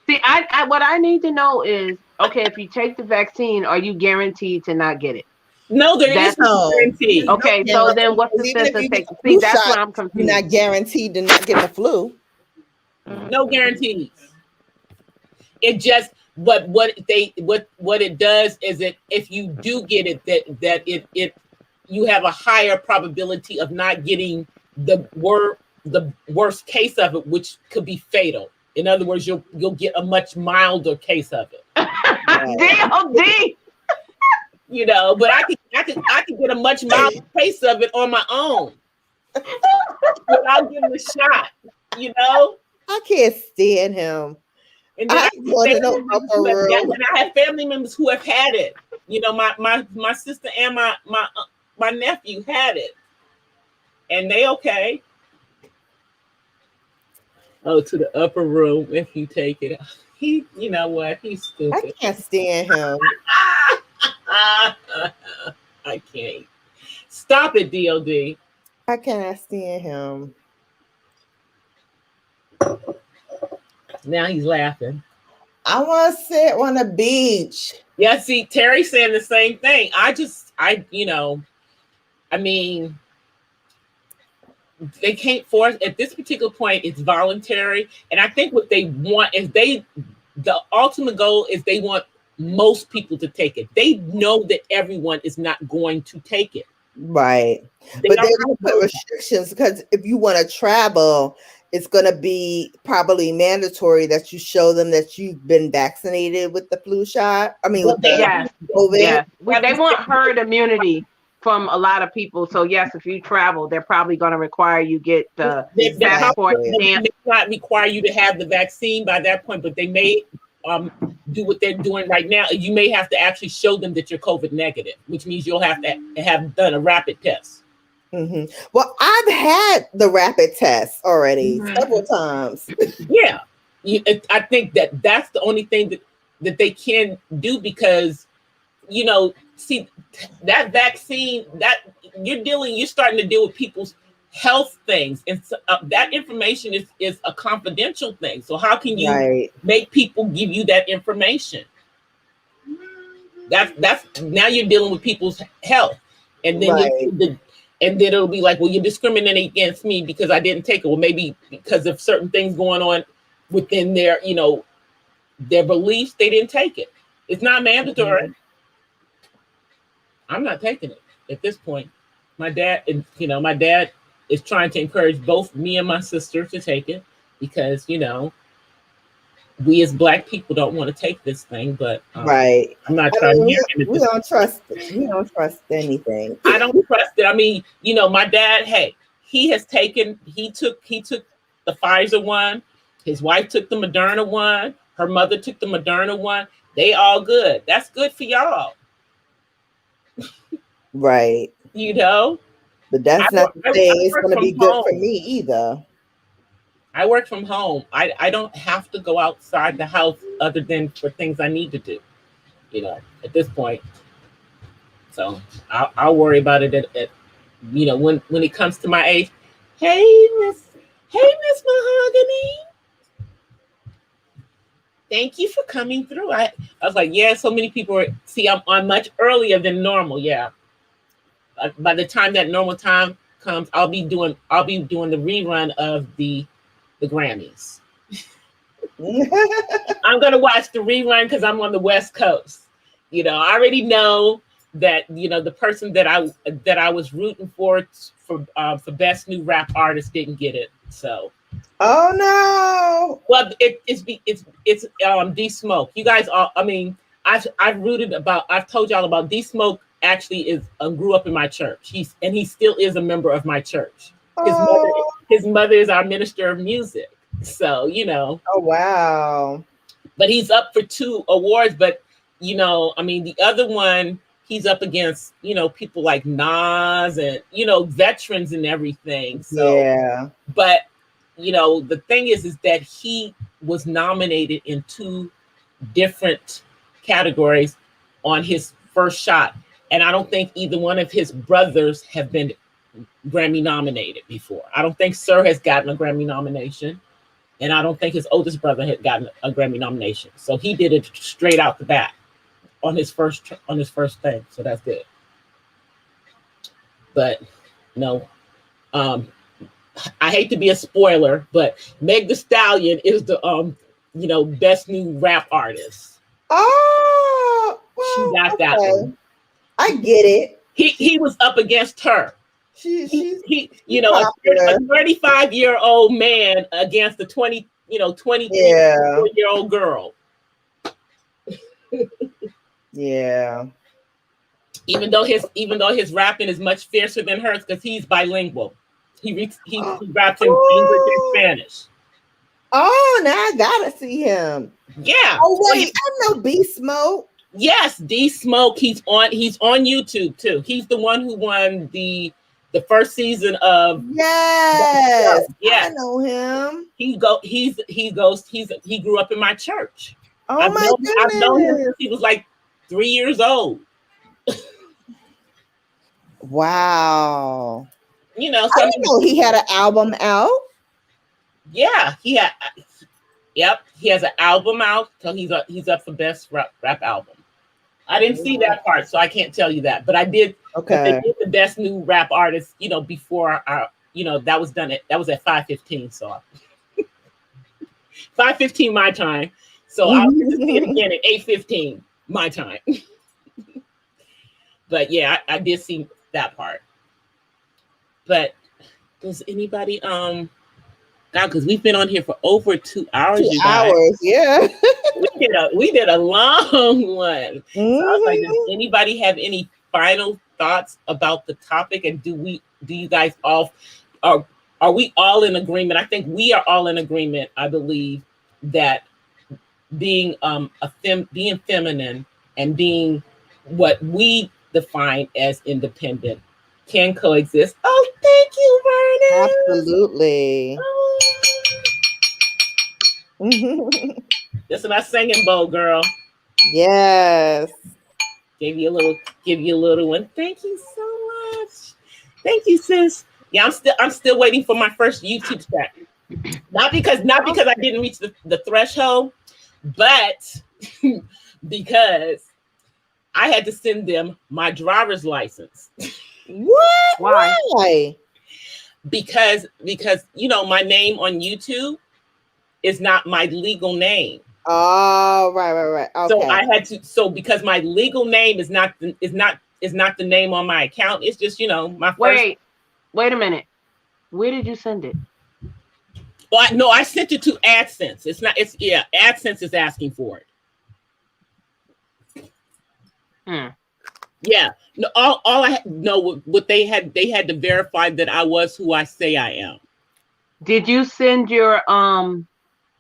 see, I what I need to know is, okay, if you take the vaccine, are you guaranteed to not get it? No, there is no guarantee. Okay, so then what's the sense of taking? See, that's what I'm confused. You're not guaranteed to not get the flu. No guarantees. It just what it does is that if you do get it, that it you have a higher probability of not getting the worst case of it, which could be fatal. In other words, you'll get a much milder case of it. DOD. But I could get a much milder case of it on my own without getting the shot. I can't stand him. And then I have family members who have had it. My sister and my nephew had it, and they okay. Oh, to the upper room if you take it. He, what? He's stupid. I can't stand him. I can't. Stop it, DOD. I cannot stand him. Now he's laughing. I want to sit on the beach. Yeah, see, Terry's saying the same thing. They can't force at this particular point. It's voluntary, and I think what they want is the ultimate goal is they want most people to take it. They know that everyone is not going to take it. Right. But they're going to put restrictions because if you want to travel, it's going to be probably mandatory that you show them that you've been vaccinated with the flu shot. I mean, Well, with they the Yes, COVID. yes. have They the want same- herd immunity from a lot of people. So yes, if you travel, they're probably going to require you get the they passport Exactly. stamp. may not require you to have the vaccine by that point, but they may um, do what they're doing right now. You may have to actually show them that you're COVID negative, which means you'll have to have done a rapid test. Hmm. Well, I've had the rapid test already Mhm. several times. Yeah, I think that that's the only thing that they can do because see that vaccine that you're starting to deal with people's health things, and so, that information is a confidential thing. So how can you Right. make people give you that information? That's now you're dealing with people's health, and then Right. and then it'll be like, well, you're discriminating against me because I didn't take it. Well, maybe because of certain things going on within their beliefs, they didn't take it. It's not mandatory. Mhm. I'm not taking it at this point. My dad is trying to encourage both me and my sister to take it because we as Black people don't want to take this thing, but Right. I'm not I trying to mean, hear him at we this. don't trust. We don't trust anything. I don't trust it. I mean, my dad. Hey, he took the Pfizer one. His wife took the Moderna one. Her mother took the Moderna one. They all good. That's good for y'all. Right. You know, But I that's not work, to I, say I it's work going to from be good for home. me either. I work from home. I don't have to go outside the house other than for things I need to do, at this point. So I'll worry about it when it comes to my age. Hey, Miss Mahogany. Thank you for coming through. I was like, yeah, so many people see, I'm on much earlier than normal. Yeah. By the time that normal time comes, I'll be doing the rerun of the Grammys. I'm gonna watch the rerun because I'm on the West Coast. I already know that the person that I was rooting for best new rap artist didn't get it. So, Oh no. well, it's D Smoke. You guys all, I mean, I've told y'all about D Smoke. Actually, is grew up in my church. He still is a member of my church. His mother Oh. his mother is our minister of music. So Oh wow. but he's up for 2 awards. But I mean, the other one he's up against people like Nas and veterans and everything. So, Yeah. but the thing is that he was nominated in 2 different categories on his first shot, and I don't think either one of his brothers have been Grammy nominated before. I don't think Sir has gotten a Grammy nomination. And I don't think his oldest brother had gotten a Grammy nomination. So he did it straight out the bat on his first thing. So that's good. But no, um, I hate to be a spoiler, but Meg The Stallion is the best new rap artist. Oh. She Well, got that okay. one. I get it. He was up against her. She's A popular. 35-year-old man against a 23 Yeah. year old girl. Yeah. Even though his rapping is much fiercer than hers because he's bilingual. He raps in English and Oh. Spanish. Oh, now I gotta see him. Yeah. Oh wait, I know Beast Smoke. Yes, D Smoke. He's on YouTube too. He's the one who won the first season of Yes, yeah. I know him. He grew up in my church. Oh I've my known him goodness. since he was like 3 years old. Wow. So I didn't know he had an album out. yeah, he has an album out, so he's up for best rap album. I didn't see that part, so I can't tell you that, but I did. Okay. They did the best new rap artist, before our, that was done at 5:15, so 5:15 my time. So I'll get to see it again at 8:15 my time. But yeah, I did see that part. But does anybody God, because we've been on here for over 2 hours, Two you guys. hours, yeah. We did a long one. So I was like, does Hmm. anybody have any final thoughts about the topic? And do you guys all are are we all in agreement? I think we are all in agreement, I believe, that being feminine and being what we define as independent can coexist. Oh, thank you, Vernon. Absolutely. Oh, this is my singing bowl, girl. Yes. Give you a little one. Thank you so much. Thank you, sis. Yeah, I'm still waiting for my first YouTube track. Not because I didn't reach the threshold, but because I had to send them my driver's license. What? Why? Why? Because my name on YouTube is not my legal name. Oh, right. So Okay. I had to because my legal name is not the name on my account. It's just, my first. Wait a minute. Where did you send it? Well, no, I sent it to AdSense. It's not. It's yeah. AdSense is asking for it. Hmm. Yeah. No. All I no. What they had to verify that I was who I say I am. Did you send your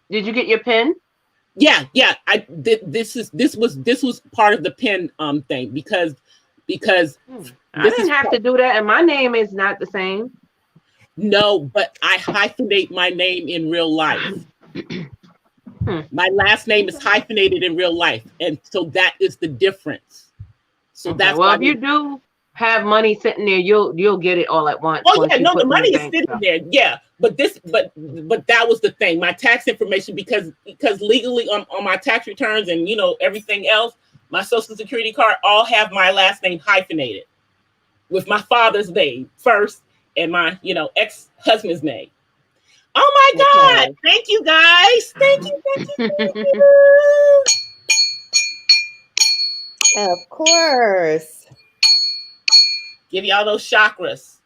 Did you get your pen? Yeah. This was part of the pen thing because I this didn't is have to do that, and my name is not the same. no, but I hyphenate my name in real life. My last name is hyphenated in real life, and so that is the difference. So Okay. that's Well, why if you do have money sitting there, you'll get it all at once Oh yeah, you no, the put in the money is bank sitting stuff. there. Yeah, but that was the thing. My tax information because legally on my tax returns and everything else, my social security card all have my last name hyphenated with my father's name first and my ex-husband's name. Oh my God! Okay. Thank you guys. Thank you. Of course. Give y'all those chakras.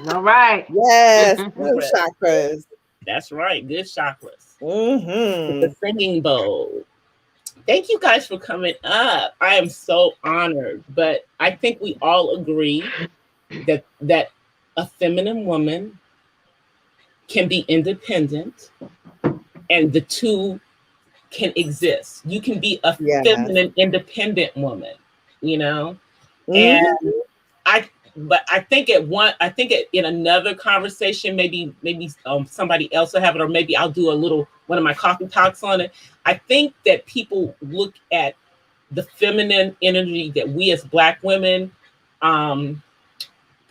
All right. Yes. Good Chakras. chakras. That's right. Good chakras. With the Mm-hmm. singing bowl. Thank you guys for coming up. I am so honored. But I think we all agree that a feminine woman can be independent and the two can exist. You can be a Yes. feminine independent woman, you know? And Mm-hmm. I think in another conversation, maybe somebody else will have it, or maybe I'll do a little one of my coffee talks on it. I think that people look at the feminine energy that we as Black women um,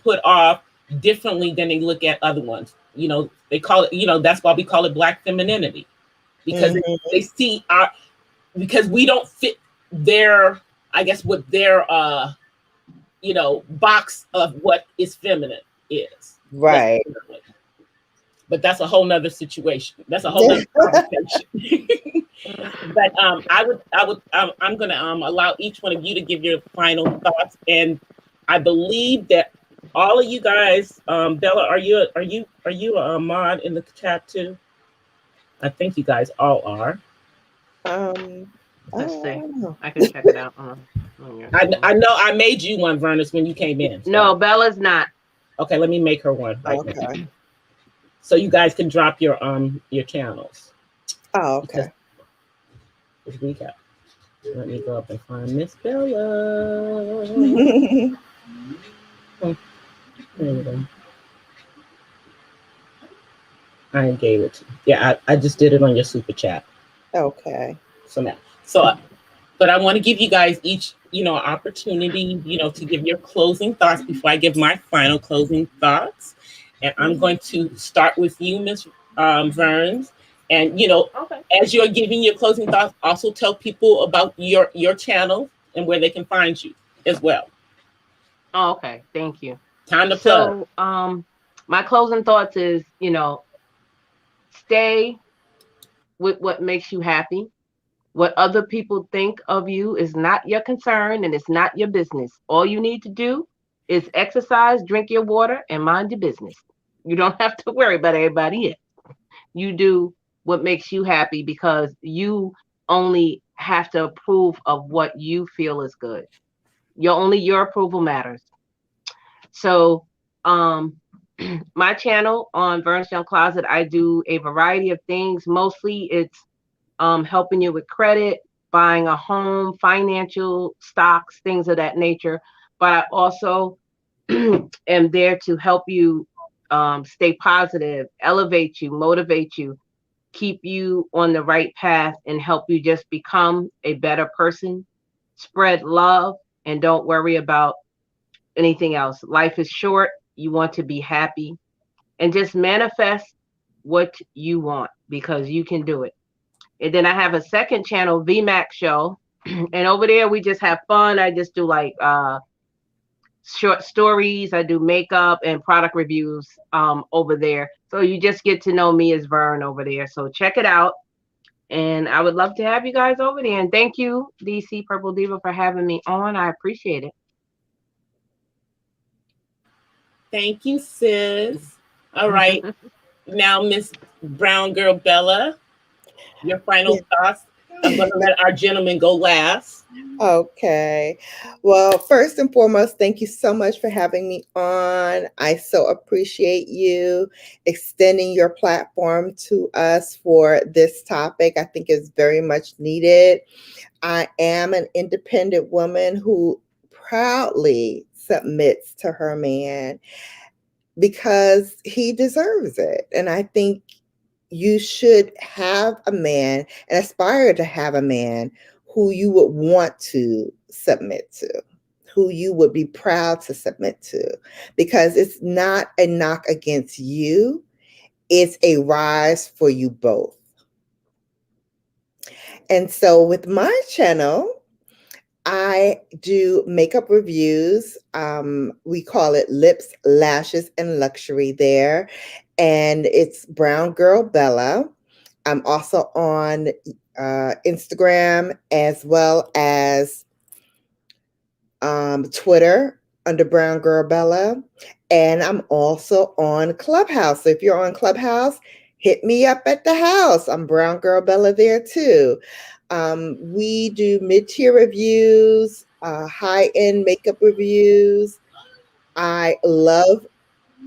put off differently than they look at other ones. They call it. That's why we call it Black femininity because Mm-hmm. they see our because we don't fit their, I guess, what their box of what is feminine is. Let's Right. put it that way. But that's a whole nother situation. That's a whole nother conversation. But I'm gonna allow each one of you to give your final thoughts, and I believe that all of you guys, Bella, are you a mod in the chat too? I think you guys all are. um, Let's see. oh. I can check it out on your thing. I know I made you one, Vernus, when you came in. So No, Bella's not. okay, let me make her one right now, Okay. so you guys can drop your channels Oh, because okay. we got. Let me go up and find Miss Bella. Oh, there you go. I gave it to you. Yeah, I just did it on your super chat. Okay. So now, so, but I want to give you guys each, an opportunity, to give your closing thoughts before I give my final closing thoughts. And I'm going to start with you, Miss Verns. And Okay. as you're giving your closing thoughts, also tell people about your channel and where they can find you as well. Oh, okay. Thank you. Time to plug. So, my closing thoughts is, stay with what makes you happy. What other people think of you is not your concern and it's not your business. All you need to do is exercise, drink your water, and mind your business. You don't have to worry about everybody else. You do what makes you happy because you only have to approve of what you feel is good. Your approval matters. So, um, my channel on Vern's Young Closet, I do a variety of things. Mostly, it's helping you with credit, buying a home, financial stocks, things of that nature. But I also am there to help you stay positive, elevate you, motivate you, keep you on the right path, and help you just become a better person. Spread love and don't worry about anything else. Life is short. You want to be happy and just manifest what you want because you can do it. And then I have a second channel, VMAX Show. And over there, we just have fun. I just do like short stories. I do makeup and product reviews over there. So you just get to know me as Vern over there. So check it out. And I would love to have you guys over there. And thank you, DC Purple Diva, for having me on. I appreciate it. Thank you, sis. All right. Now, Miss Brown Girl Bella, your final thoughts. I'm going to let our gentleman go last. Okay. Well, first and foremost, thank you so much for having me on. I so appreciate you extending your platform to us for this topic. I think it's very much needed. I am an independent woman who proudly submits to her man because he deserves it. And I think you should have a man and aspire to have a man who you would want to submit to, who you would be proud to submit to, because it's not a knock against you, it's a rise for you both. And so with my channel, I do makeup reviews. We call it Lips, Lashes, and Luxury there. And it's Brown Girl Bella. I'm also on Instagram as well as Twitter under Brown Girl Bella. And I'm also on Clubhouse. So if you're on Clubhouse, hit me up at the house. I'm Brown Girl Bella there too. We do mid-tier reviews, high-end makeup reviews. I love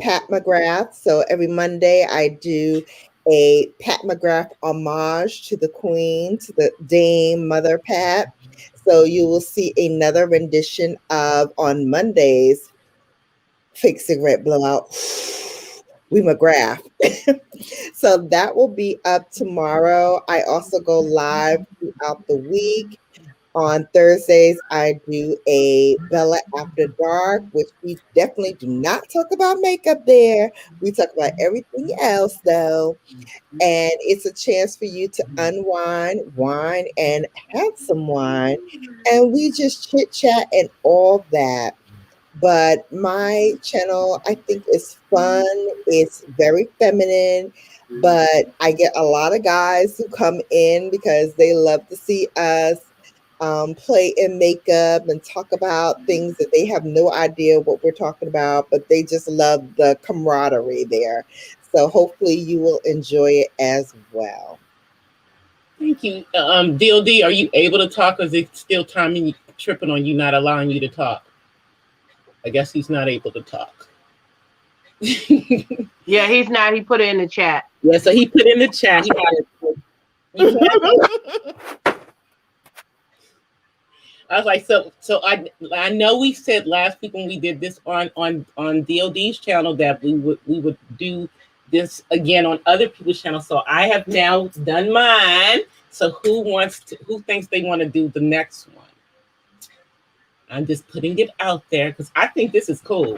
Pat McGrath. So every Monday I do a Pat McGrath homage to the Queen, to the Dame Mother Pat. So you will see another rendition of on Mondays, Fake Cigarette Blowout. We McGrath. So that will be up tomorrow. I also go live throughout the week. On Thursdays, I do a Bella After Dark, which we definitely do not talk about makeup there. We talk about everything else, though. And it's a chance for you to unwind, wine, and have some wine. And we just chit chat and all that. But my channel, I think, is fun. It's very feminine, but I get a lot of guys who come in because they love to see us play in makeup and talk about things that they have no idea what we're talking about, but they just love the camaraderie there. So hopefully you will enjoy it as well. Thank you. DOD, are you able to talk, or is it still timing tripping on you, not allowing you to talk? I guess he's not able to talk. Yeah, he's not. He put it in the chat. Yeah, so he put in the chat. I was like, so I know we said last week when we did this on DOD's channel that we would do this again on other people's channels. So I have now done mine. So who thinks they want to do the next one? I'm just putting it out there because I think this is cool.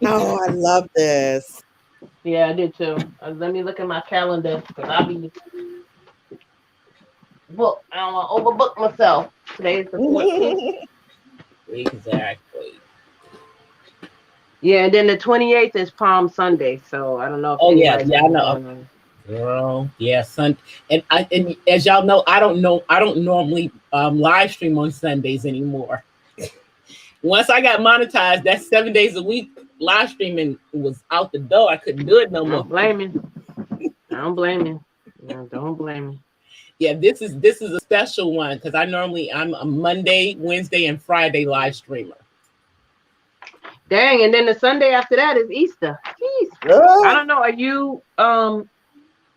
Oh, I love this. Yeah, I did too. Let me look at my calendar because I'll be booked. I don't want to overbook myself. Today's the 14th. Exactly. Yeah, and then the 28th is Palm Sunday, so I don't know if I know. Girl, yeah, son, and as y'all know, I don't normally live stream on Sundays anymore. Once I got monetized, that 7 days a week live streaming was out the door. I couldn't do it no more. Don't blame me. I don't blame you. No, don't blame me. Yeah, this is a special one because I'm a Monday, Wednesday, and Friday live streamer. Dang, and then the Sunday after that is Easter. Jeez. I don't know. Are you Well,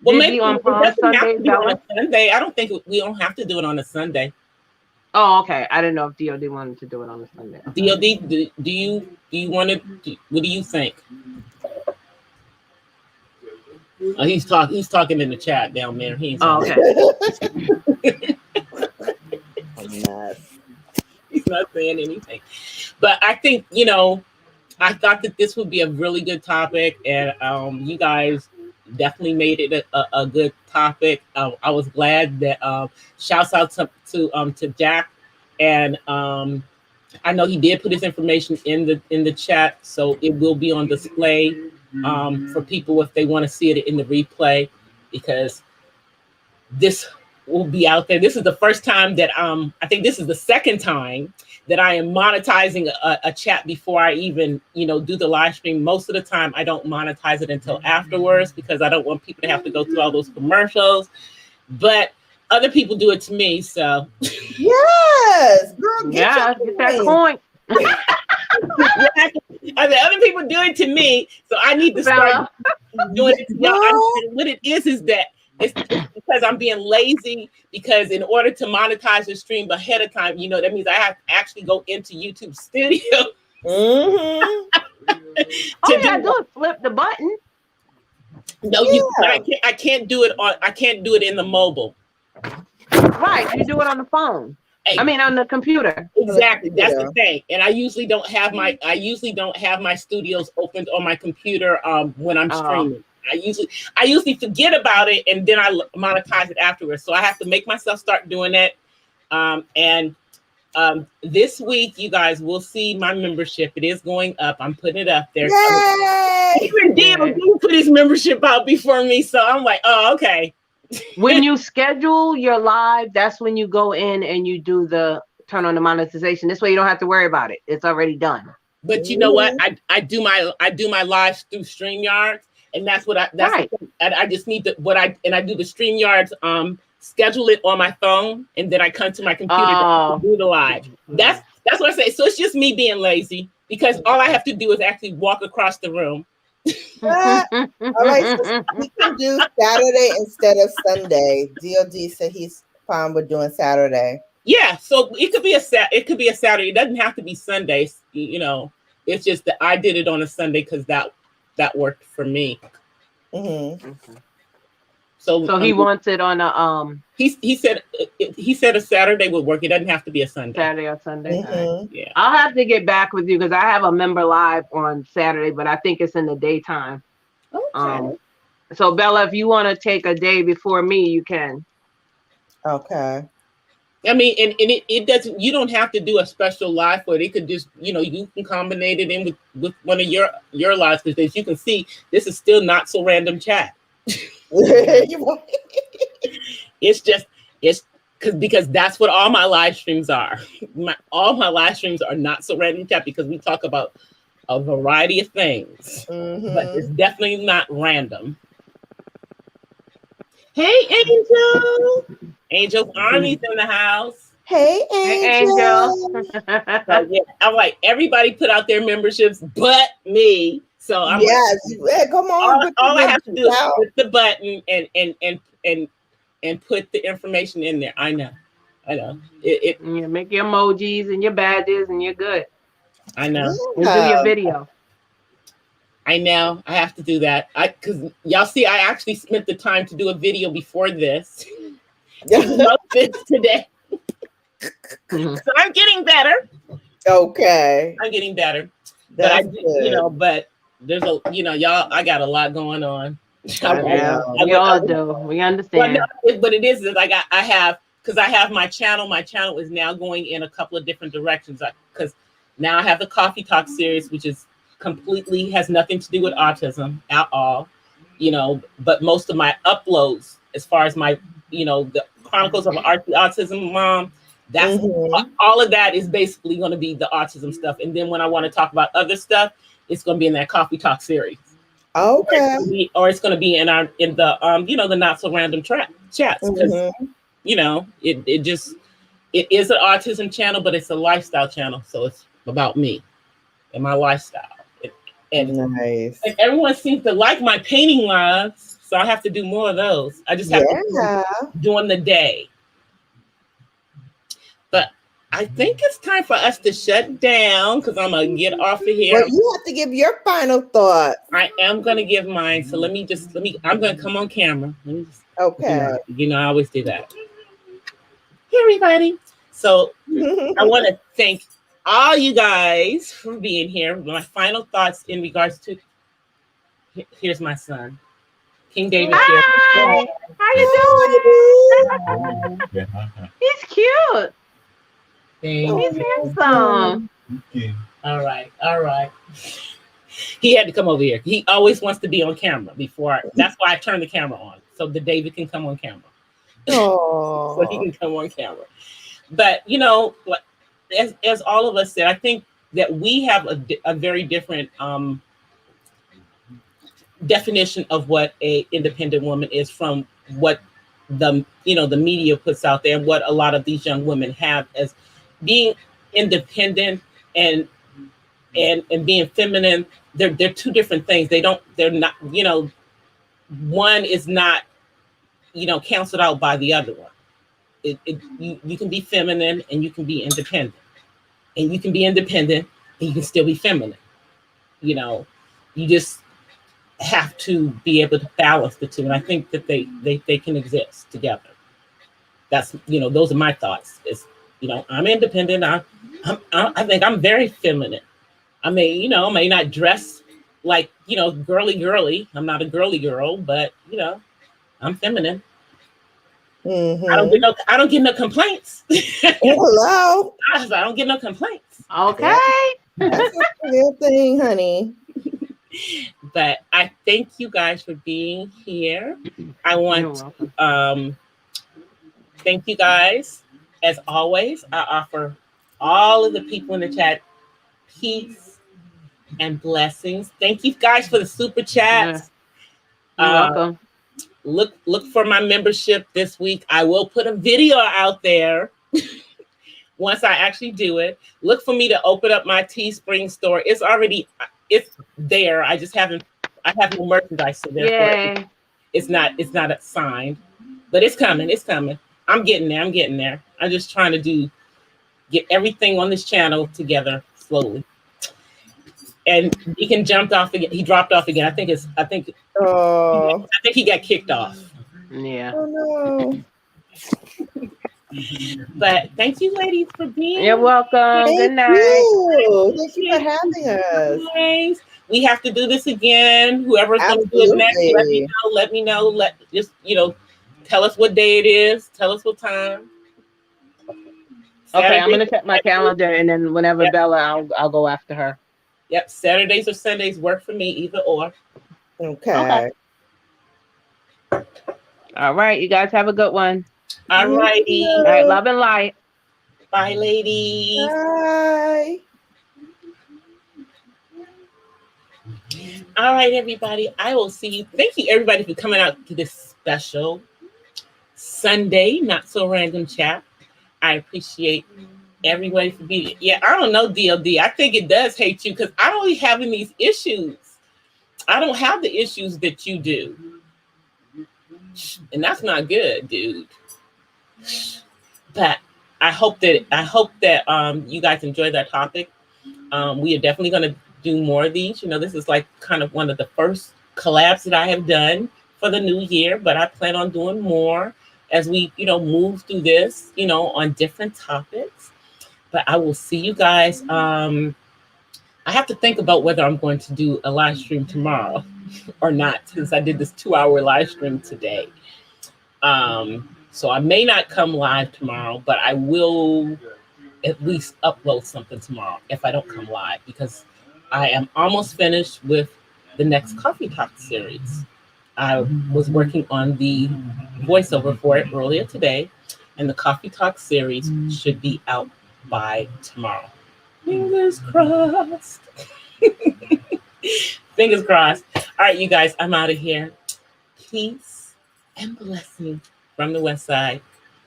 busy maybe on it Palm doesn't have Sunday, to be on Bella? a Sunday. I don't think we don't have to do it on a Sunday. Oh, okay. I didn't know if DOD wanted to do it on a Sunday. DOD, do you want to? What do you think? He's talking in the chat down there. He ain't saying okay. he's not saying anything. But I think I thought that this would be a really good topic, and you guys definitely made it a good topic. I was glad that shouts out to Jack, and I know he did put his information in the chat, so it will be on display for people if they want to see it in the replay, because this will be out there. This is the first time that I think this is the second time that I am monetizing a chat before I even do the live stream. Most of the time I don't monetize it until afterwards because I don't want people to have to go through all those commercials, but other people do it to me. So yes, girl, get that coin. I mean, other people do it to me, so I need to start doing it to y'all. And what it is that it's because I'm being lazy, because in order to monetize the stream ahead of time, that means I have to actually go into YouTube Studio. Mm-hmm. Do it. Flip the button. No, I can't do it in the mobile. Right, you do it on the phone. I mean, on the computer. Exactly, that's the thing. And I usually don't have my studios opened on my computer when I'm streaming. I usually forget about it, and then I monetize it afterwards. So I have to make myself start doing it. And this week, you guys will see my membership. It is going up. I'm putting it up there. Even DMD put his membership out before me, so I'm like, oh, okay. When you schedule your live, that's when you go in and you do the turn on the monetization. This way you don't have to worry about it. It's already done. But you know what? I do my live through StreamYard, and that's what right. I just need to I do the StreamYards schedule it on my phone, and then I come to my computer to do the live. That's what I say. So it's just me being lazy, because all I have to do is actually walk across the room. All right, so we can do Saturday instead of Sunday. DOD said he's fine with doing Saturday. Yeah, so it could be a Saturday. It doesn't have to be Sundays. It's just that I did it on a Sunday because that worked for me. Mm-hmm. So he wants it on a He said a Saturday would work. It doesn't have to be a Sunday. Saturday or Sunday. Mm-hmm. Yeah. I'll have to get back with you because I have a member live on Saturday, but I think it's in the daytime. Okay. So Bella, if you want to take a day before me, you can. Okay. I mean, and it doesn't. You don't have to do a special live for it. It could just, you can combine it in with one of your lives, because as you can see, this is still not so random chat. It's because that's what all my live streams are. All my live streams are not so random chat, because we talk about a variety of things, but it's definitely not random. Hey, Angel's Army's in the house. Hey, Angel. So, yeah, I'm like, everybody put out their memberships but me. So I'm come on. All I have to do is click the button and put the information in there. I know. You make your emojis and your badges and you're good. I know. You do your video. I know. I have to do that. Because y'all see, I actually spent the time to do a video before this. Today. So I'm getting better. Okay. I'm getting better. That's but but there's y'all, I got a lot going on. We all do. We understand. But it is like I have my channel. My channel is now going in a couple of different directions, because now I have the Coffee Talk series, which is completely has nothing to do with autism at all. But most of my uploads, as far as my, the Chronicles of an Autism Mom, that's all of that is basically going to be the autism stuff. And then when I want to talk about other stuff, it's going to be in that Coffee Talk series. Okay. or it's going to be in the the not so random chats, because it is an autism channel, but it's a lifestyle channel, so it's about me and my lifestyle. And, Nice. and everyone seems to like my painting lives, so I have to do more of those. I just have to do them during the day. But I think it's time for us to shut down, because I'm gonna get off of here. Well, you have to give your final thought. I am gonna give mine. So I'm gonna come on camera. Okay. I always do that. Hey everybody. So I want to thank all you guys for being here. My final thoughts in regards to here's my son, King David. Hi. How you doing? He's cute. He's handsome. All right. He had to come over here. He always wants to be on camera that's why I turned the camera on, so that David can come on camera. So he can come on camera. But as all of us said, I think that we have a very different definition of what a independent woman is from what the media puts out there, and what a lot of these young women have as being independent and being feminine. They're two different things. They're not, one is not, canceled out by the other one. You can be feminine and you can be independent, and you can be independent and you can still be feminine. You just have to be able to balance the two, and I think that they can exist together. That's those are my thoughts. I'm independent. I think I'm very feminine. I may not dress like girly. I'm not a girly girl, but I'm feminine. Mm-hmm. I don't get no complaints. Hello. I don't get no complaints. Okay. That's a real thing, honey. But I thank you guys for being here. I want to thank you guys. As always, I offer all of the people in the chat peace and blessings. Thank you guys for the super chats. You're welcome. Look for my membership this week. I will put a video out there once I actually do it. Look for me to open up my Teespring store. It's there. I have no merchandise, so therefore it's not signed, but it's coming. I'm getting there. I'm just trying to get everything on this channel together slowly. And Deacon jumped off again. He dropped off again. I think he got kicked off. Yeah. Oh no. But thank you, ladies, for being here. You're welcome. Good night. Thank you for having us. Nice. We have to do this again. Whoever's going to do it next, let me know. Tell us what day it is. Tell us what time. Okay, I'm going to check my calendar, and then whenever Bella, I'll go after her. Yep, Saturdays or Sundays work for me, either or. Okay. All right, you guys have a good one. All righty. All right, love and light. Bye, ladies. Bye. All right, everybody. I will see you. Thank you, everybody, for coming out to this special Sunday, not so random chat. I appreciate everybody for being. Yeah, I don't know, DLD. I think it does hate you because I don't be having these issues. I don't have the issues that you do, and that's not good, dude. But I hope that you guys enjoyed that topic. We are definitely going to do more of these. This is like kind of one of the first collabs that I have done for the new year, but I plan on doing more as we, move through this, on different topics. But I will see you guys. I have to think about whether I'm going to do a live stream tomorrow or not, since I did this 2-hour live stream today. So I may not come live tomorrow, but I will at least upload something tomorrow if I don't come live, because I am almost finished with the next Coffee Talk series. I was working on the voiceover for it earlier today, and the Coffee Talk series should be out by tomorrow. Fingers crossed. Fingers crossed. All right, you guys, I'm out of here. Peace and blessings from the West Side.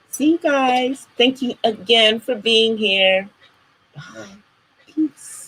See you guys. Thank you again for being here. Bye. Peace.